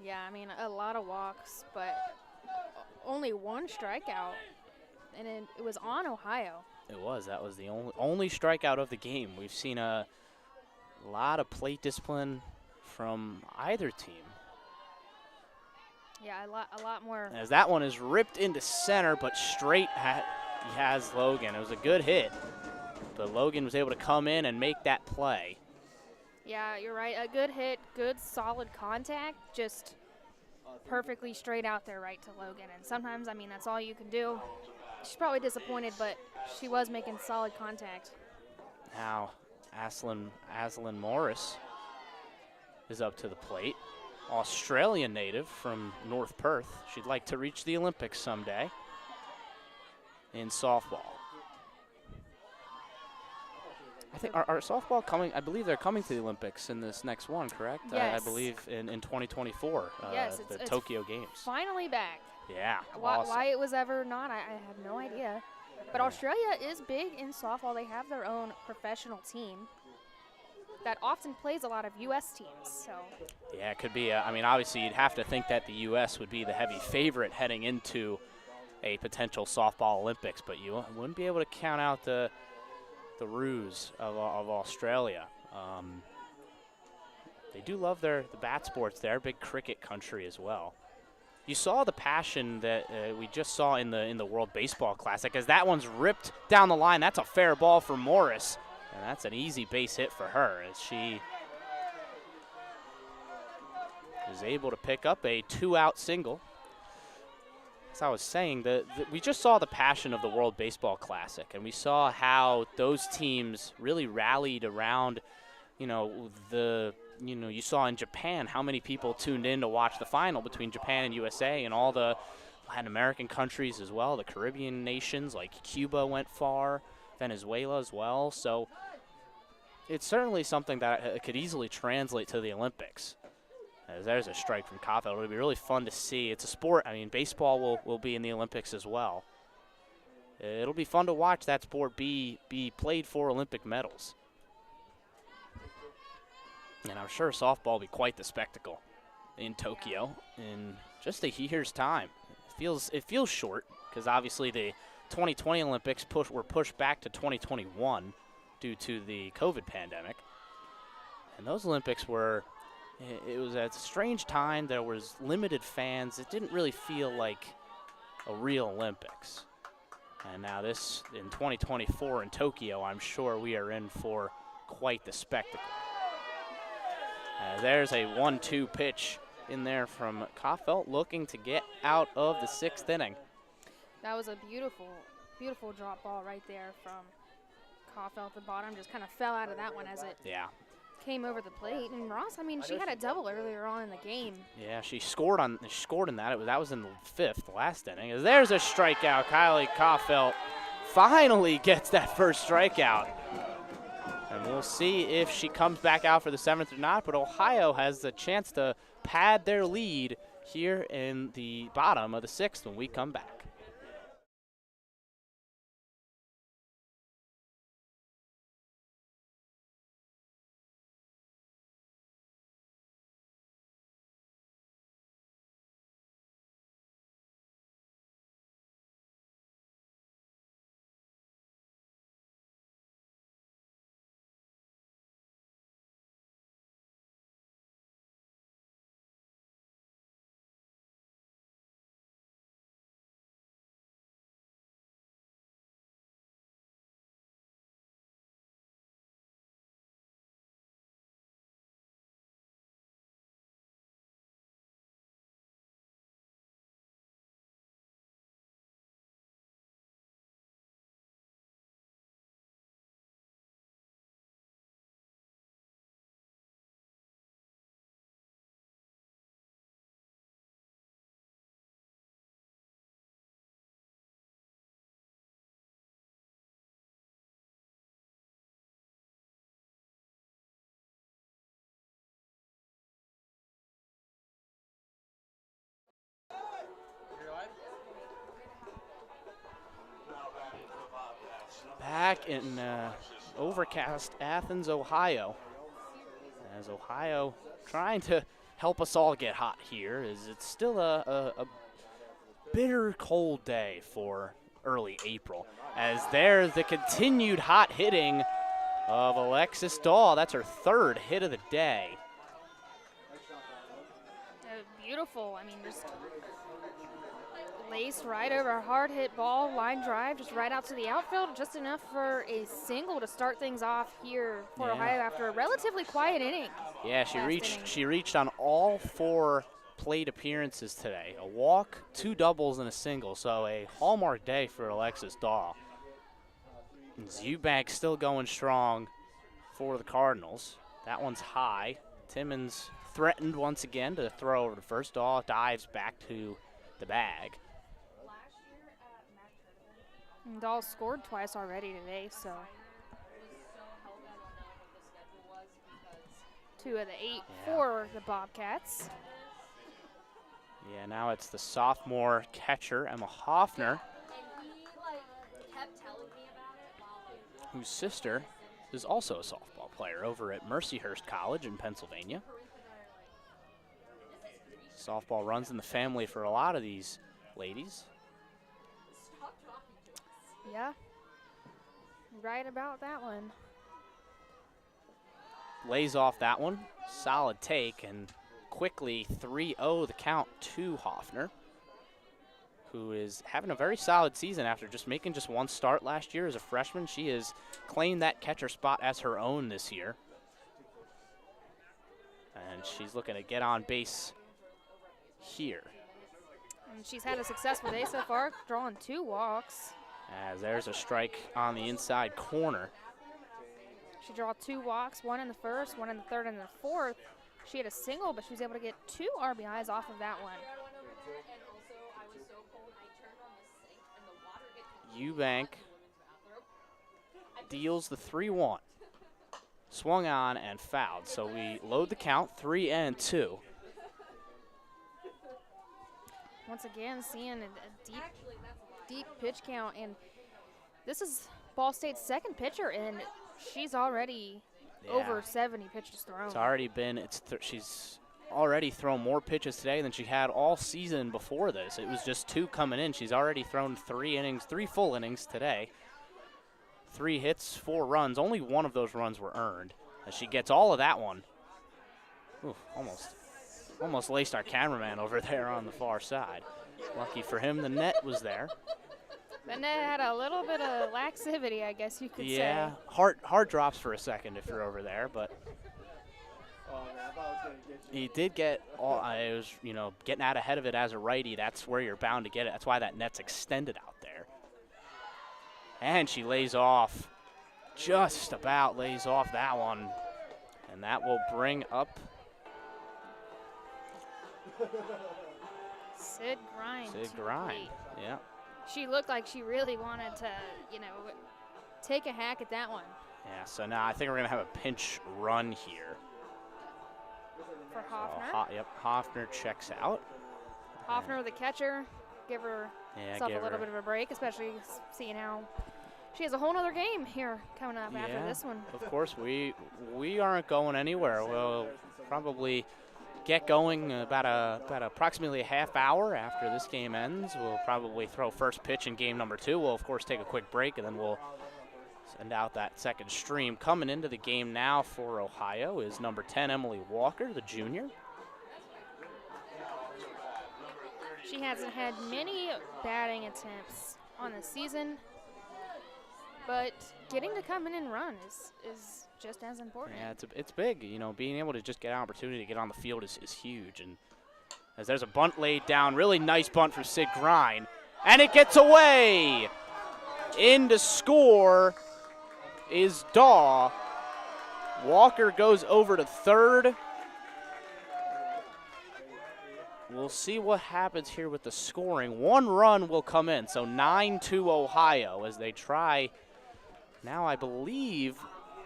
Yeah, I mean, a lot of walks, but only 1 strikeout, and it was on Ohio. It was. That was the only strikeout of the game. We've seen a lot of plate discipline from either team. Yeah, a lot more. As that one is ripped into center, but straight has Logan. It was a good hit, but Logan was able to come in and make that play. Yeah, you're right. A good hit, good solid contact, just perfectly straight out there right to Logan. And sometimes, I mean, that's all you can do. She's probably disappointed, but she was making solid contact. Now, Aslan Morris is up to the plate. Australian native from North Perth. She'd like to reach the Olympics someday in softball. I think our softball coming. I believe they're coming to the Olympics in this next one, correct? Yes. I believe in 2024. Yes, the it's Tokyo Games. Finally back. Yeah. Why it was ever not, I have no idea. But Australia is big in softball. They have their own professional team that often plays a lot of U.S. teams. So. Yeah, it could be. I mean, obviously, you'd have to think that the U.S. would be the heavy favorite heading into a potential softball Olympics, but you wouldn't be able to count out the ruse of Australia. They do love the bat sports. They're a big cricket country as well. You saw the passion that we just saw in the World Baseball Classic, as that one's ripped down the line. That's a fair ball for Morris, and that's an easy base hit for her, as she is able to pick up a 2-out single. As I was saying, we just saw the passion of the World Baseball Classic, and we saw how those teams really rallied around, you saw in Japan how many people tuned in to watch the final between Japan and USA, and all the Latin American countries as well. The Caribbean nations like Cuba went far, Venezuela as well. So it's certainly something that could easily translate to the Olympics. As there's a strike from Koffel. It'll be really fun to see. It's a sport. I mean, baseball will be in the Olympics as well. It'll be fun to watch that sport be played for Olympic medals. And I'm sure softball will be quite the spectacle in Tokyo in just a year's time. It feels short because obviously the 2020 Olympics were pushed back to 2021 due to the COVID pandemic. And those Olympics it was a strange time. There was limited fans. It didn't really feel like a real Olympics. And now this, in 2024 in Tokyo, I'm sure we are in for quite the spectacle. There's a 1-2 pitch in there from Koffel, looking to get out of the 6th inning. That was a beautiful, beautiful drop ball right there from Koffel at the bottom. Just kind of fell out of that one as it came over the plate. And Ross, I mean, she had a double earlier on in the game. Yeah, she scored in that. That was in the 5th, the last inning. As there's a strikeout. Kylie Koffel finally gets that first strikeout. And we'll see if she comes back out for the 7th or not. But Ohio has the chance to pad their lead here in the bottom of the 6th when we come back. Back in overcast Athens, Ohio, as Ohio trying to help us all get hot here, as it's still a bitter cold day for early April. As there's the continued hot hitting of Alexis Dahl. That's her 3rd hit of the day. Beautiful. I mean, just laced right over a hard hit ball, line drive, just right out to the outfield, just enough for a single to start things off here for Ohio after a relatively quiet inning. Yeah, she reached on all 4 plate appearances today. A walk, 2 doubles, and a single. So a hallmark day for Alexis Dahl. And Eubank still going strong for the Cardinals. That one's high. Timmons threatened once again to throw over to first. Dahl dives back to the bag. And Dahl scored twice already today, so. 2 of the 8 for the Bobcats. Yeah, now it's the sophomore catcher, Emma Hoffner, whose sister is also a softball player over at Mercyhurst College in Pennsylvania. Softball runs in the family for a lot of these ladies. Yeah, right about that one. Lays off that one. Solid take, and quickly 3-0 the count to Hoffner, who is having a very solid season after just making just one start last year as a freshman. She has claimed that catcher spot as her own this year. And she's looking to get on base here. And she's had a successful day so far, drawing 2 walks. As there's a strike on the inside corner. She drew 2 walks, 1 in the first, 1 in the third, and the fourth. She had a single, but she was able to get 2 RBIs off of that one. Eubank deals the 3-1. Swung on and fouled, so we load the count 3-2. Once again, seeing a deep pitch count, and this is Ball State's second pitcher, and she's already over 70 pitches thrown. It's already been, she's already thrown more pitches today than she had all season before this. It was just 2 coming in. She's already thrown 3 full innings today. 3 hits, 4 runs. Only 1 of those runs were earned. As she gets all of that one. Ooh, almost laced our cameraman over there on the far side. Lucky for him, the net was there. The net had a little bit of laxivity, I guess you could say. Yeah, heart drops for a second if you're over there, but he did get it was, getting out ahead of it as a righty. That's where you're bound to get it. That's why that net's extended out there. And she lays off, just about lays off that one. And that will bring up Sid Grind. Yeah. She looked like she really wanted to, take a hack at that one. Yeah, so now I think we're going to have a pinch run here. For Hoffner? So, Hoffner checks out. Hoffner, the catcher, give herself a little bit of a break, especially seeing how she has a whole other game here coming up after this one. Of course, we aren't going anywhere. We'll probably get going about approximately a half hour after this game ends. We'll probably throw first pitch in game number 2. We'll, of course, take a quick break, and then we'll send out that second stream. Coming into the game now for Ohio is number 10, Emily Walker, the junior. She hasn't had many batting attempts on the season, but getting to come in and run is just as important. Yeah, it's big. Being able to just get an opportunity to get on the field is huge. And as there's a bunt laid down, really nice bunt from Sid Grind, and it gets away. In to score is Daw. Walker goes over to third. We'll see what happens here with the scoring. 1 run will come in, so 9-2 Ohio as they try. Now I believe,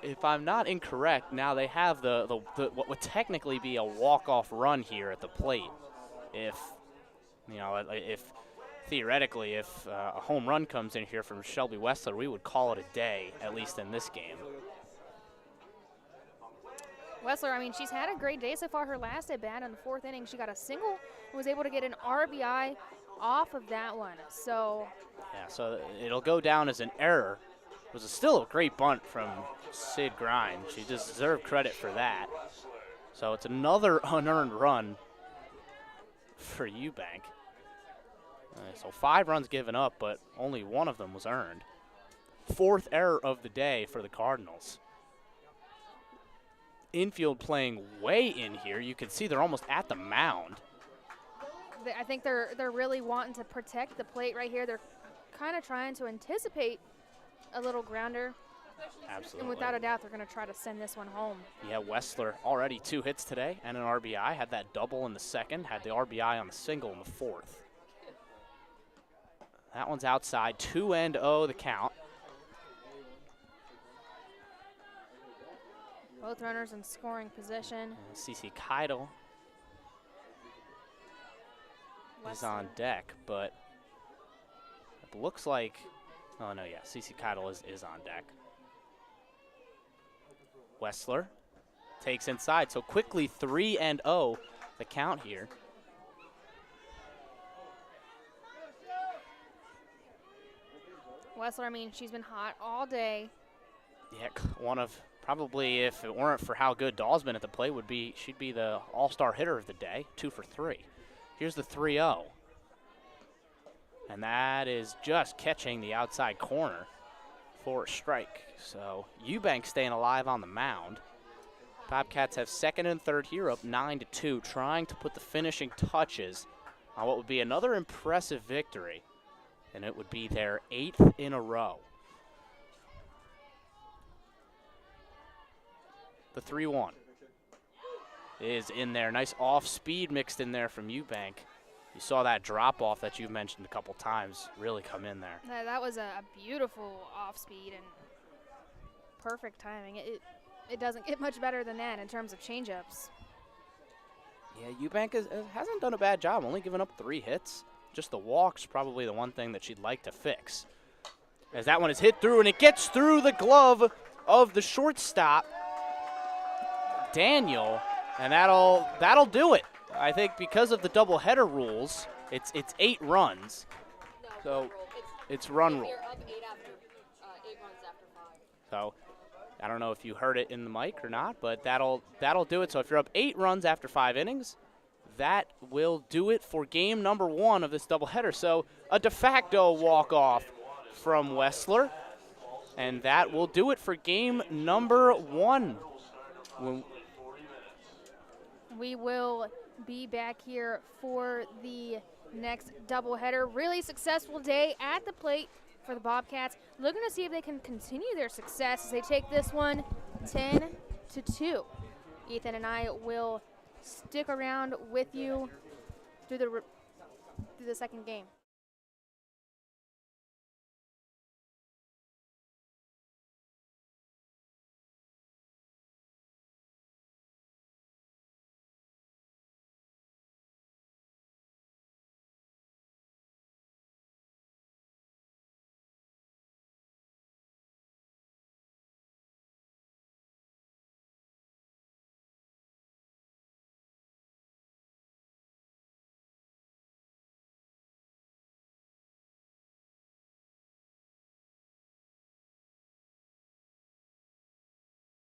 if I'm not incorrect, now they have the what would technically be a walk-off run here at the plate. If theoretically, if a home run comes in here from Shelby Wessler, we would call it a day, at least in this game. Wessler, she's had a great day so far. Her last at bat in the 4th inning, she got a single and was able to get an RBI off of that one. So so it'll go down as an error. It was still a great bunt from Sid Grind. She deserved credit for that. So it's another unearned run for Eubank. So 5 runs given up, but only 1 of them was earned. 4th error of the day for the Cardinals. Infield playing way in here. You can see they're almost at the mound. I think they're really wanting to protect the plate right here. They're kind of trying to anticipate a little grounder. Absolutely. And without a doubt, they're going to try to send this one home. Yeah, Wessler already 2 hits today and an RBI. Had that double in the 2nd, had the RBI on the single in the 4th. That one's outside. 2-0 the count. Both runners in scoring position. Cece Keidel is on deck, but it looks like, oh no, yeah, Cece Keidel is on deck. Wessler takes inside, so quickly 3-0 the count here. Wessler, I mean, she's been hot all day. Yeah, one of probably, if it weren't for how good Dahl's been at the plate, she'd be the all-star hitter of the day, 2 for 3. Here's the 3-0. And that is just catching the outside corner for a strike. So Eubank staying alive on the mound. Bobcats have second and third here, up 9-2, trying to put the finishing touches on what would be another impressive victory. And it would be their 8th in a row. The 3-1 is in there. Nice off speed mixed in there from Eubank. You saw that drop off that you've mentioned a couple times really come in there. That was a beautiful off speed and perfect timing. It doesn't get much better than that in terms of changeups. Yeah, Eubank hasn't done a bad job, only giving up 3 hits. Just the walk's probably the one thing that she'd like to fix. As that one is hit through, and it gets through the glove of the shortstop, Daniel, and that'll do it. I think because of the doubleheader rules, it's 8 runs. So it's run rule. You're up 8 runs after 5. So I don't know if you heard it in the mic or not, but that'll do it. So if you're up 8 runs after 5 innings, that will do it for game number 1 of this doubleheader. So a de facto walk-off from Wessler, and that will do it for game number 1. We will be back here for the next doubleheader. Really successful day at the plate for the Bobcats. Looking to see if they can continue their success as they take this one 10-2. Ethan and I will stick around with you through the second game.